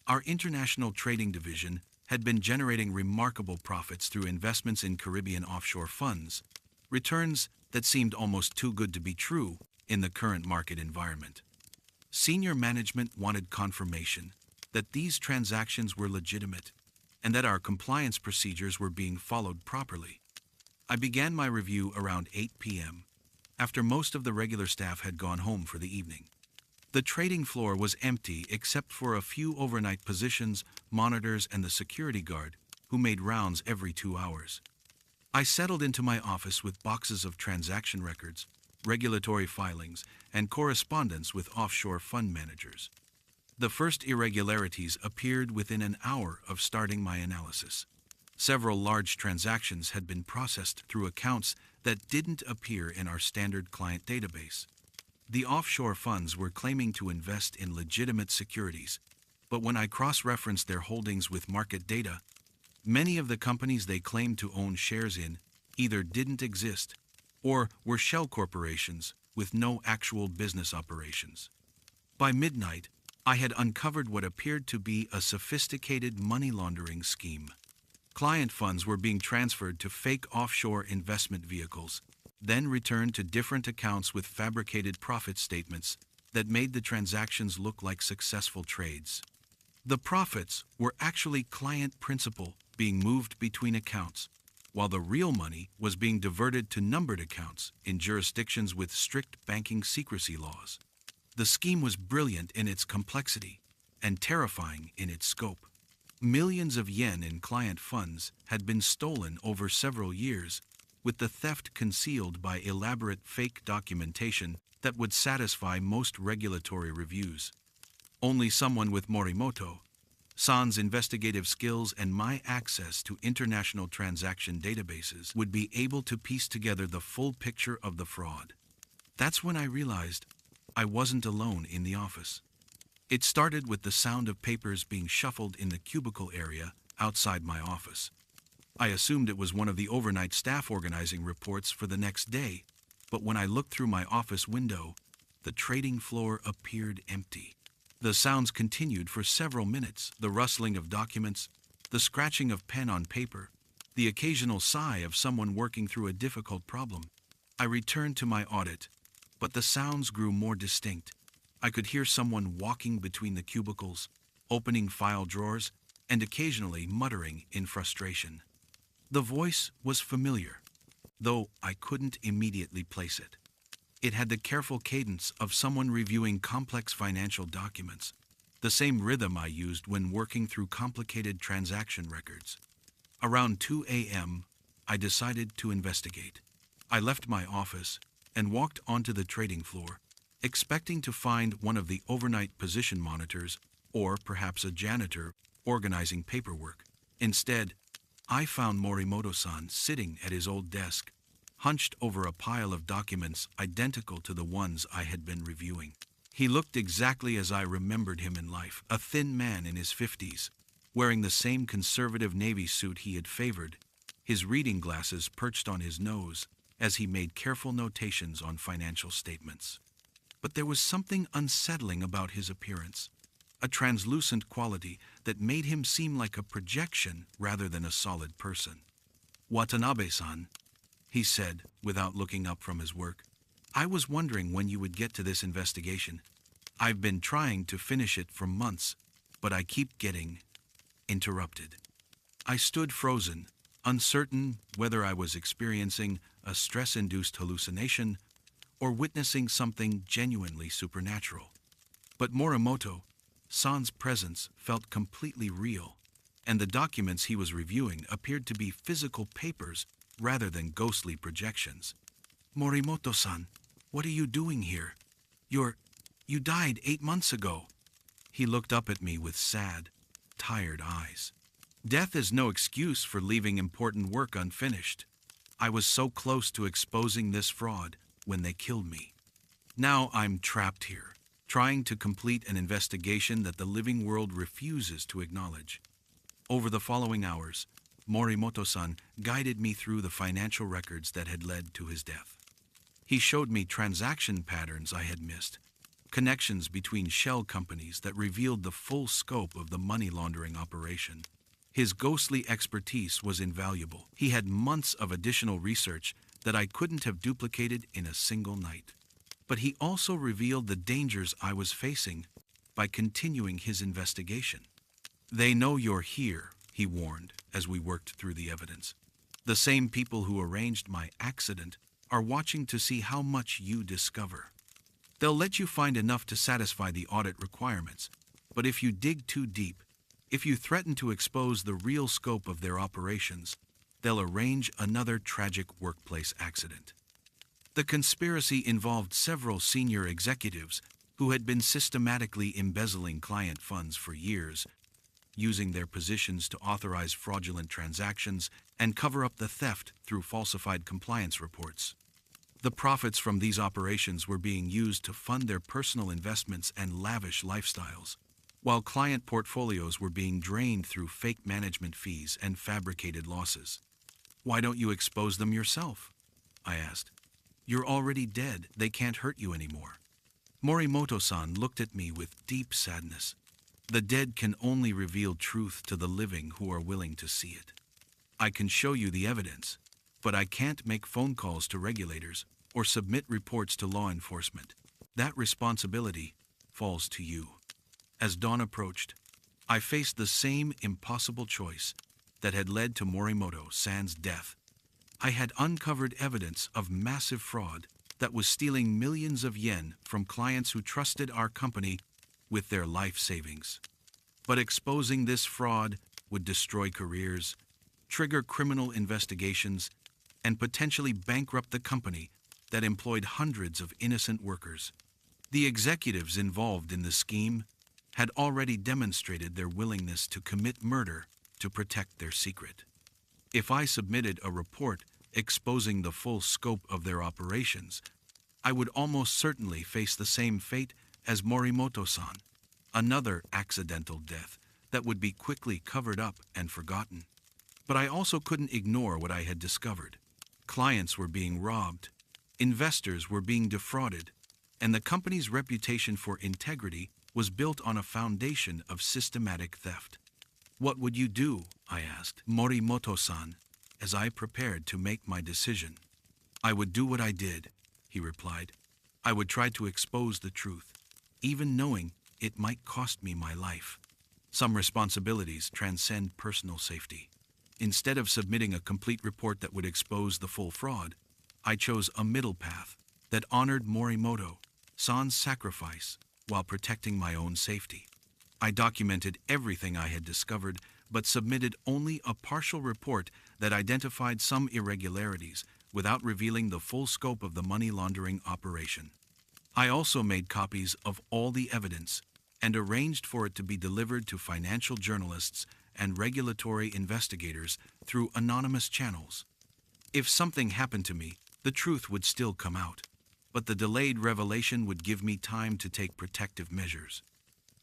[SPEAKER 1] Our international trading division had been generating remarkable profits through investments in Caribbean offshore funds, returns that seemed almost too good to be true in the current market environment. Senior management wanted confirmation that these transactions were legitimate and that our compliance procedures were being followed properly. I began my review around 8 p.m., after most of the regular staff had gone home for the evening. The trading floor was empty except for a few overnight positions, monitors, and the security guard, who made rounds every 2 hours. I settled into my office with boxes of transaction records, regulatory filings, and correspondence with offshore fund managers. The first irregularities appeared within an hour of starting my analysis. Several large transactions had been processed through accounts that didn't appear in our standard client database. The offshore funds were claiming to invest in legitimate securities, but when I cross-referenced their holdings with market data, many of the companies they claimed to own shares in either didn't exist or were shell corporations with no actual business operations. By midnight, I had uncovered what appeared to be a sophisticated money laundering scheme. Client funds were being transferred to fake offshore investment vehicles, then returned to different accounts with fabricated profit statements that made the transactions look like successful trades. The profits were actually client principal being moved between accounts, while the real money was being diverted to numbered accounts in jurisdictions with strict banking secrecy laws. The scheme was brilliant in its complexity and terrifying in its scope. Millions of yen in client funds had been stolen over several years, with the theft concealed by elaborate fake documentation that would satisfy most regulatory reviews. Only someone with Morimoto-san's investigative skills and my access to international transaction databases would be able to piece together the full picture of the fraud. That's when I realized I wasn't alone in the office. It started with the sound of papers being shuffled in the cubicle area outside my office. I assumed it was one of the overnight staff organizing reports for the next day, but when I looked through my office window, the trading floor appeared empty. The sounds continued for several minutes, the rustling of documents, the scratching of pen on paper, the occasional sigh of someone working through a difficult problem. I returned to my audit, but the sounds grew more distinct. I could hear someone walking between the cubicles, opening file drawers, and occasionally muttering in frustration. The voice was familiar, though I couldn't immediately place it. It had the careful cadence of someone reviewing complex financial documents, the same rhythm I used when working through complicated transaction records. Around 2 a.m., I decided to investigate. I left my office and walked onto the trading floor, expecting to find one of the overnight position monitors or perhaps a janitor organizing paperwork. Instead, I found Morimoto-san sitting at his old desk, hunched over a pile of documents identical to the ones I had been reviewing. He looked exactly as I remembered him in life, a thin man in his 50s, wearing the same conservative navy suit he had favored, his reading glasses perched on his nose as he made careful notations on financial statements. But there was something unsettling about his appearance, a translucent quality that made him seem like a projection rather than a solid person. "Watanabe-san," he said without looking up from his work, "I was wondering when you would get to this investigation. I've been trying to finish it for months, but I keep getting interrupted." I stood frozen, uncertain whether I was experiencing a stress-induced hallucination or witnessing something genuinely supernatural. But Morimoto-san's presence felt completely real, and the documents he was reviewing appeared to be physical papers rather than ghostly projections. "Morimoto-san, what are you doing here? You died 8 months ago." He looked up at me with sad, tired eyes. Death is no excuse for leaving important work unfinished. I was so close to exposing this fraud when they killed me. Now I'm trapped here, trying to complete an investigation that the living world refuses to acknowledge. Over the following hours, Morimoto-san guided me through the financial records that had led to his death. He showed me transaction patterns I had missed, connections between shell companies that revealed the full scope of the money laundering operation. His ghostly expertise was invaluable. He had months of additional research that I couldn't have duplicated in a single night. But he also revealed the dangers I was facing by continuing his investigation. "They know you're here," he warned as we worked through the evidence. "The same people who arranged my accident are watching to see how much you discover. They'll let you find enough to satisfy the audit requirements, but if you dig too deep, if you threaten to expose the real scope of their operations, they'll arrange another tragic workplace accident." The conspiracy involved several senior executives who had been systematically embezzling client funds for years, using their positions to authorize fraudulent transactions and cover up the theft through falsified compliance reports. The profits from these operations were being used to fund their personal investments and lavish lifestyles, while client portfolios were being drained through fake management fees and fabricated losses. "Why don't you expose them yourself?" I asked. "You're already dead. They can't hurt you anymore." Morimoto-san looked at me with deep sadness. "The dead can only reveal truth to the living who are willing to see it. I can show you the evidence, but I can't make phone calls to regulators or submit reports to law enforcement. That responsibility falls to you." As dawn approached, I faced the same impossible choice that had led to Morimoto-san's death. I had uncovered evidence of massive fraud that was stealing millions of yen from clients who trusted our company with their life savings. But exposing this fraud would destroy careers, trigger criminal investigations, and potentially bankrupt the company that employed hundreds of innocent workers. The executives involved in the scheme had already demonstrated their willingness to commit murder to protect their secret. If I submitted a report exposing the full scope of their operations, I would almost certainly face the same fate as Morimoto-san, another accidental death that would be quickly covered up and forgotten. But I also couldn't ignore what I had discovered. Clients were being robbed, investors were being defrauded, and the company's reputation for integrity was built on a foundation of systematic theft. "What would you do?" I asked. Morimoto-san as I prepared to make my decision. "I would do what I did," he replied. "I would try to expose the truth, even knowing it might cost me my life. Some responsibilities transcend personal safety. Instead of submitting a complete report that would expose the full fraud, I chose a middle path that honored Morimoto-san's sacrifice while protecting my own safety. I documented everything I had discovered, but submitted only a partial report that identified some irregularities without revealing the full scope of the money laundering operation. I also made copies of all the evidence and arranged for it to be delivered to financial journalists and regulatory investigators through anonymous channels. If something happened to me, the truth would still come out, but the delayed revelation would give me time to take protective measures.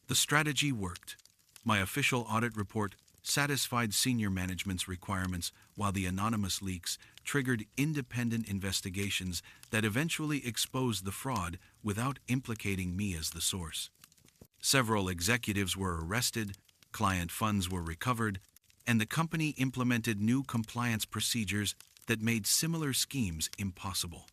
[SPEAKER 1] The strategy worked. My official audit report satisfied senior management's requirements, while the anonymous leaks triggered independent investigations that eventually exposed the fraud without implicating me as the source. Several executives were arrested, client funds were recovered, and the company implemented new compliance procedures that made similar schemes impossible.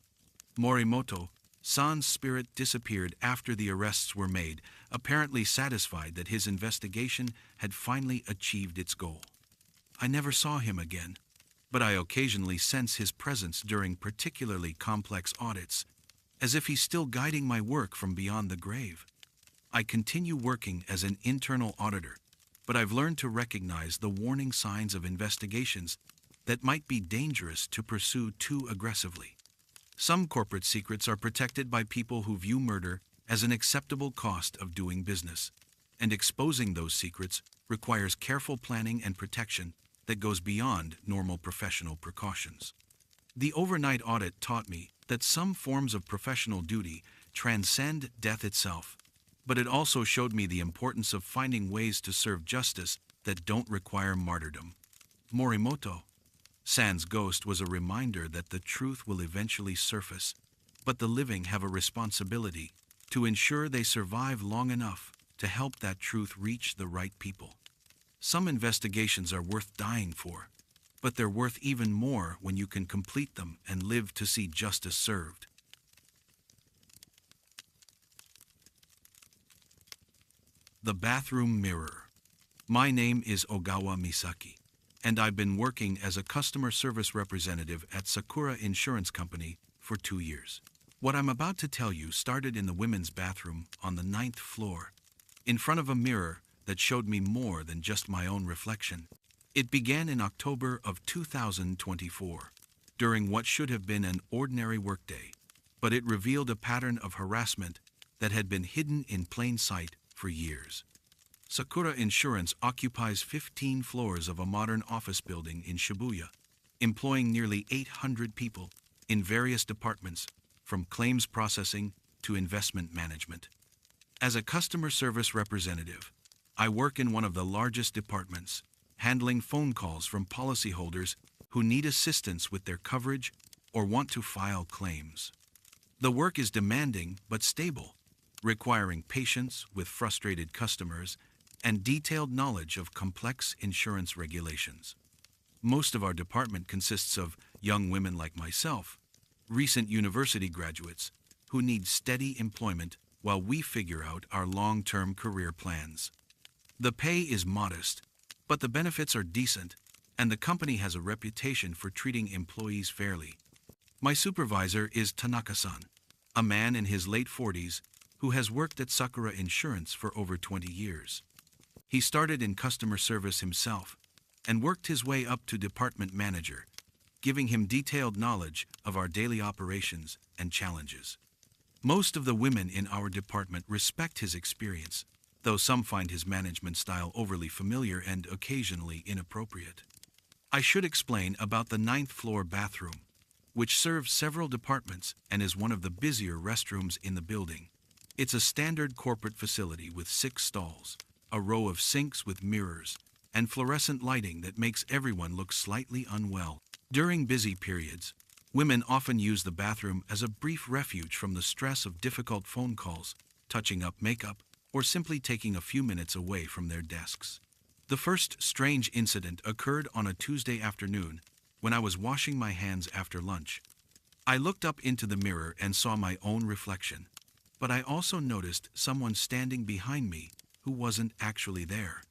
[SPEAKER 1] Morimoto-san's spirit disappeared after the arrests were made, apparently satisfied that his investigation had finally achieved its goal. I never saw him again, but I occasionally sense his presence during particularly complex audits, as if he's still guiding my work from beyond the grave. I continue working as an internal auditor, but I've learned to recognize the warning signs of investigations that might be dangerous to pursue too aggressively. Some corporate secrets are protected by people who view murder as an acceptable cost of doing business, and exposing those secrets requires careful planning and protection that goes beyond normal professional precautions. The overnight audit taught me that some forms of professional duty transcend death itself, but it also showed me the importance of finding ways to serve justice that don't require martyrdom. Morimoto-san's ghost was a reminder that the truth will eventually surface, but the living have a responsibility to ensure they survive long enough to help that truth reach the right people. Some investigations are worth dying for, but they're worth even more when you can complete them and live to see justice served. The bathroom mirror. My name is Ogawa Misaki, and I've been working as a customer service representative at Sakura Insurance Company for 2 years. What I'm about to tell you started in the women's bathroom on the 9th floor, in front of a mirror that showed me more than just my own reflection. It began in October of 2024, during what should have been an ordinary workday, but it revealed a pattern of harassment that had been hidden in plain sight for years. Sakura Insurance occupies 15 floors of a modern office building in Shibuya, employing nearly 800 people in various departments, from claims processing to investment management. As a customer service representative, I work in one of the largest departments, handling phone calls from policyholders who need assistance with their coverage or want to file claims. The work is demanding but stable, requiring patience with frustrated customers and detailed knowledge of complex insurance regulations. Most of our department consists of young women like myself, recent university graduates, who need steady employment while we figure out our long-term career plans. The pay is modest, but the benefits are decent, and the company has a reputation for treating employees fairly. My supervisor is Tanaka-san, a man in his late 40s who has worked at Sakura Insurance for over 20 years. He started in customer service himself and worked his way up to department manager, giving him detailed knowledge of our daily operations and challenges. Most of the women in our department respect his experience, though some find his management style overly familiar and occasionally inappropriate. I should explain about the 9th floor bathroom, which serves several departments and is one of the busier restrooms in the building. It's a standard corporate facility with 6 stalls, a row of sinks with mirrors, and fluorescent lighting that makes everyone look slightly unwell. During busy periods, women often use the bathroom as a brief refuge from the stress of difficult phone calls, touching up makeup, or simply taking a few minutes away from their desks. The first strange incident occurred on a Tuesday afternoon when I was washing my hands after lunch. I looked up into the mirror and saw my own reflection, but I also noticed someone standing behind me who wasn't actually there.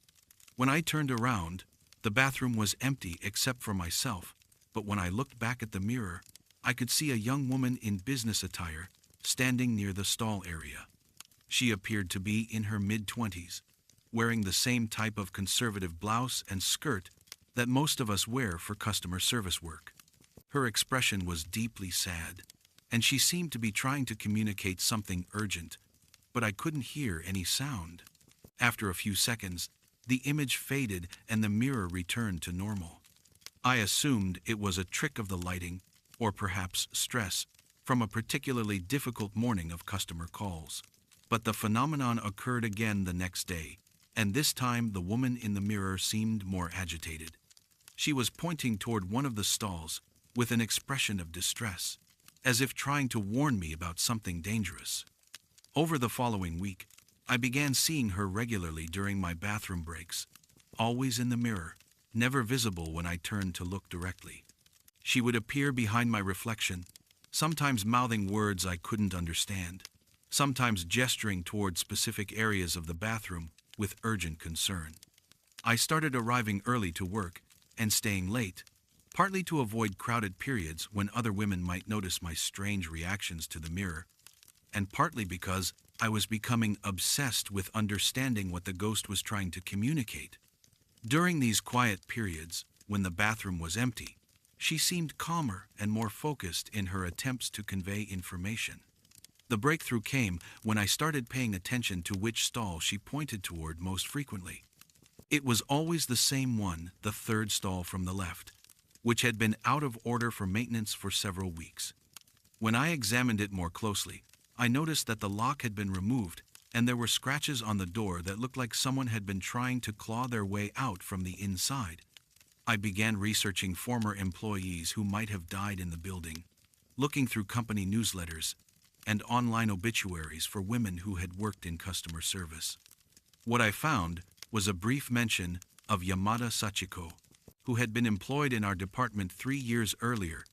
[SPEAKER 1] When I turned around, the bathroom was empty except for myself, but when I looked back at the mirror, I could see a young woman in business attire standing near the stall area. She appeared to be in her mid-20s, wearing the same type of conservative blouse and skirt that most of us wear for customer service work. Her expression was deeply sad, and she seemed to be trying to communicate something urgent, but I couldn't hear any sound. After a few seconds, the image faded and the mirror returned to normal. I assumed it was a trick of the lighting, or perhaps stress, from a particularly difficult morning of customer calls. But the phenomenon occurred again the next day, and this time the woman in the mirror seemed more agitated. She was pointing toward one of the stalls with an expression of distress, as if trying to warn me about something dangerous. Over the following week, I began seeing her regularly during my bathroom breaks, always in the mirror, never visible when I turned to look directly. She would appear behind my reflection, sometimes mouthing words I couldn't understand, sometimes gesturing toward specific areas of the bathroom with urgent concern. I started arriving early to work and staying late, partly to avoid crowded periods when other women might notice my strange reactions to the mirror, and partly because I was becoming obsessed with understanding what the ghost was trying to communicate. During these quiet periods, when the bathroom was empty, she seemed calmer and more focused in her attempts to convey information. The breakthrough came when I started paying attention to which stall she pointed toward most frequently. It was always the same one, the third stall from the left, which had been out of order for maintenance for several weeks. When I examined it more closely, I noticed that the lock had been removed and there were scratches on the door that looked like someone had been trying to claw their way out from the inside. I began researching former employees who might have died in the building, looking through company newsletters and online obituaries for women who had worked in customer service. What I found was a brief mention of Yamada Sachiko, who had been employed in our department 3 years earlier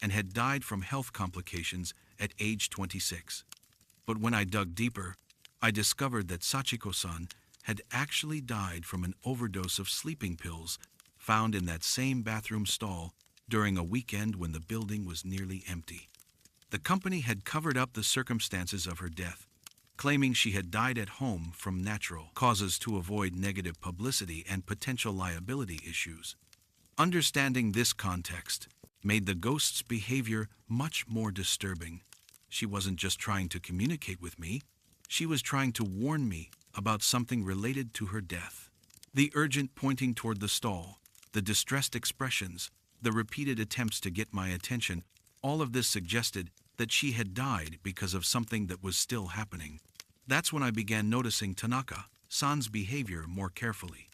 [SPEAKER 1] and had died from health complications at age 26. But when I dug deeper, I discovered that Sachiko-san had actually died from an overdose of sleeping pills found in that same bathroom stall during a weekend when the building was nearly empty. The company had covered up the circumstances of her death, claiming she had died at home from natural causes to avoid negative publicity and potential liability issues. Understanding this context made the ghost's behavior much more disturbing. She wasn't just trying to communicate with me, she was trying to warn me about something related to her death. The urgent pointing toward the stall, the distressed expressions, the repeated attempts to get my attention, all of this suggested that she had died because of something that was still happening. That's when I began noticing Tanaka-san's behavior more carefully.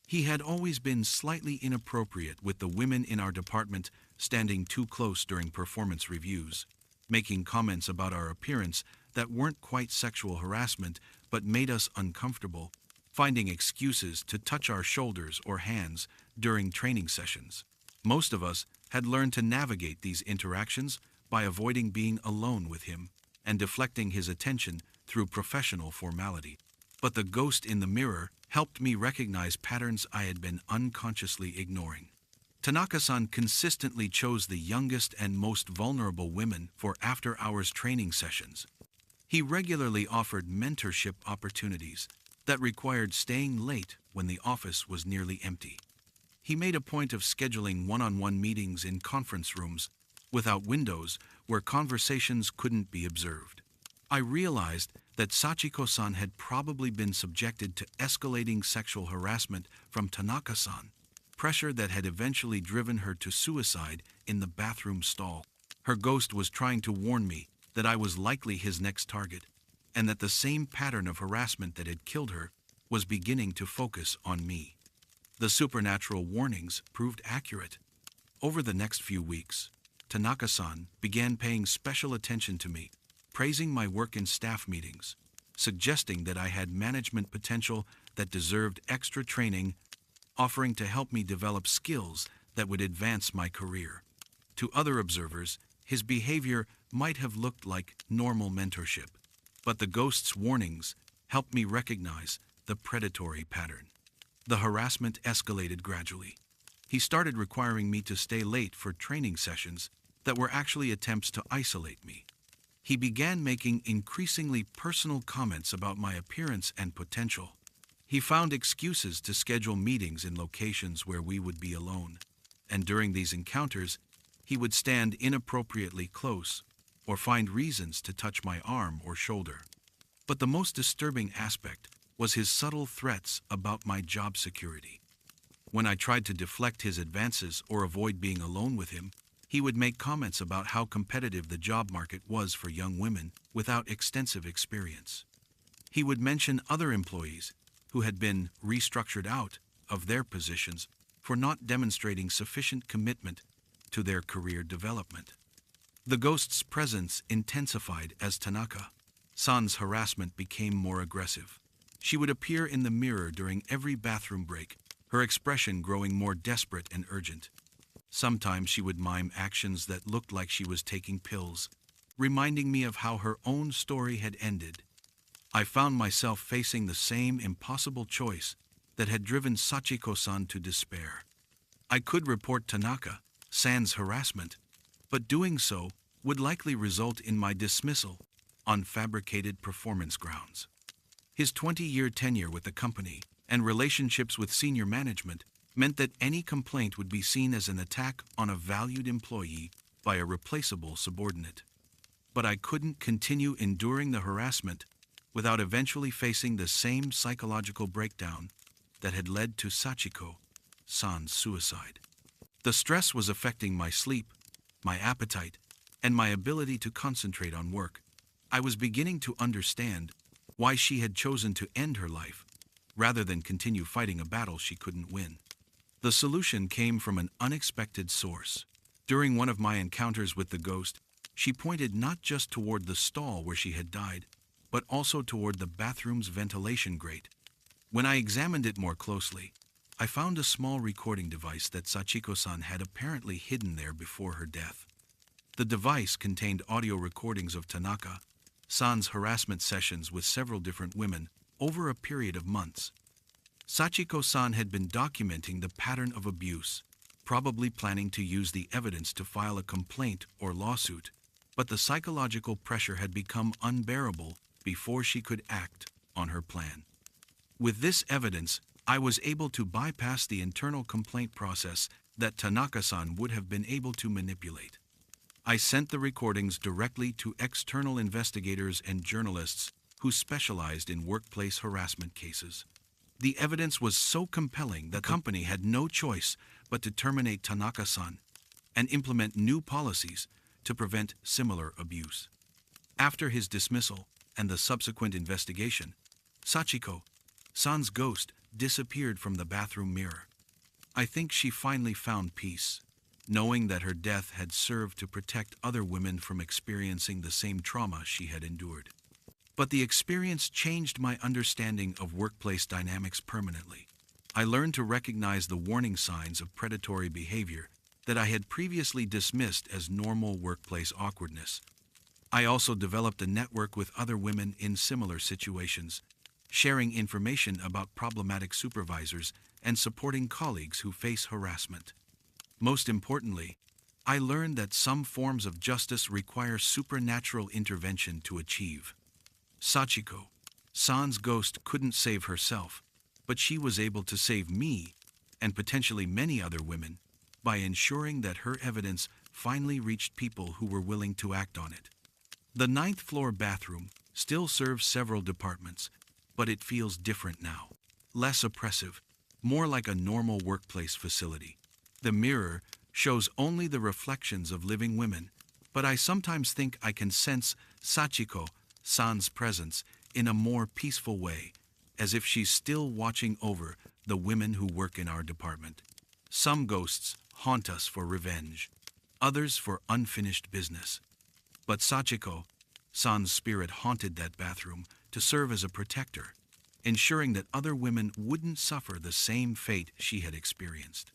[SPEAKER 1] He had always been slightly inappropriate with the women in our department, standing too close during performance reviews, making comments about our appearance that weren't quite sexual harassment but made us uncomfortable, finding excuses to touch our shoulders or hands during training sessions. Most of us had learned to navigate these interactions by avoiding being alone with him and deflecting his attention through professional formality. But the ghost in the mirror helped me recognize patterns I had been unconsciously ignoring. Tanaka-san consistently chose the youngest and most vulnerable women for after-hours training sessions. He regularly offered mentorship opportunities that required staying late when the office was nearly empty. He made a point of scheduling one-on-one meetings in conference rooms without windows where conversations couldn't be observed. I realized that Sachiko-san had probably been subjected to escalating sexual harassment from Tanaka-san, pressure that had eventually driven her to suicide in the bathroom stall. Her ghost was trying to warn me that I was likely his next target, and that the same pattern of harassment that had killed her was beginning to focus on me. The supernatural warnings proved accurate. Over the next few weeks, Tanaka-san began paying special attention to me, praising my work in staff meetings, suggesting that I had management potential that deserved extra training, offering to help me develop skills that would advance my career. To other observers, his behavior might have looked like normal mentorship, but the ghost's warnings helped me recognize the predatory pattern. The harassment escalated gradually. He started requiring me to stay late for training sessions that were actually attempts to isolate me. He began making increasingly personal comments about my appearance and potential. He found excuses to schedule meetings in locations where we would be alone, and during these encounters, he would stand inappropriately close or find reasons to touch my arm or shoulder. But the most disturbing aspect was his subtle threats about my job security. When I tried to deflect his advances or avoid being alone with him, he would make comments about how competitive the job market was for young women without extensive experience. He would mention other employees who had been restructured out of their positions for not demonstrating sufficient commitment to their career development. The ghost's presence intensified as Tanaka-san's harassment became more aggressive. She would appear in the mirror during every bathroom break, her expression growing more desperate and urgent. Sometimes she would mime actions that looked like she was taking pills, reminding me of how her own story had ended. I found myself facing the same impossible choice that had driven Sachiko-san to despair. I could report Tanaka-san's harassment, but doing so would likely result in my dismissal on fabricated performance grounds. His 20-year tenure with the company and relationships with senior management meant that any complaint would be seen as an attack on a valued employee by a replaceable subordinate. But I couldn't continue enduring the harassment without eventually facing the same psychological breakdown that had led to Sachiko-san's suicide. The stress was affecting my sleep, my appetite, and my ability to concentrate on work. I was beginning to understand why she had chosen to end her life, rather than continue fighting a battle she couldn't win. The solution came from an unexpected source. During one of my encounters with the ghost, she pointed not just toward the stall where she had died, but also toward the bathroom's ventilation grate. When I examined it more closely, I found a small recording device that Sachiko-san had apparently hidden there before her death. The device contained audio recordings of Tanaka-san's harassment sessions with several different women over a period of months. Sachiko-san had been documenting the pattern of abuse, probably planning to use the evidence to file a complaint or lawsuit, but the psychological pressure had become unbearable before she could act on her plan. With this evidence, I was able to bypass the internal complaint process that Tanaka-san would have been able to manipulate. I sent the recordings directly to external investigators and journalists who specialized in workplace harassment cases. The evidence was so compelling that the company had no choice but to terminate Tanaka-san and implement new policies to prevent similar abuse. After his dismissal and the subsequent investigation, Sachiko-san's ghost disappeared from the bathroom mirror. I think she finally found peace, knowing that her death had served to protect other women from experiencing the same trauma she had endured. But the experience changed my understanding of workplace dynamics permanently. I learned to recognize the warning signs of predatory behavior that I had previously dismissed as normal workplace awkwardness. I also developed a network with other women in similar situations, sharing information about problematic supervisors and supporting colleagues who face harassment. Most importantly, I learned that some forms of justice require supernatural intervention to achieve. Sachiko-san's ghost couldn't save herself, but she was able to save me, and potentially many other women, by ensuring that her evidence finally reached people who were willing to act on it. The 9th floor bathroom still serves several departments, but it feels different now. Less oppressive, more like a normal workplace facility. The mirror shows only the reflections of living women, but I sometimes think I can sense Sachiko-san's presence in a more peaceful way, as if she's still watching over the women who work in our department. Some ghosts haunt us for revenge, others for unfinished business. But Sachiko-san's spirit haunted that bathroom to serve as a protector, ensuring that other women wouldn't suffer the same fate she had experienced.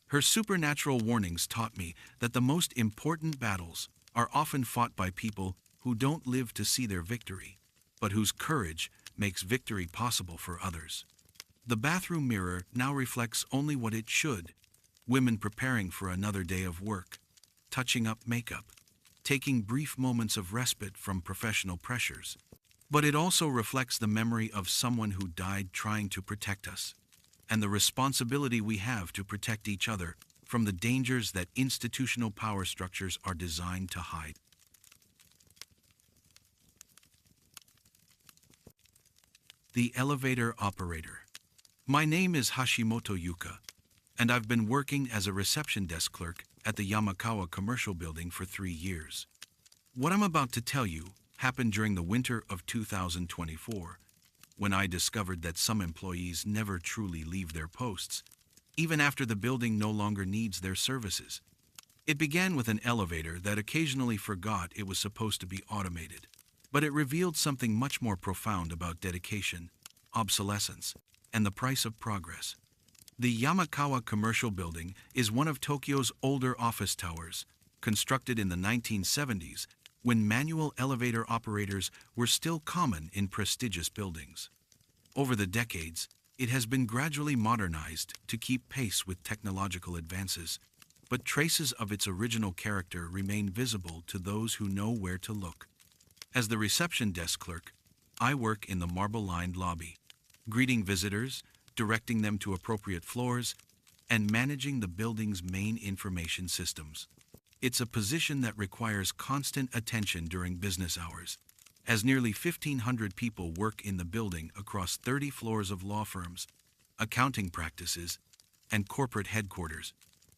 [SPEAKER 1] Her supernatural warnings taught me that the most important battles are often fought by people who don't live to see their victory, but whose courage makes victory possible for others. The bathroom mirror now reflects only what it should: women preparing for another day of work, touching up makeup, taking brief moments of respite from professional pressures. But it also reflects the memory of someone who died trying to protect us, and the responsibility we have to protect each other from the dangers that institutional power structures are designed to hide. The elevator operator. My name is Hashimoto Yuka, and I've been working as a reception desk clerk at the Yamakawa commercial building for 3 years. What I'm about to tell you happened during the winter of 2024, when I discovered that some employees never truly leave their posts, even after the building no longer needs their services. It began with an elevator that occasionally forgot it was supposed to be automated, but it revealed something much more profound about dedication, obsolescence, and the price of progress. The Yamakawa commercial building is one of Tokyo's older office towers, constructed in the 1970s when manual elevator operators were still common in prestigious buildings. Over the decades, it has been gradually modernized to keep pace with technological advances, but traces of its original character remain visible to those who know where to look. As the reception desk clerk, I work in the marble-lined lobby, greeting visitors, directing them to appropriate floors, and managing the building's main information systems. It's a position that requires constant attention during business hours, as nearly 1,500 people work in the building across 30 floors of law firms, accounting practices, and corporate headquarters.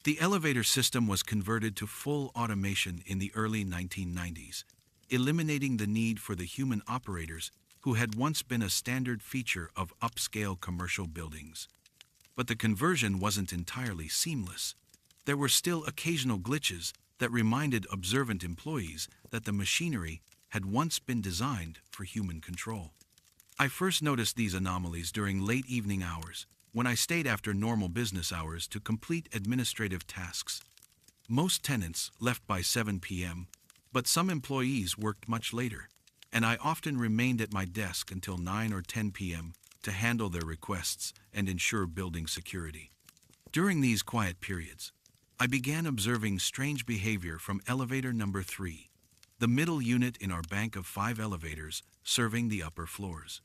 [SPEAKER 1] The elevator system was converted to full automation in the early 1990s, eliminating the need for the human operators who had once been a standard feature of upscale commercial buildings. But the conversion wasn't entirely seamless. There were still occasional glitches that reminded observant employees that the machinery had once been designed for human control. I first noticed these anomalies during late evening hours, when I stayed after normal business hours to complete administrative tasks. Most tenants left by 7 p.m., but some employees worked much later, and I often remained at my desk until 9 or 10 p.m. to handle their requests and ensure building security. During these quiet periods, I began observing strange behavior from elevator number 3, the middle unit in our bank of 5 elevators serving the upper floors.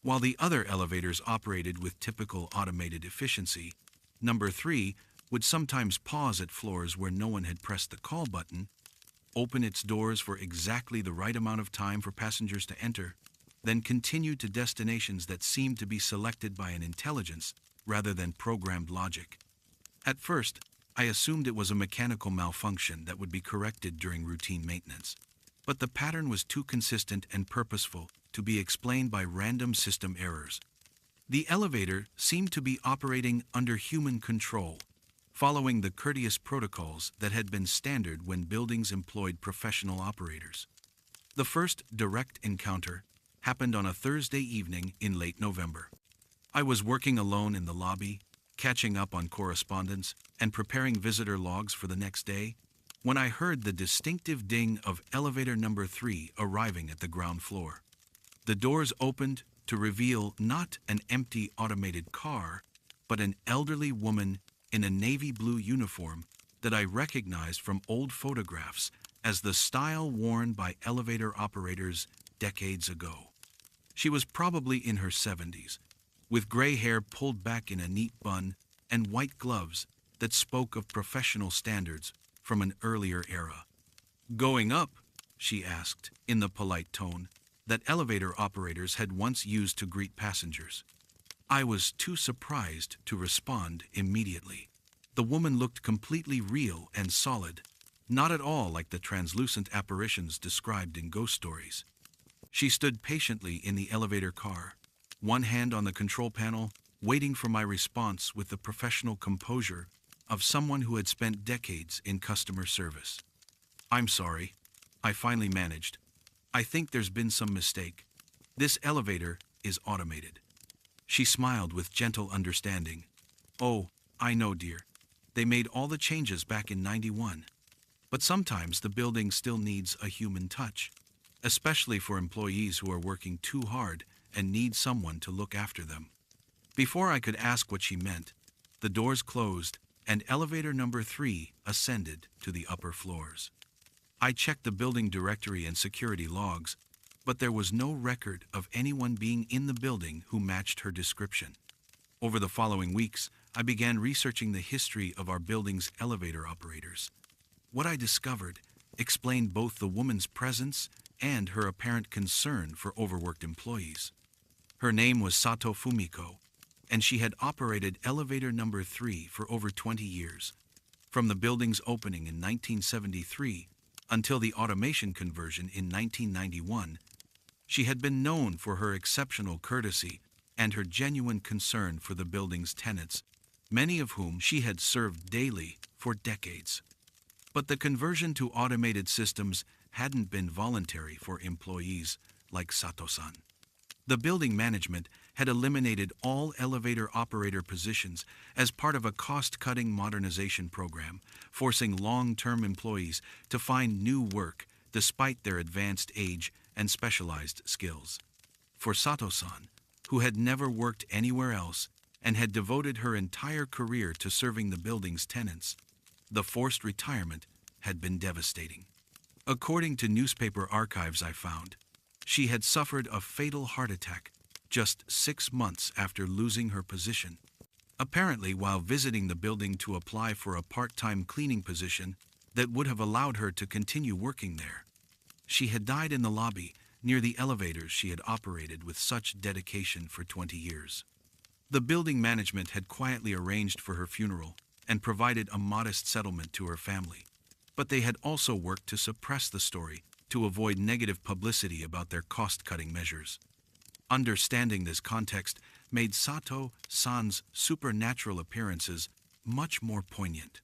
[SPEAKER 1] While the other elevators operated with typical automated efficiency, number 3 would sometimes pause at floors where no one had pressed the call button, open its doors for exactly the right amount of time for passengers to enter, then continue to destinations that seemed to be selected by an intelligence rather than programmed logic. At first, I assumed it was a mechanical malfunction that would be corrected during routine maintenance, but the pattern was too consistent and purposeful to be explained by random system errors. The elevator seemed to be operating under human control, following the courteous protocols that had been standard when buildings employed professional operators. The first direct encounter happened on a Thursday evening in late November. I was working alone in the lobby, catching up on correspondence and preparing visitor logs for the next day, when I heard the distinctive ding of elevator number 3 arriving at the ground floor. The doors opened to reveal not an empty automated car, but an elderly woman in a navy blue uniform that I recognized from old photographs as the style worn by elevator operators decades ago. She was probably in her 70s, with gray hair pulled back in a neat bun and white gloves that spoke of professional standards from an earlier era. "Going up?" she asked, in the polite tone that elevator operators had once used to greet passengers. I was too surprised to respond immediately. The woman looked completely real and solid, not at all like the translucent apparitions described in ghost stories. She stood patiently in the elevator car, one hand on the control panel, waiting for my response with the professional composure of someone who had spent decades in customer service. "I'm sorry," I finally managed. "I think there's been some mistake. This elevator is automated." She smiled with gentle understanding. "Oh, I know, dear. They made all the changes back in '91. But sometimes the building still needs a human touch, especially for employees who are working too hard and need someone to look after them. Before I could ask what she meant, the doors closed and elevator number 3 ascended to the upper floors. I checked the building directory and security logs, but there was no record of anyone being in the building who matched her description. Over the following weeks, I began researching the history of our building's elevator operators. What I discovered explained both the woman's presence and her apparent concern for overworked employees. Her name was Sato Fumiko, and she had operated elevator number 3 for over 20 years, from the building's opening in 1973 until the automation conversion in 1991. She had been known for her exceptional courtesy and her genuine concern for the building's tenants, many of whom she had served daily for decades. But the conversion to automated systems hadn't been voluntary for employees like Sato-san. The building management had eliminated all elevator operator positions as part of a cost-cutting modernization program, forcing long-term employees to find new work despite their advanced age and specialized skills. For Sato-san, who had never worked anywhere else and had devoted her entire career to serving the building's tenants, the forced retirement had been devastating. According to newspaper archives I found, she had suffered a fatal heart attack just 6 months after losing her position, apparently while visiting the building to apply for a part-time cleaning position that would have allowed her to continue working there. She had died in the lobby near the elevators she had operated with such dedication for 20 years. The building management had quietly arranged for her funeral and provided a modest settlement to her family, but they had also worked to suppress the story to avoid negative publicity about their cost-cutting measures. Understanding this context made Sato-san's supernatural appearances much more poignant.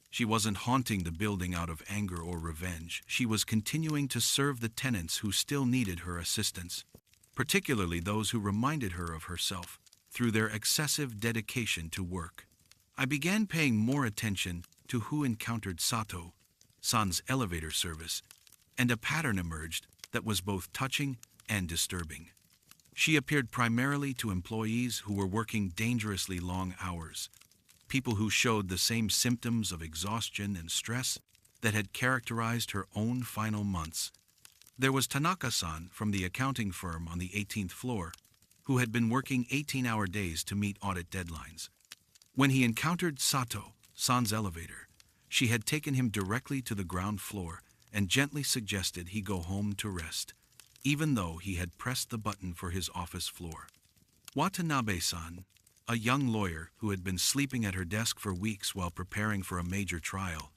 [SPEAKER 1] She wasn't haunting the building out of anger or revenge. She was continuing to serve the tenants who still needed her assistance, particularly those who reminded her of herself through their excessive dedication to work. I began paying more attention to who encountered Sato-san's elevator service, and a pattern emerged that was both touching and disturbing. She appeared primarily to employees who were working dangerously long hours, people who showed the same symptoms of exhaustion and stress that had characterized her own final months. There was Tanaka-san from the accounting firm on the 18th floor, who had been working 18-hour days to meet audit deadlines. When he encountered Sato-san's elevator, she had taken him directly to the ground floor and gently suggested he go home to rest, even though he had pressed the button for his office floor. Watanabe-san, a young lawyer who had been sleeping at her desk for weeks while preparing for a major trial,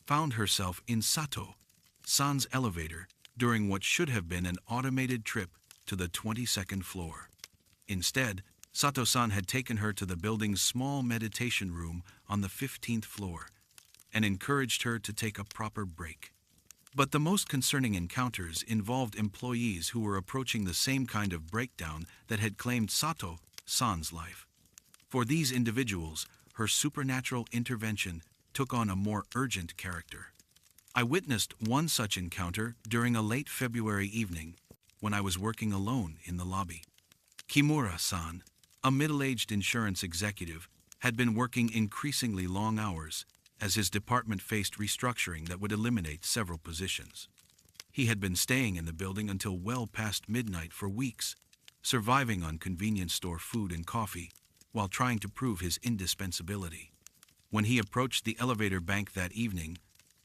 [SPEAKER 1] found herself in Sato-san's elevator during what should have been an automated trip to the 22nd floor. Instead, Sato-san had taken her to the building's small meditation room on the 15th floor and encouraged her to take a proper break. But the most concerning encounters involved employees who were approaching the same kind of breakdown that had claimed Sato-san's life. For these individuals, her supernatural intervention took on a more urgent character. I witnessed one such encounter during a late February evening when I was working alone in the lobby. Kimura-san, a middle-aged insurance executive, had been working increasingly long hours as his department faced restructuring that would eliminate several positions. He had been staying in the building until well past midnight for weeks, surviving on convenience store food and coffee while trying to prove his indispensability. When he approached the elevator bank that evening,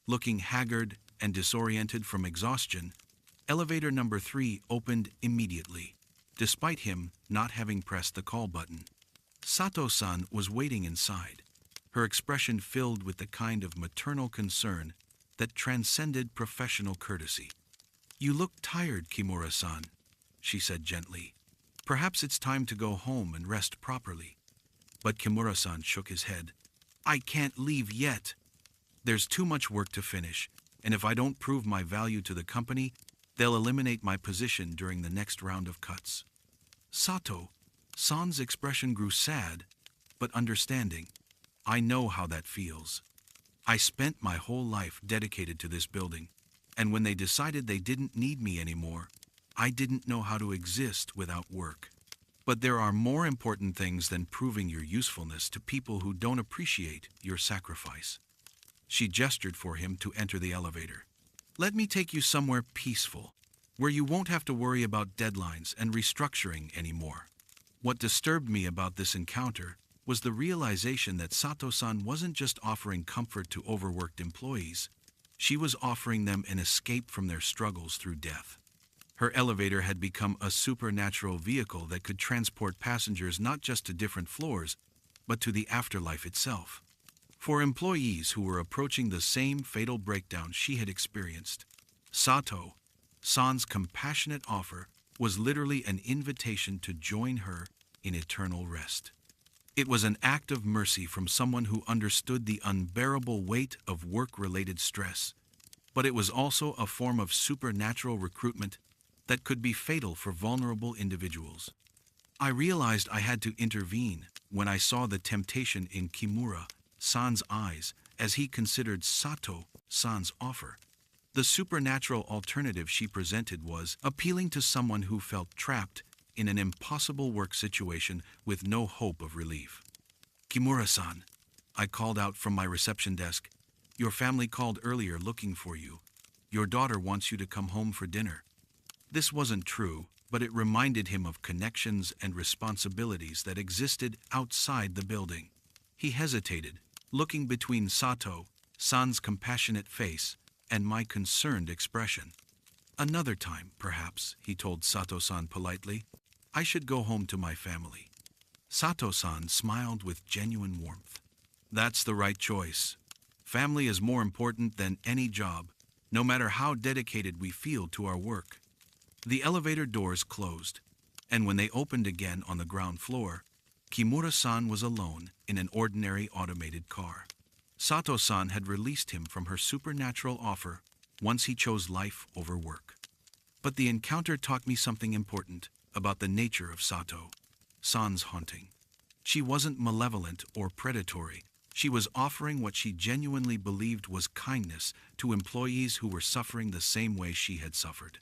[SPEAKER 1] looking haggard and disoriented from exhaustion, elevator number 3 opened immediately, despite him not having pressed the call button. Sato-san was waiting inside, her expression filled with the kind of maternal concern that transcended professional courtesy. "You look tired, Kimura-san," she said gently. "Perhaps it's time to go home and rest properly." But Kimura-san shook his head. "I can't leave yet. There's too much work to finish, and if I don't prove my value to the company, they'll eliminate my position during the next round of cuts." Sato-san's expression grew sad, but understanding. I know how that feels. I spent my whole life dedicated to this building, and when they decided they didn't need me anymore, I didn't know how to exist without work. But there are more important things than proving your usefulness to people who don't appreciate your sacrifice. She gestured for him to enter the elevator. Let me take you somewhere peaceful, where you won't have to worry about deadlines and restructuring anymore. What disturbed me about this encounter was the realization that Sato-san wasn't just offering comfort to overworked employees, she was offering them an escape from their struggles through death. Her elevator had become a supernatural vehicle that could transport passengers not just to different floors, but to the afterlife itself. For employees who were approaching the same fatal breakdown she had experienced, Sato-san's compassionate offer was literally an invitation to join her in eternal rest. It was an act of mercy from someone who understood the unbearable weight of work-related stress, but it was also a form of supernatural recruitment that could be fatal for vulnerable individuals. I realized I had to intervene when I saw the temptation in Kimura-san's eyes as he considered Sato-san's offer. The supernatural alternative she presented was appealing to someone who felt trapped in an impossible work situation with no hope of relief. Kimura-san, I called out from my reception desk. Your family called earlier looking for you. Your daughter wants you to come home for dinner. This wasn't true, but it reminded him of connections and responsibilities that existed outside the building. He hesitated, looking between Sato-san's compassionate face and my concerned expression. Another time, perhaps, he told Sato-san politely. I should go home to my family. Sato-san smiled with genuine warmth. That's the right choice. Family is more important than any job, no matter how dedicated we feel to our work. The elevator doors closed, and when they opened again on the ground floor, Kimura-san was alone in an ordinary automated car. Sato-san had released him from her supernatural offer once he chose life over work. But the encounter taught me something important about the nature of Sato-san's haunting. She wasn't malevolent or predatory. She was offering what she genuinely believed was kindness to employees who were suffering the same way she had suffered.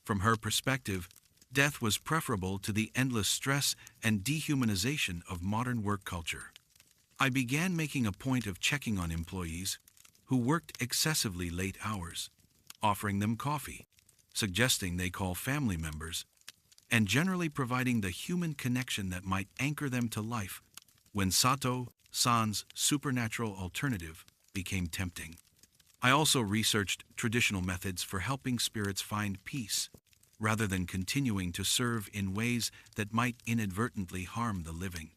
[SPEAKER 1] From her perspective, death was preferable to the endless stress and dehumanization of modern work culture. I began making a point of checking on employees who worked excessively late hours, offering them coffee, suggesting they call family members, and generally providing the human connection that might anchor them to life when Sato-san's supernatural alternative became tempting. I also researched traditional methods for helping spirits find peace, rather than continuing to serve in ways that might inadvertently harm the living.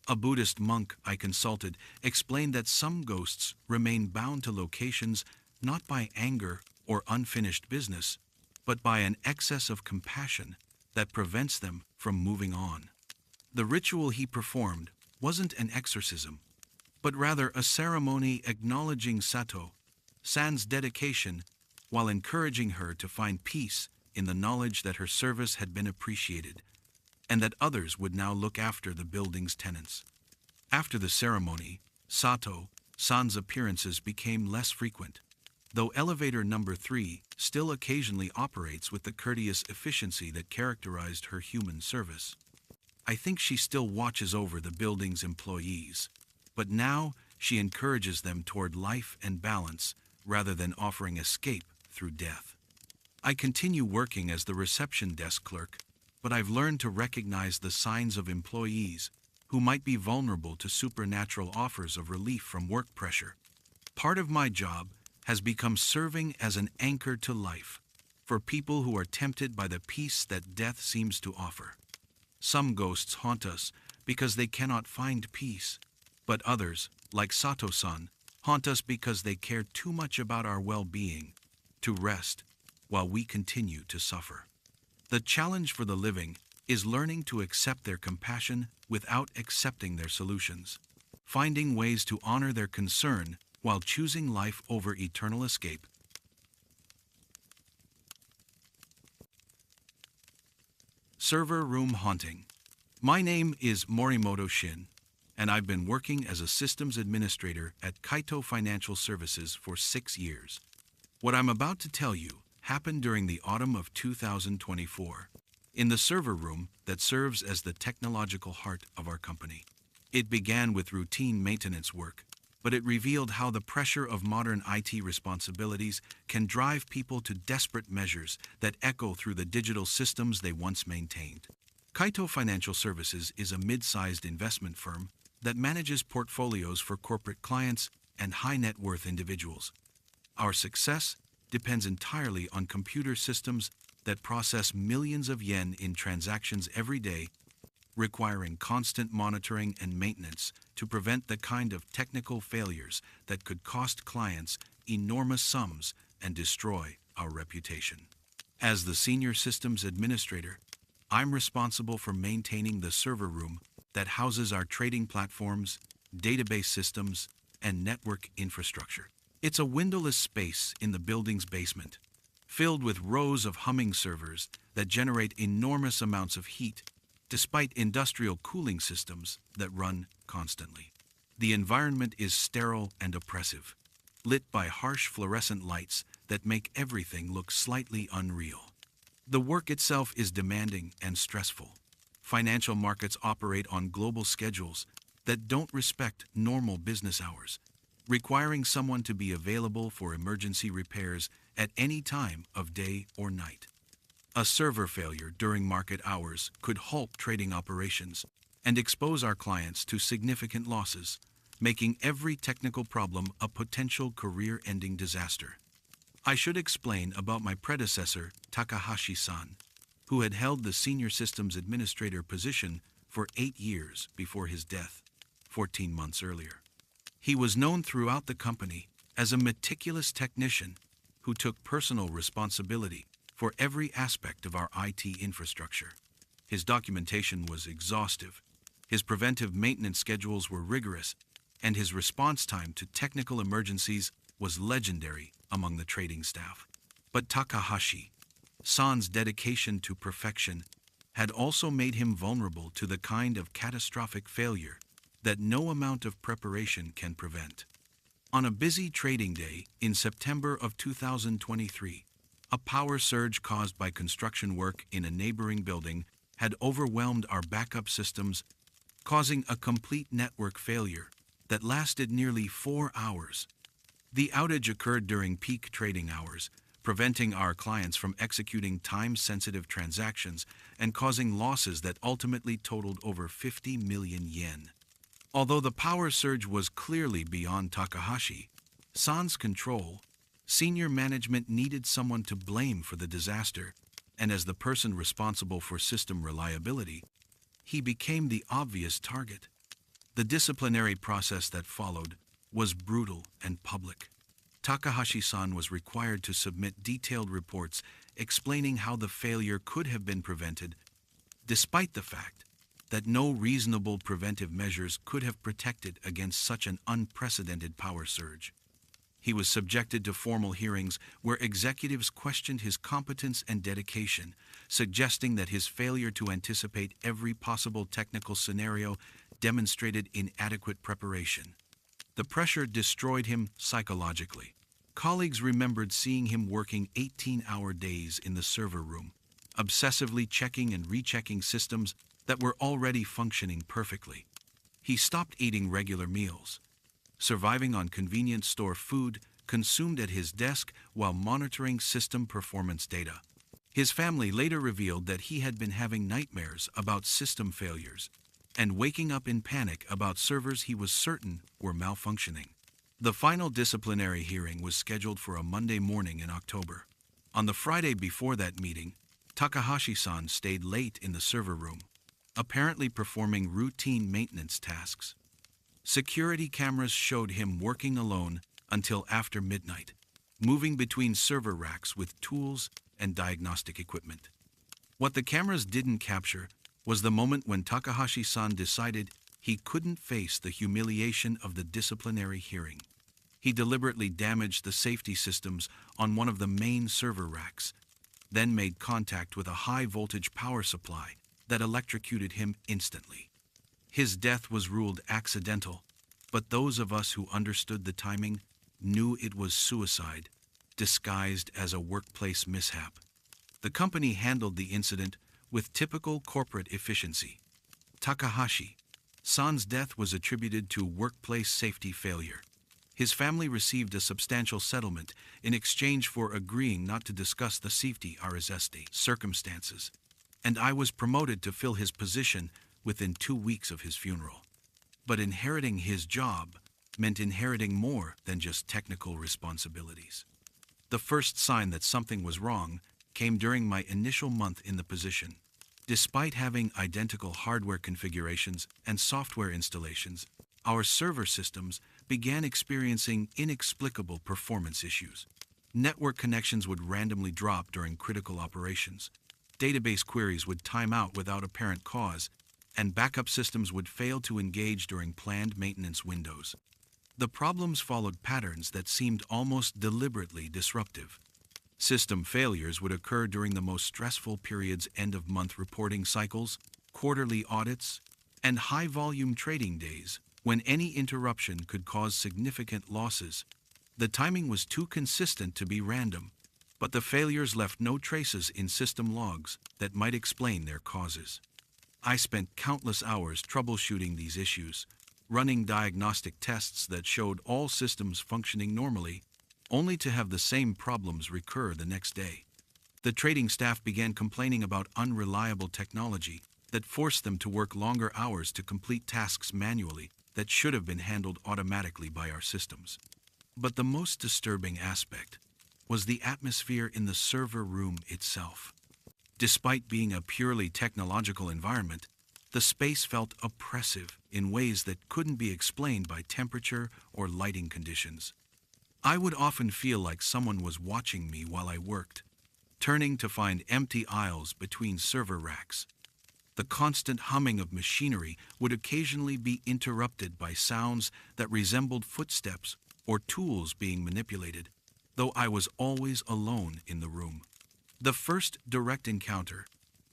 [SPEAKER 1] A Buddhist monk I consulted explained that some ghosts remain bound to locations not by anger or unfinished business, but by an excess of compassion that prevents them from moving on. The ritual he performed wasn't an exorcism, but rather a ceremony acknowledging Sato-san's dedication while encouraging her to find peace in the knowledge that her service had been appreciated, and that others would now look after the building's tenants. After the ceremony, Sato-san's appearances became less frequent, though elevator number 3 still occasionally operates with the courteous efficiency that characterized her human service. I think she still watches over the building's employees, but now she encourages them toward life and balance rather than offering escape through death. I continue working as the reception desk clerk, but I've learned to recognize the signs of employees who might be vulnerable to supernatural offers of relief from work pressure. Part of my job has become serving as an anchor to life for people who are tempted by the peace that death seems to offer. Some ghosts haunt us because they cannot find peace, but others, like Sato-san, haunt us because they care too much about our well-being to rest while we continue to suffer. The challenge for the living is learning to accept their compassion without accepting their solutions, finding ways to honor their concern while choosing life over eternal escape. Server room haunting. My name is Morimoto Shin, and I've been working as a systems administrator at Kaito Financial Services for 6 years. What I'm about to tell you happened during the autumn of 2024, in the server room that serves as the technological heart of our company. It began with routine maintenance work, but it revealed how the pressure of modern IT responsibilities can drive people to desperate measures that echo through the digital systems they once maintained. Kaito Financial Services is a mid-sized investment firm that manages portfolios for corporate clients and high-net-worth individuals. Our success depends entirely on computer systems that process millions of yen in transactions every day, requiring constant monitoring and maintenance to prevent the kind of technical failures that could cost clients enormous sums and destroy our reputation. As the senior systems administrator, I'm responsible for maintaining the server room that houses our trading platforms, database systems, and network infrastructure. It's a windowless space in the building's basement, filled with rows of humming servers that generate enormous amounts of heat despite industrial cooling systems that run constantly. The environment is sterile and oppressive, lit by harsh fluorescent lights that make everything look slightly unreal. The work itself is demanding and stressful. Financial markets operate on global schedules that don't respect normal business hours, requiring someone to be available for emergency repairs at any time of day or night. A server failure during market hours could halt trading operations and expose our clients to significant losses, making every technical problem a potential career-ending disaster. I should explain about my predecessor, Takahashi-san, who had held the senior systems administrator position for 8 years before his death, 14 months earlier. He was known throughout the company as a meticulous technician who took personal responsibility for every aspect of our IT infrastructure. His documentation was exhaustive, his preventive maintenance schedules were rigorous, and his response time to technical emergencies was legendary among the trading staff. But Takahashi-san's dedication to perfection had also made him vulnerable to the kind of catastrophic failure that no amount of preparation can prevent. On a busy trading day in September of 2023, a power surge caused by construction work in a neighboring building had overwhelmed our backup systems, causing a complete network failure that lasted nearly 4 hours. The outage occurred during peak trading hours, preventing our clients from executing time-sensitive transactions and causing losses that ultimately totaled over 50 million yen. Although the power surge was clearly beyond Takahashi-san's control, senior management needed someone to blame for the disaster, and as the person responsible for system reliability, he became the obvious target. The disciplinary process that followed was brutal and public. Takahashi-san was required to submit detailed reports explaining how the failure could have been prevented, despite the fact that no reasonable preventive measures could have protected against such an unprecedented power surge. He was subjected to formal hearings where executives questioned his competence and dedication, suggesting that his failure to anticipate every possible technical scenario demonstrated inadequate preparation. The pressure destroyed him psychologically. Colleagues remembered seeing him working 18-hour days in the server room, obsessively checking and rechecking systems that were already functioning perfectly. He stopped eating regular meals, surviving on convenience store food consumed at his desk while monitoring system performance data. His family later revealed that he had been having nightmares about system failures and waking up in panic about servers he was certain were malfunctioning. The final disciplinary hearing was scheduled for a Monday morning in October. On the Friday before that meeting, Takahashi-san stayed late in the server room, apparently performing routine maintenance tasks. Security cameras showed him working alone until after midnight, moving between server racks with tools and diagnostic equipment. What the cameras didn't capture was the moment when Takahashi-san decided he couldn't face the humiliation of the disciplinary hearing. He deliberately damaged the safety systems on one of the main server racks, then made contact with a high-voltage power supply that electrocuted him instantly. His death was ruled accidental, but those of us who understood the timing knew it was suicide, disguised as a workplace mishap. The company handled the incident with typical corporate efficiency. Takahashi-san's death was attributed to workplace safety failure. His family received a substantial settlement in exchange for agreeing not to discuss the safety RSSD circumstances, and I was promoted to fill his position within 2 weeks of his funeral. But inheriting his job meant inheriting more than just technical responsibilities. The first sign that something was wrong came during my initial month in the position. Despite having identical hardware configurations and software installations, our server systems began experiencing inexplicable performance issues. Network connections would randomly drop during critical operations. Database queries would time out without apparent cause, and backup systems would fail to engage during planned maintenance windows. The problems followed patterns that seemed almost deliberately disruptive. System failures would occur during the most stressful periods: end-of-month reporting cycles, quarterly audits, and high-volume trading days, when any interruption could cause significant losses. The timing was too consistent to be random, but the failures left no traces in system logs that might explain their causes. I spent countless hours troubleshooting these issues, running diagnostic tests that showed all systems functioning normally, only to have the same problems recur the next day. The trading staff began complaining about unreliable technology that forced them to work longer hours to complete tasks manually that should have been handled automatically by our systems. But the most disturbing aspect was the atmosphere in the server room itself. Despite being a purely technological environment, the space felt oppressive in ways that couldn't be explained by temperature or lighting conditions. I would often feel like someone was watching me while I worked, turning to find empty aisles between server racks. The constant humming of machinery would occasionally be interrupted by sounds that resembled footsteps or tools being manipulated, though I was always alone in the room. The first direct encounter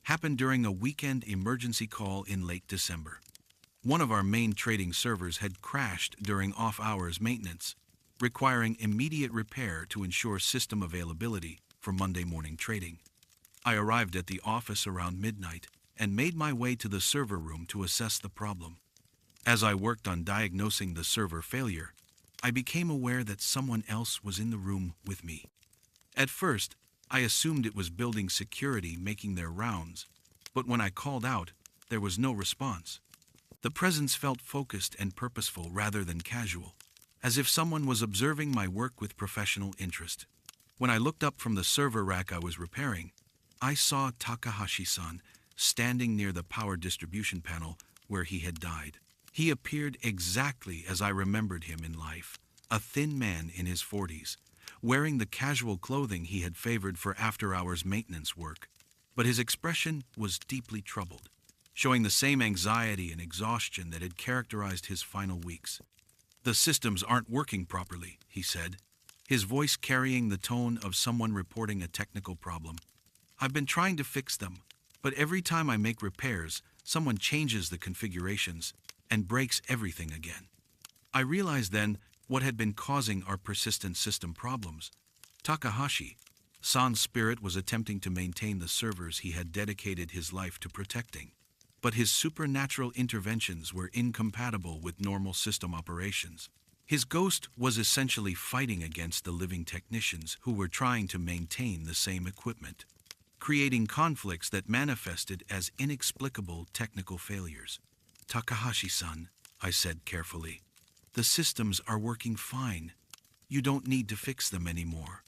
[SPEAKER 1] happened during a weekend emergency call in late December. One of our main trading servers had crashed during off-hours maintenance, requiring immediate repair to ensure system availability for Monday morning trading. I arrived at the office around midnight and made my way to the server room to assess the problem. As I worked on diagnosing the server failure, I became aware that someone else was in the room with me. At first, I assumed it was building security making their rounds, but when I called out, there was no response. The presence felt focused and purposeful rather than casual, as if someone was observing my work with professional interest. When I looked up from the server rack I was repairing, I saw Takahashi-san standing near the power distribution panel where he had died. He appeared exactly as I remembered him in life, a thin man in his 40s, wearing the casual clothing he had favored for after-hours maintenance work. But his expression was deeply troubled, showing the same anxiety and exhaustion that had characterized his final weeks. "The systems aren't working properly," he said, his voice carrying the tone of someone reporting a technical problem. "I've been trying to fix them, but every time I make repairs, someone changes the configurations and breaks everything again." I realized then what had been causing our persistent system problems. Takahashi-san's spirit was attempting to maintain the servers he had dedicated his life to protecting, but his supernatural interventions were incompatible with normal system operations. His ghost was essentially fighting against the living technicians who were trying to maintain the same equipment, creating conflicts that manifested as inexplicable technical failures. "Takahashi-san," I said carefully, "the systems are working fine. You don't need to fix them anymore."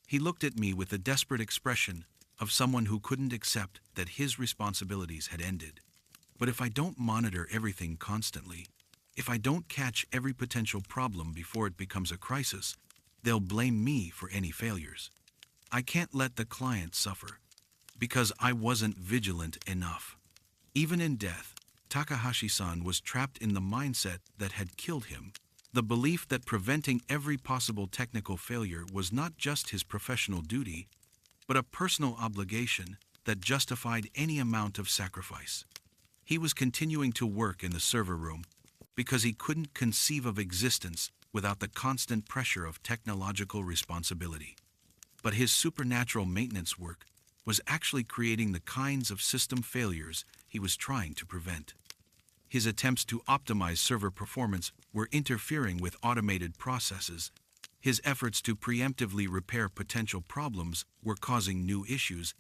[SPEAKER 1] He looked at me with a desperate expression of someone who couldn't accept that his responsibilities had ended. "But if I don't monitor everything constantly, if I don't catch every potential problem before it becomes a crisis, they'll blame me for any failures. I can't let the client suffer because I wasn't vigilant enough." Even in death, Takahashi-san was trapped in the mindset that had killed him, the belief that preventing every possible technical failure was not just his professional duty, but a personal obligation that justified any amount of sacrifice. He was continuing to work in the server room because he couldn't conceive of existence without the constant pressure of technological responsibility. But his supernatural maintenance work was actually creating the kinds of system failures he was trying to prevent. His attempts to optimize server performance were interfering with automated processes. His efforts to preemptively repair potential problems were causing new issues,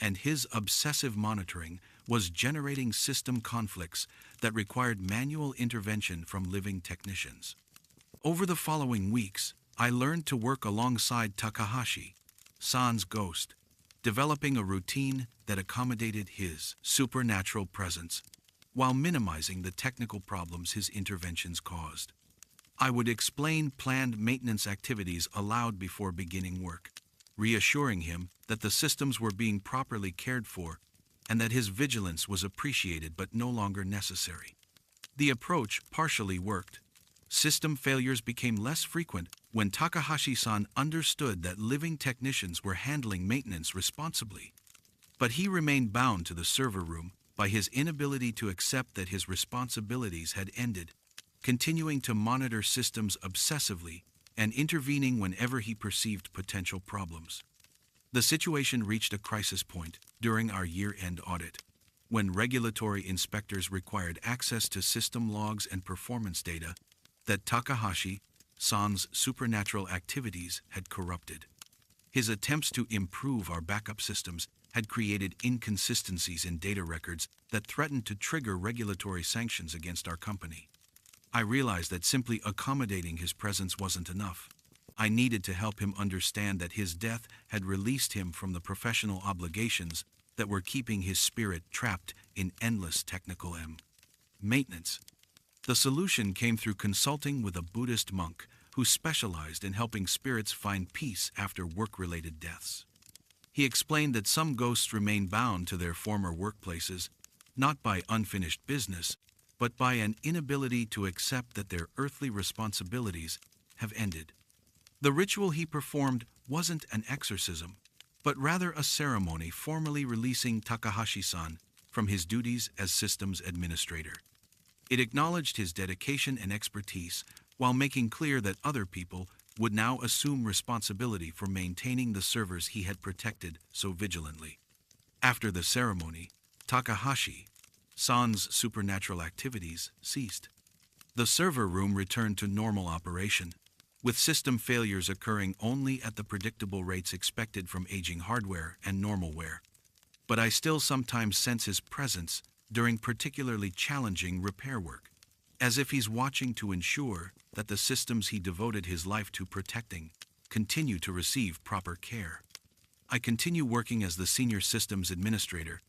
[SPEAKER 1] and his obsessive monitoring was generating system conflicts that required manual intervention from living technicians. Over the following weeks, I learned to work alongside Takahashi-san's ghost, developing a routine that accommodated his supernatural presence while minimizing the technical problems his interventions caused. I would explain planned maintenance activities aloud before beginning work, reassuring him that the systems were being properly cared for and that his vigilance was appreciated but no longer necessary. The approach partially worked. System failures became less frequent when Takahashi-san understood that living technicians were handling maintenance responsibly. But he remained bound to the server room by his inability to accept that his responsibilities had ended, continuing to monitor systems obsessively and intervening whenever he perceived potential problems. The situation reached a crisis point during our year-end audit, when regulatory inspectors required access to system logs and performance data that Takahashi-san's supernatural activities had corrupted. His attempts to improve our backup systems had created inconsistencies in data records that threatened to trigger regulatory sanctions against our company. I realized that simply accommodating his presence wasn't enough. I needed to help him understand that his death had released him from the professional obligations that were keeping his spirit trapped in endless technical maintenance. The solution came through consulting with a Buddhist monk who specialized in helping spirits find peace after work-related deaths. He explained that some ghosts remain bound to their former workplaces, not by unfinished business, but by an inability to accept that their earthly responsibilities have ended. The ritual he performed wasn't an exorcism, but rather a ceremony formally releasing Takahashi-san from his duties as systems administrator. It acknowledged his dedication and expertise while making clear that other people would now assume responsibility for maintaining the servers he had protected so vigilantly. After the ceremony, Takahashi-san's supernatural activities ceased. The server room returned to normal operation, with system failures occurring only at the predictable rates expected from aging hardware and normal wear. But I still sometimes sense his presence during particularly challenging repair work, as if he's watching to ensure that the systems he devoted his life to protecting continue to receive proper care. I continue working as the senior systems administrator,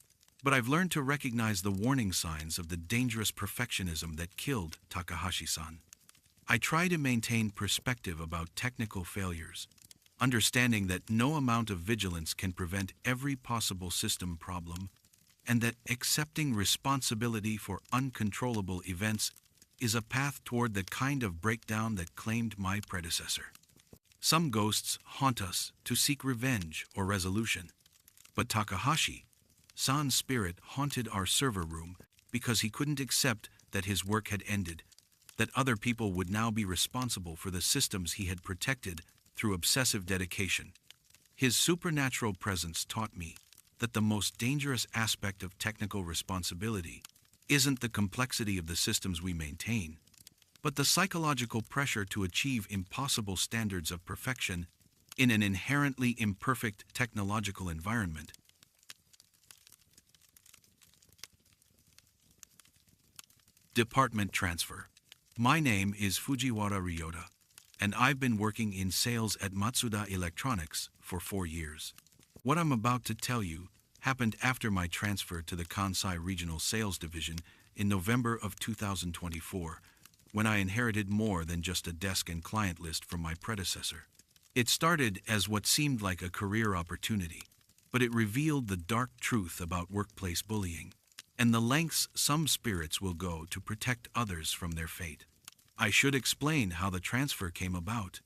[SPEAKER 1] but I've learned to recognize the warning signs of the dangerous perfectionism that killed Takahashi-san. I try to maintain perspective about technical failures, understanding that no amount of vigilance can prevent every possible system problem, and that accepting responsibility for uncontrollable events is a path toward the kind of breakdown that claimed my predecessor. Some ghosts haunt us to seek revenge or resolution, but Takahashi-san's spirit haunted our server room because he couldn't accept that his work had ended, that other people would now be responsible for the systems he had protected through obsessive dedication. His supernatural presence taught me that the most dangerous aspect of technical responsibility isn't the complexity of the systems we maintain, but the psychological pressure to achieve impossible standards of perfection in an inherently imperfect technological environment. Department transfer. My name is Fujiwara Ryota, and I've been working in sales at Matsuda Electronics for 4 years. What I'm about to tell you happened after my transfer to the Kansai Regional Sales Division in November of 2024, when I inherited more than just a desk and client list from my predecessor. It started as what seemed like a career opportunity, but it revealed the dark truth about workplace bullying and the lengths some spirits will go to protect others from their fate. I should explain how the transfer came about.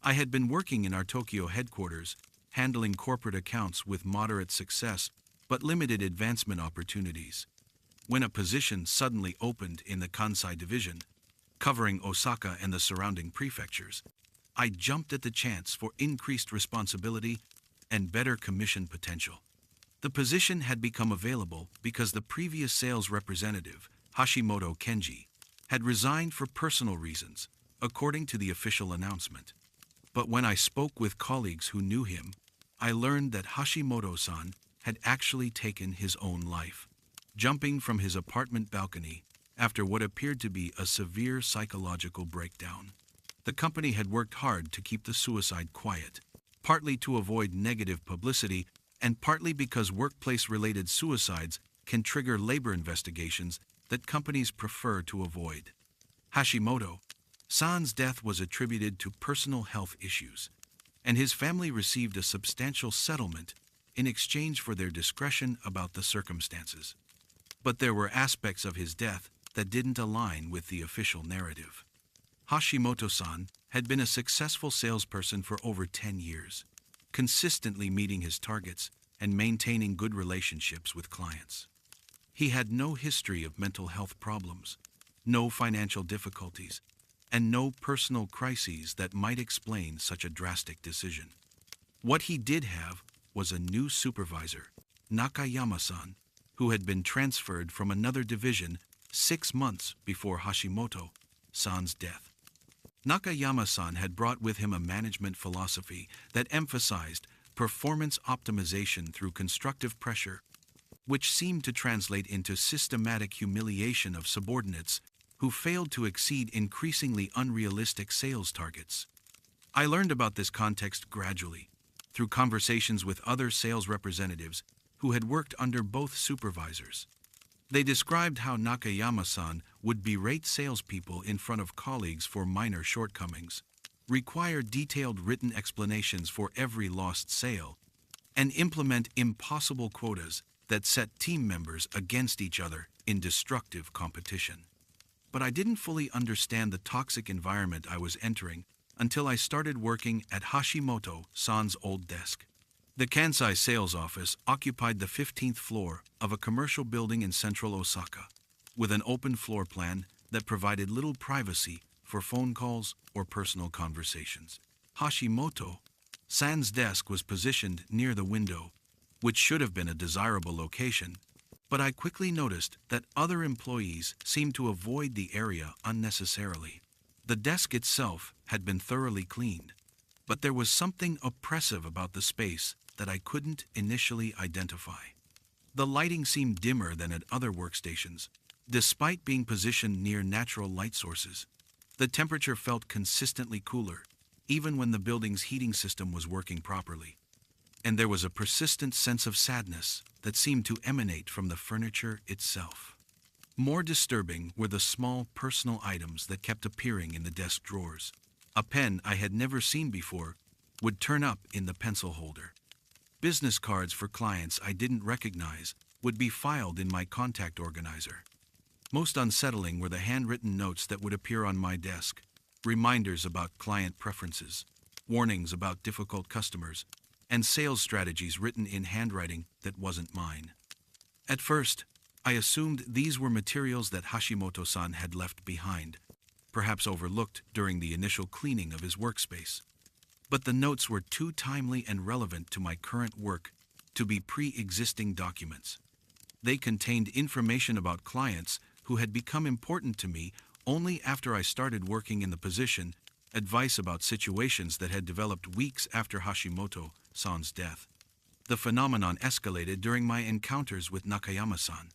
[SPEAKER 1] I had been working in our Tokyo headquarters, handling corporate accounts with moderate success but limited advancement opportunities. when a position suddenly opened in the Kansai division, covering Osaka and the surrounding prefectures, I jumped at the chance for increased responsibility and better commission potential. The position had become available because the previous sales representative, Hashimoto Kenji, had resigned for personal reasons, according to the official announcement. But when I spoke with colleagues who knew him, I learned that Hashimoto-san had actually taken his own life, jumping from his apartment balcony after what appeared to be a severe psychological breakdown. The company had worked hard to keep the suicide quiet, partly to avoid negative publicity and partly because workplace-related suicides can trigger labor investigations that companies prefer to avoid. Hashimoto-san's death was attributed to personal health issues, and his family received a substantial settlement in exchange for their discretion about the circumstances. But there were aspects of his death that didn't align with the official narrative. Hashimoto-san had been a successful salesperson for over 10 years, consistently meeting his targets and maintaining good relationships with clients. He had no history of mental health problems, no financial difficulties, and no personal crises that might explain such a drastic decision. What he did have was a new supervisor, Nakayama-san, who had been transferred from another division 6 months before Hashimoto-san's death. Nakayama-san had brought with him a management philosophy that emphasized performance optimization through constructive pressure, which seemed to translate into systematic humiliation of subordinates who failed to exceed increasingly unrealistic sales targets. I learned about this context gradually, through conversations with other sales representatives who had worked under both supervisors. They described how Nakayama-san would berate salespeople in front of colleagues for minor shortcomings, require detailed written explanations for every lost sale, and implement impossible quotas that set team members against each other in destructive competition. But I didn't fully understand the toxic environment I was entering until I started working at Hashimoto-san's old desk. The Kansai sales office occupied the 15th floor of a commercial building in central Osaka, with an open floor plan that provided little privacy for phone calls or personal conversations. Hashimoto-san's desk was positioned near the window, which should have been a desirable location, but I quickly noticed that other employees seemed to avoid the area unnecessarily. The desk itself had been thoroughly cleaned, but there was something oppressive about the space that I couldn't initially identify. The lighting seemed dimmer than at other workstations, despite being positioned near natural light sources. The temperature felt consistently cooler, even when the building's heating system was working properly. And there was a persistent sense of sadness that seemed to emanate from the furniture itself. More disturbing were the small personal items that kept appearing in the desk drawers. A pen I had never seen before would turn up in the pencil holder. Business cards for clients I didn't recognize would be filed in my contact organizer. Most unsettling were the handwritten notes that would appear on my desk, reminders about client preferences, warnings about difficult customers, and sales strategies written in handwriting that wasn't mine. At first, I assumed these were materials that Hashimoto-san had left behind, perhaps overlooked during the initial cleaning of his workspace. But the notes were too timely and relevant to my current work to be pre-existing documents. They contained information about clients who had become important to me only after I started working in the position, advice about situations that had developed weeks after Hashimoto-san's death. The phenomenon escalated during my encounters with Nakayama-san.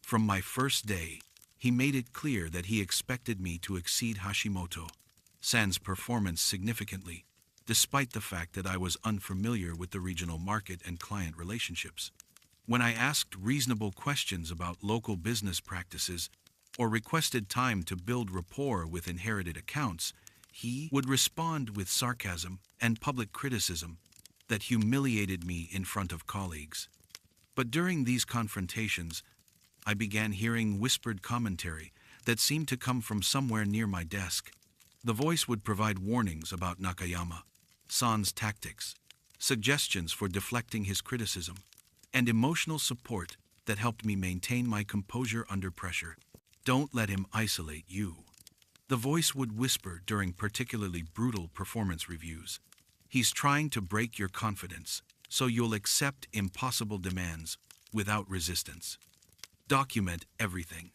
[SPEAKER 1] From my first day, he made it clear that he expected me to exceed Hashimoto-san's performance significantly, despite the fact that I was unfamiliar with the regional market and client relationships. When I asked reasonable questions about local business practices or requested time to build rapport with inherited accounts, he would respond with sarcasm and public criticism that humiliated me in front of colleagues. But during these confrontations, I began hearing whispered commentary that seemed to come from somewhere near my desk. The voice would provide warnings about Nakayama-san's tactics, suggestions for deflecting his criticism, and emotional support that helped me maintain my composure under pressure. Don't let him isolate you. The voice would whisper during particularly brutal performance reviews. He's trying to break your confidence, so you'll accept impossible demands without resistance. Document everything.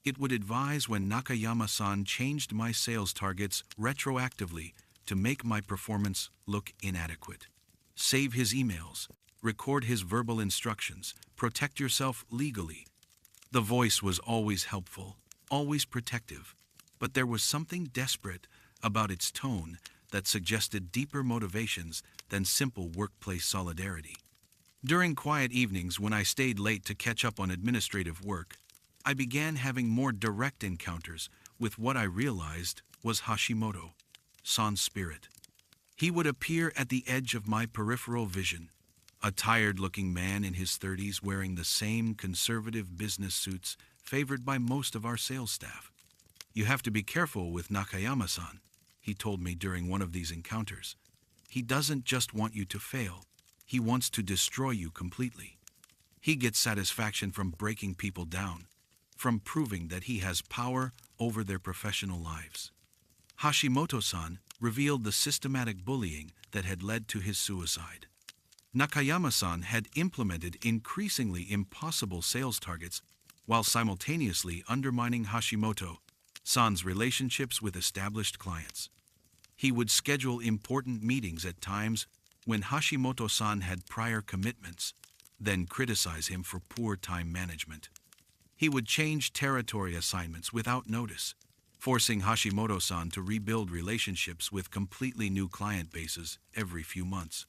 [SPEAKER 1] It would advise when Nakayama-san changed my sales targets retroactively to make my performance look inadequate. Save his emails, record his verbal instructions, protect yourself legally. The voice was always helpful, always protective, but there was something desperate about its tone that suggested deeper motivations than simple workplace solidarity. During quiet evenings when I stayed late to catch up on administrative work, I began having more direct encounters with what I realized was Hashimoto-san's spirit. He would appear at the edge of my peripheral vision, a tired-looking man in his 30s wearing the same conservative business suits favored by most of our sales staff. You have to be careful with Nakayama-san, he told me during one of these encounters. He doesn't just want you to fail, he wants to destroy you completely. He gets satisfaction from breaking people down, from proving that he has power over their professional lives. Hashimoto-san revealed the systematic bullying that had led to his suicide. Nakayama-san had implemented increasingly impossible sales targets while simultaneously undermining Hashimoto-san's relationships with established clients. He would schedule important meetings at times when Hashimoto-san had prior commitments, then criticize him for poor time management. He would change territory assignments without notice, forcing Hashimoto-san to rebuild relationships with completely new client bases every few months.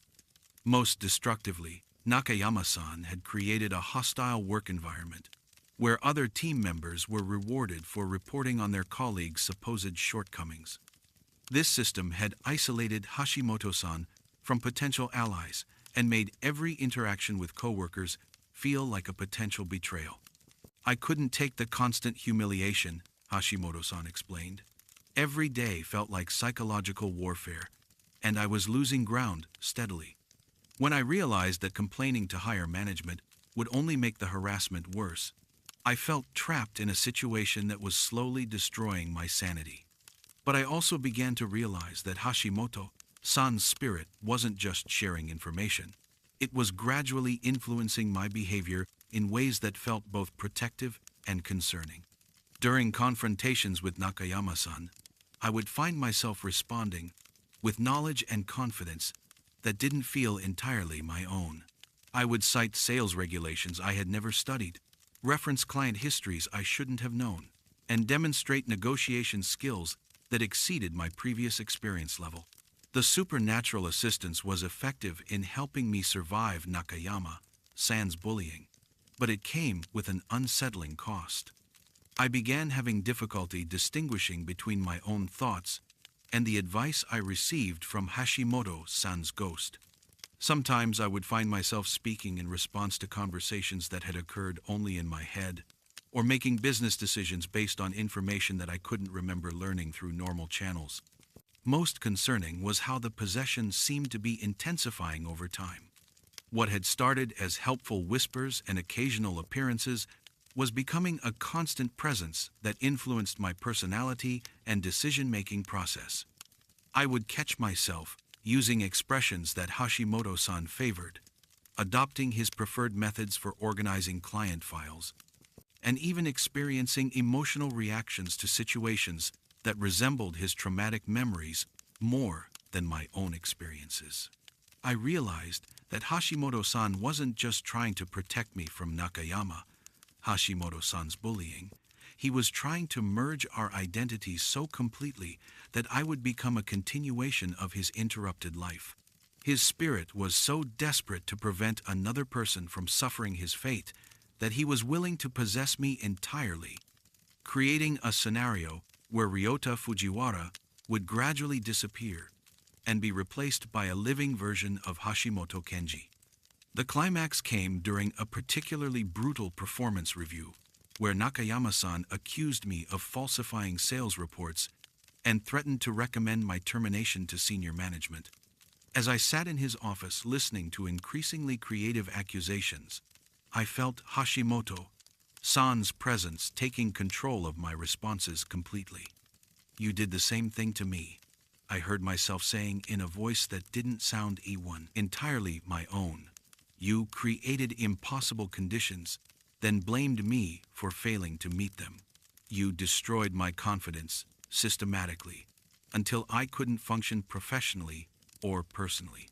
[SPEAKER 1] Most destructively, Nakayama-san had created a hostile work environment where other team members were rewarded for reporting on their colleagues' supposed shortcomings. This system had isolated Hashimoto-san from potential allies and made every interaction with coworkers feel like a potential betrayal. I couldn't take the constant humiliation, Hashimoto-san explained. Every day felt like psychological warfare, and I was losing ground steadily. When I realized that complaining to higher management would only make the harassment worse, I felt trapped in a situation that was slowly destroying my sanity. But I also began to realize that Hashimoto-san's spirit wasn't just sharing information. It was gradually influencing my behavior in ways that felt both protective and concerning. During confrontations with Nakayama-san, I would find myself responding with knowledge and confidence that didn't feel entirely my own. I would cite sales regulations I had never studied, reference client histories I shouldn't have known, and demonstrate negotiation skills that exceeded my previous experience level. The supernatural assistance was effective in helping me survive Nakayama-san's bullying, but it came with an unsettling cost. I began having difficulty distinguishing between my own thoughts and the advice I received from Hashimoto-san's ghost. Sometimes I would find myself speaking in response to conversations that had occurred only in my head, or making business decisions based on information that I couldn't remember learning through normal channels. Most concerning was how the possession seemed to be intensifying over time. What had started as helpful whispers and occasional appearances was becoming a constant presence that influenced my personality and decision-making process. I would catch myself using expressions that Hashimoto-san favored, adopting his preferred methods for organizing client files, and even experiencing emotional reactions to situations that resembled his traumatic memories more than my own experiences. I realized that Hashimoto-san wasn't just trying to protect me from Hashimoto-san's bullying. He was trying to merge our identities so completely that I would become a continuation of his interrupted life. His spirit was so desperate to prevent another person from suffering his fate that he was willing to possess me entirely, creating a scenario where Ryota Fujiwara would gradually disappear and be replaced by a living version of Hashimoto Kenji. The climax came during a particularly brutal performance review, where Nakayama-san accused me of falsifying sales reports and threatened to recommend my termination to senior management. As I sat in his office listening to increasingly creative accusations, I felt Hashimoto-san's presence taking control of my responses completely. You did the same thing to me, I heard myself saying in a voice that didn't sound entirely my own. You created impossible conditions, then blamed me for failing to meet them. You destroyed my confidence systematically until I couldn't function professionally or personally.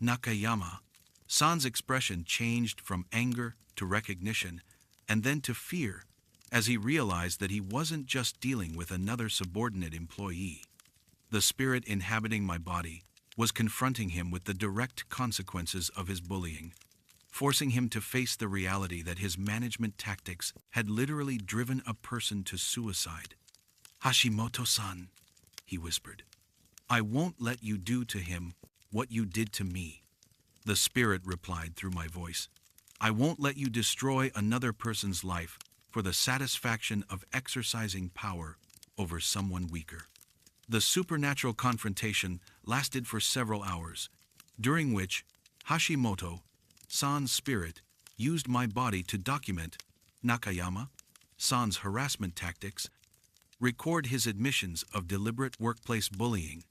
[SPEAKER 1] Nakayama-san's expression changed from anger to recognition and then to fear as he realized that he wasn't just dealing with another subordinate employee. The spirit inhabiting my body was confronting him with the direct consequences of his bullying, forcing him to face the reality that his management tactics had literally driven a person to suicide. Hashimoto-san, he whispered, I won't let you do to him what you did to me. The spirit replied through my voice, I won't let you destroy another person's life for the satisfaction of exercising power over someone weaker. The supernatural confrontation lasted for several hours, during which Hashimoto-san's spirit used my body to document Nakayama-san's harassment tactics, record his admissions of deliberate workplace bullying,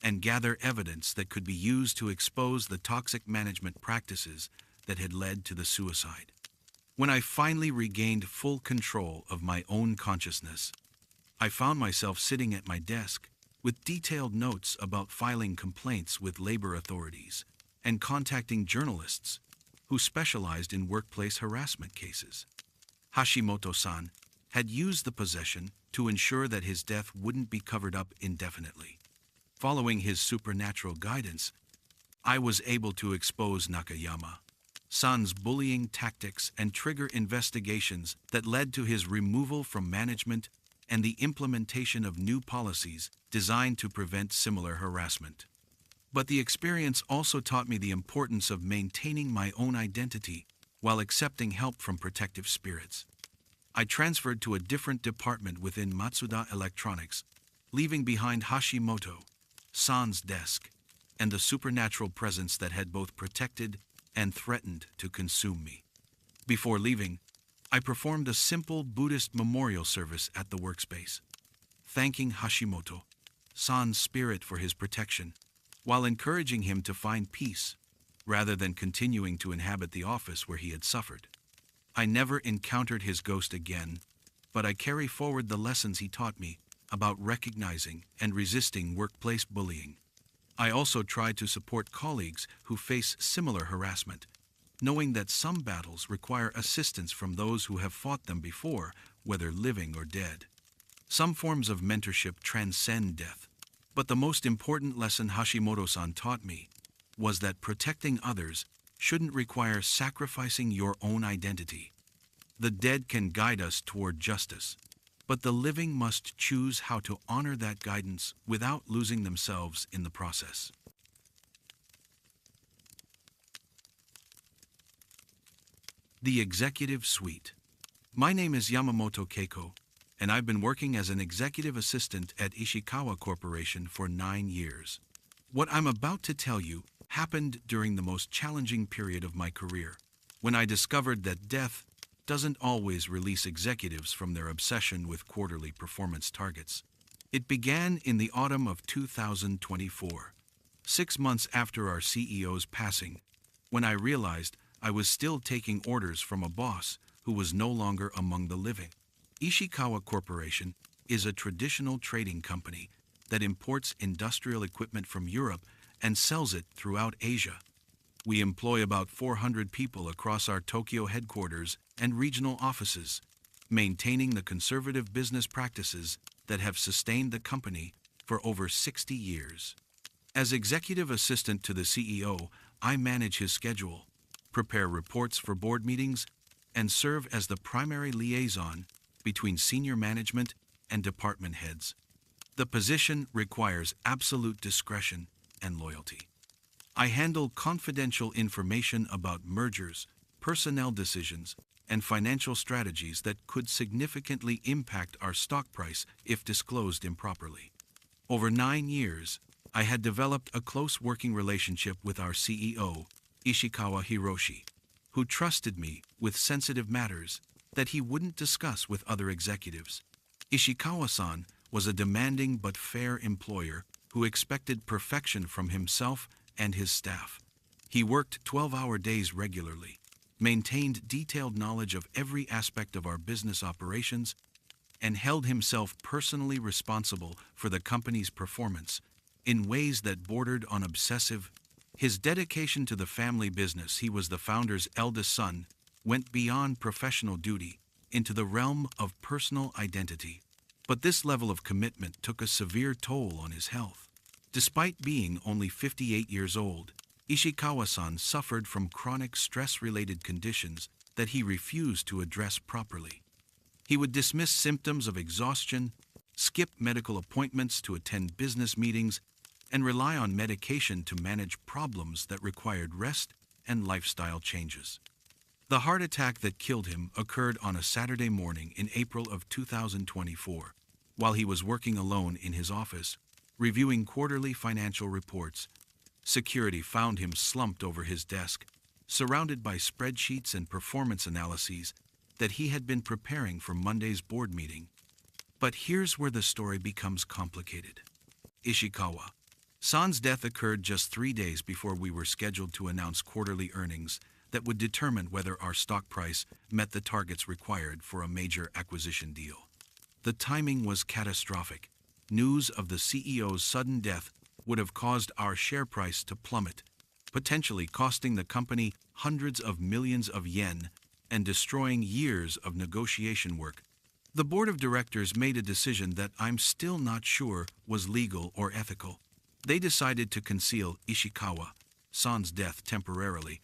[SPEAKER 1] and gather evidence that could be used to expose the toxic management practices that had led to the suicide. When I finally regained full control of my own consciousness, I found myself sitting at my desk with detailed notes about filing complaints with labor authorities and contacting journalists who specialized in workplace harassment cases. Hashimoto-san had used the possession to ensure that his death wouldn't be covered up indefinitely. Following his supernatural guidance, I was able to expose Nakayama-san's bullying tactics and trigger investigations that led to his removal from management and the implementation of new policies designed to prevent similar harassment. But the experience also taught me the importance of maintaining my own identity while accepting help from protective spirits. I transferred to a different department within Matsuda Electronics, leaving behind Hashimoto-san's desk and the supernatural presence that had both protected and threatened to consume me. Before leaving, I performed a simple Buddhist memorial service at the workspace, thanking Hashimoto-san's spirit for his protection, while encouraging him to find peace, rather than continuing to inhabit the office where he had suffered. I never encountered his ghost again, but I carry forward the lessons he taught me about recognizing and resisting workplace bullying. I also try to support colleagues who face similar harassment, knowing that some battles require assistance from those who have fought them before, whether living or dead. Some forms of mentorship transcend death, but the most important lesson Hashimoto-san taught me was that protecting others shouldn't require sacrificing your own identity. The dead can guide us toward justice, but the living must choose how to honor that guidance without losing themselves in the process. The Executive Suite. My name is Yamamoto Keiko, and I've been working as an executive assistant at Ishikawa Corporation for 9 years. What I'm about to tell you happened during the most challenging period of my career, when I discovered that death doesn't always release executives from their obsession with quarterly performance targets. It began in the autumn of 2024, 6 months after our CEO's passing, when I realized I was still taking orders from a boss who was no longer among the living. Ishikawa Corporation is a traditional trading company that imports industrial equipment from Europe and sells it throughout Asia. We employ about 400 people across our Tokyo headquarters and regional offices, maintaining the conservative business practices that have sustained the company for over 60 years. As executive assistant to the CEO, I manage his schedule, prepare reports for board meetings, and serve as the primary liaison between senior management and department heads. The position requires absolute discretion and loyalty. I handle confidential information about mergers, personnel decisions, and financial strategies that could significantly impact our stock price if disclosed improperly. Over 9 years, I had developed a close working relationship with our CEO, Ishikawa Hiroshi, who trusted me with sensitive matters that he wouldn't discuss with other executives. Ishikawa-san was a demanding but fair employer who expected perfection from himself and his staff. He worked 12-hour days regularly, maintained detailed knowledge of every aspect of our business operations, and held himself personally responsible for the company's performance in ways that bordered on obsessive. His dedication to the family business, he was the founder's eldest son, went beyond professional duty into the realm of personal identity. But this level of commitment took a severe toll on his health. Despite being only 58 years old, Ishikawa-san suffered from chronic stress-related conditions that he refused to address properly. He would dismiss symptoms of exhaustion, skip medical appointments to attend business meetings, and rely on medication to manage problems that required rest and lifestyle changes. The heart attack that killed him occurred on a Saturday morning in April of 2024, while he was working alone in his office, reviewing quarterly financial reports. Security found him slumped over his desk, surrounded by spreadsheets and performance analyses that he had been preparing for Monday's board meeting. But here's where the story becomes complicated. Ishikawa-san's death occurred just 3 days before we were scheduled to announce quarterly earnings that would determine whether our stock price met the targets required for a major acquisition deal. The timing was catastrophic. News of the CEO's sudden death would have caused our share price to plummet, potentially costing the company hundreds of millions of yen and destroying years of negotiation work. The board of directors made a decision that I'm still not sure was legal or ethical. They decided to conceal Ishikawa-san's death temporarily,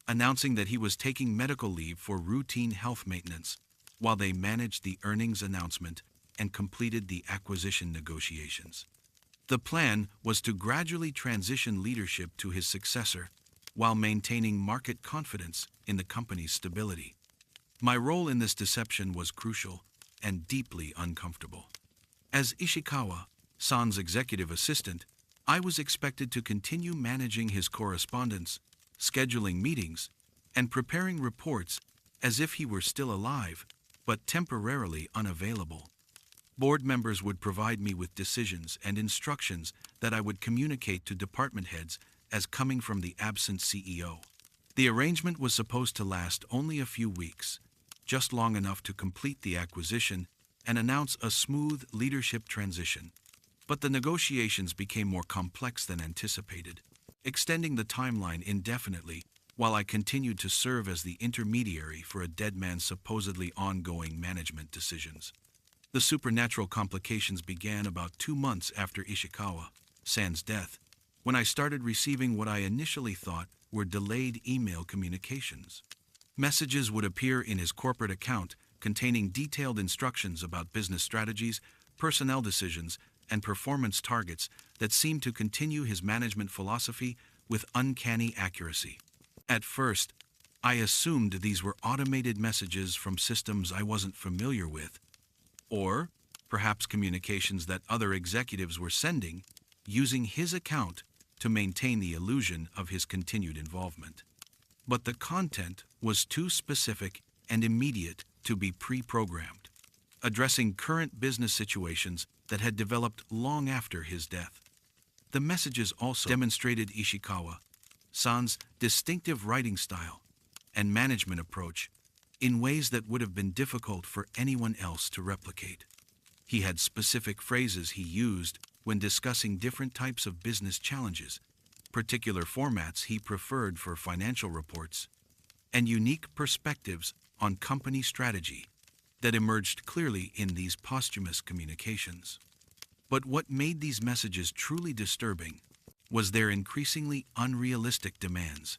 [SPEAKER 1] announcing that he was taking medical leave for routine health maintenance while they managed the earnings announcement and completed the acquisition negotiations. The plan was to gradually transition leadership to his successor while maintaining market confidence in the company's stability. My role in this deception was crucial and deeply uncomfortable. As Ishikawa-san's executive assistant, I was expected to continue managing his correspondence, scheduling meetings, and preparing reports as if he were still alive, but temporarily unavailable. Board members would provide me with decisions and instructions that I would communicate to department heads as coming from the absent CEO. The arrangement was supposed to last only a few weeks, just long enough to complete the acquisition and announce a smooth leadership transition. But the negotiations became more complex than anticipated, extending the timeline indefinitely while I continued to serve as the intermediary for a dead man's supposedly ongoing management decisions. The supernatural complications began about 2 months after Ishikawa-san's death, when I started receiving what I initially thought were delayed email communications. Messages would appear in his corporate account containing detailed instructions about business strategies, personnel decisions, and performance targets that seemed to continue his management philosophy with uncanny accuracy. At first, I assumed these were automated messages from systems I wasn't familiar with, or perhaps communications that other executives were sending using his account to maintain the illusion of his continued involvement. But the content was too specific and immediate to be pre-programmed, addressing current business situations that had developed long after his death. The messages also demonstrated Ishikawa-san's distinctive writing style and management approach in ways that would have been difficult for anyone else to replicate. He had specific phrases he used when discussing different types of business challenges, particular formats he preferred for financial reports, and unique perspectives on company strategy that emerged clearly in these posthumous communications. But what made these messages truly disturbing was their increasingly unrealistic demands.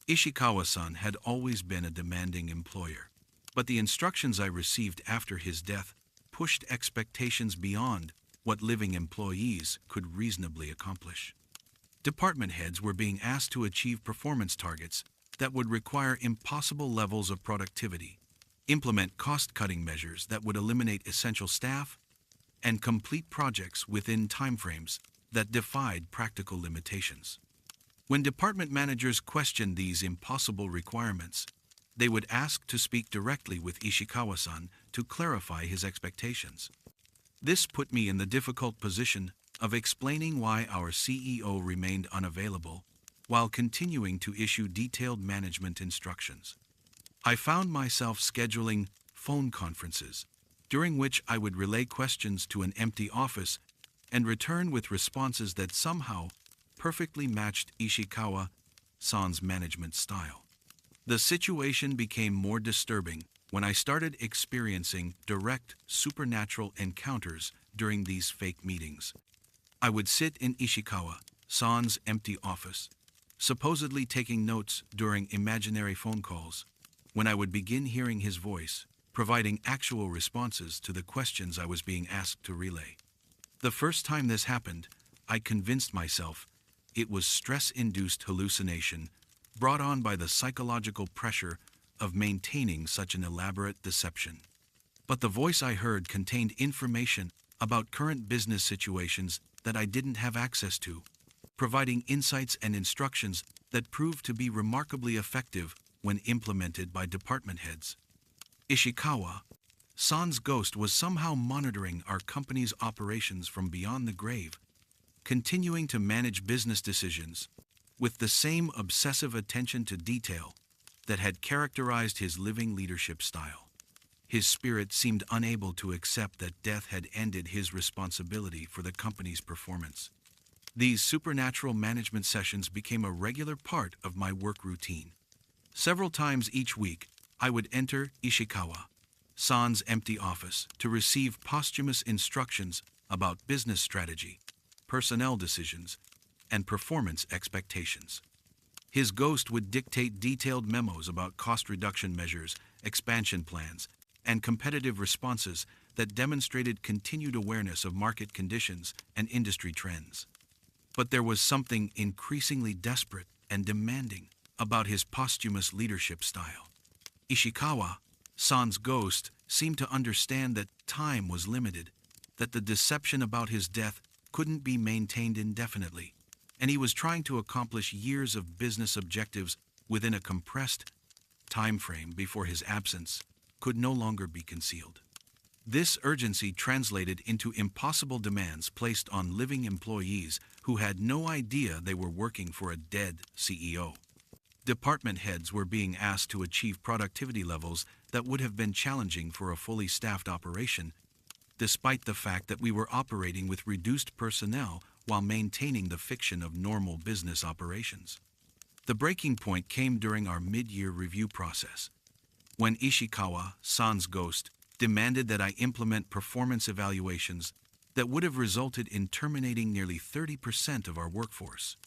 [SPEAKER 1] Ishikawa-san had always been a demanding employer, but the instructions I received after his death pushed expectations beyond what living employees could reasonably accomplish. Department heads were being asked to achieve performance targets that would require impossible levels of productivity, implement cost-cutting measures that would eliminate essential staff, and complete projects within timeframes that defied practical limitations. When department managers questioned these impossible requirements, they would ask to speak directly with Ishikawa-san to clarify his expectations. This put me in the difficult position of explaining why our CEO remained unavailable while continuing to issue detailed management instructions. I found myself scheduling phone conferences, during which I would relay questions to an empty office and return with responses that somehow perfectly matched Ishikawa-san's management style. The situation became more disturbing when I started experiencing direct supernatural encounters during these fake meetings. I would sit in Ishikawa-san's empty office, supposedly taking notes during imaginary phone calls, when I would begin hearing his voice, providing actual responses to the questions I was being asked to relay. The first time this happened, I convinced myself it was stress-induced hallucination brought on by the psychological pressure of maintaining such an elaborate deception. But the voice I heard contained information about current business situations that I didn't have access to, providing insights and instructions that proved to be remarkably effective when implemented by department heads. Ishikawa-san's ghost was somehow monitoring our company's operations from beyond the grave, continuing to manage business decisions with the same obsessive attention to detail that had characterized his living leadership style. His spirit seemed unable to accept that death had ended his responsibility for the company's performance. These supernatural management sessions became a regular part of my work routine. Several times each week, I would enter Ishikawa-san's empty office to receive posthumous instructions about business strategy, personnel decisions, and performance expectations. His ghost would dictate detailed memos about cost reduction measures, expansion plans, and competitive responses that demonstrated continued awareness of market conditions and industry trends. But there was something increasingly desperate and demanding about his posthumous leadership style. Ishikawa-san's ghost seemed to understand that time was limited, that the deception about his death couldn't be maintained indefinitely, and he was trying to accomplish years of business objectives within a compressed time frame before his absence could no longer be concealed. This urgency translated into impossible demands placed on living employees who had no idea they were working for a dead CEO. Department heads were being asked to achieve productivity levels that would have been challenging for a fully staffed operation, despite the fact that we were operating with reduced personnel while maintaining the fiction of normal business operations. The breaking point came during our mid-year review process, when Ishikawa-san's ghost demanded that I implement performance evaluations that would have resulted in terminating nearly 30% of our workforce.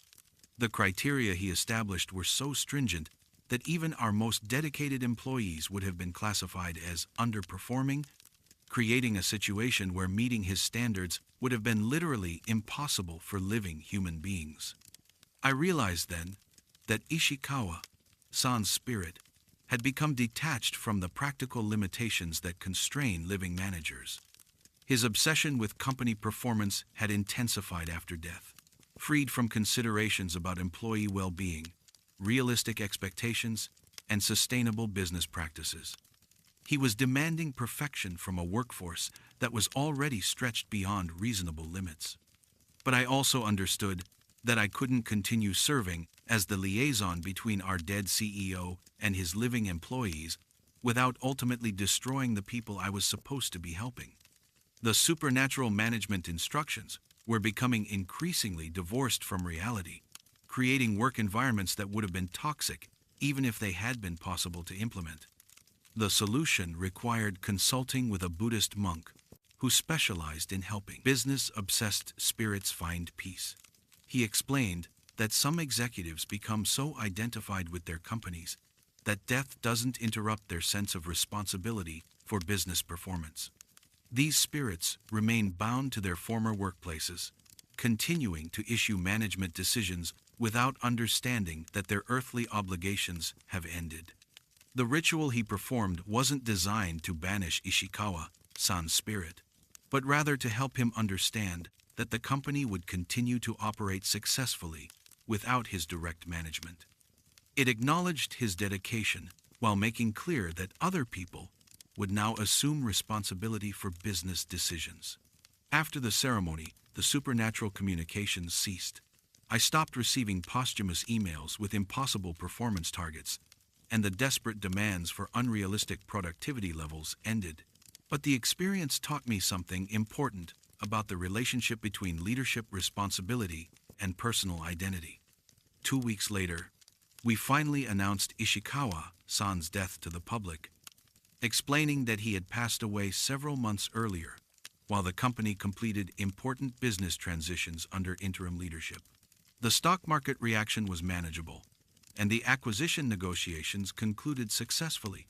[SPEAKER 1] The criteria he established were so stringent that even our most dedicated employees would have been classified as underperforming, creating a situation where meeting his standards would have been literally impossible for living human beings. I realized then that Ishikawa-san's spirit had become detached from the practical limitations that constrain living managers. His obsession with company performance had intensified after death, freed from considerations about employee well-being, realistic expectations, and sustainable business practices. He was demanding perfection from a workforce that was already stretched beyond reasonable limits. But I also understood that I couldn't continue serving as the liaison between our dead CEO and his living employees without ultimately destroying the people I was supposed to be helping. The supernatural management instructions were becoming increasingly divorced from reality, creating work environments that would have been toxic even if they had been possible to implement. The solution required consulting with a Buddhist monk who specialized in helping business-obsessed spirits find peace. He explained that some executives become so identified with their companies that death doesn't interrupt their sense of responsibility for business performance. These spirits remain bound to their former workplaces, continuing to issue management decisions without understanding that their earthly obligations have ended. The ritual he performed wasn't designed to banish Ishikawa-san's spirit, but rather to help him understand that the company would continue to operate successfully without his direct management. It acknowledged his dedication while making clear that other people would now assume responsibility for business decisions. After the ceremony, the supernatural communications ceased. I stopped receiving posthumous emails with impossible performance targets, and the desperate demands for unrealistic productivity levels ended. But the experience taught me something important about the relationship between leadership responsibility and personal identity. 2 weeks later, we finally announced Ishikawa-san's death to the public, explaining that he had passed away several months earlier, while the company completed important business transitions under interim leadership. The stock market reaction was manageable, and the acquisition negotiations concluded successfully,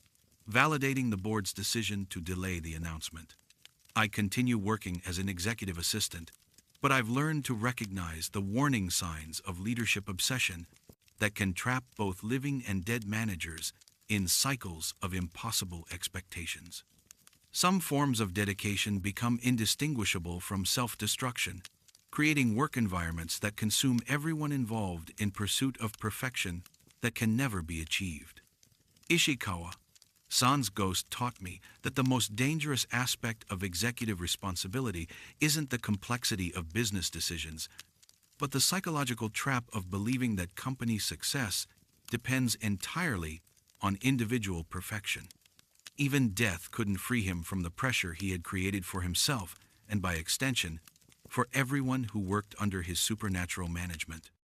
[SPEAKER 1] validating the board's decision to delay the announcement. I continue working as an executive assistant, but I've learned to recognize the warning signs of leadership obsession that can trap both living and dead managers in cycles of impossible expectations. Some forms of dedication become indistinguishable from self-destruction, creating work environments that consume everyone involved in pursuit of perfection that can never be achieved. Ishikawa-san's ghost taught me that the most dangerous aspect of executive responsibility isn't the complexity of business decisions, but the psychological trap of believing that company success depends entirely on individual perfection. Even death couldn't free him from the pressure he had created for himself and, by extension, for everyone who worked under his supernatural management.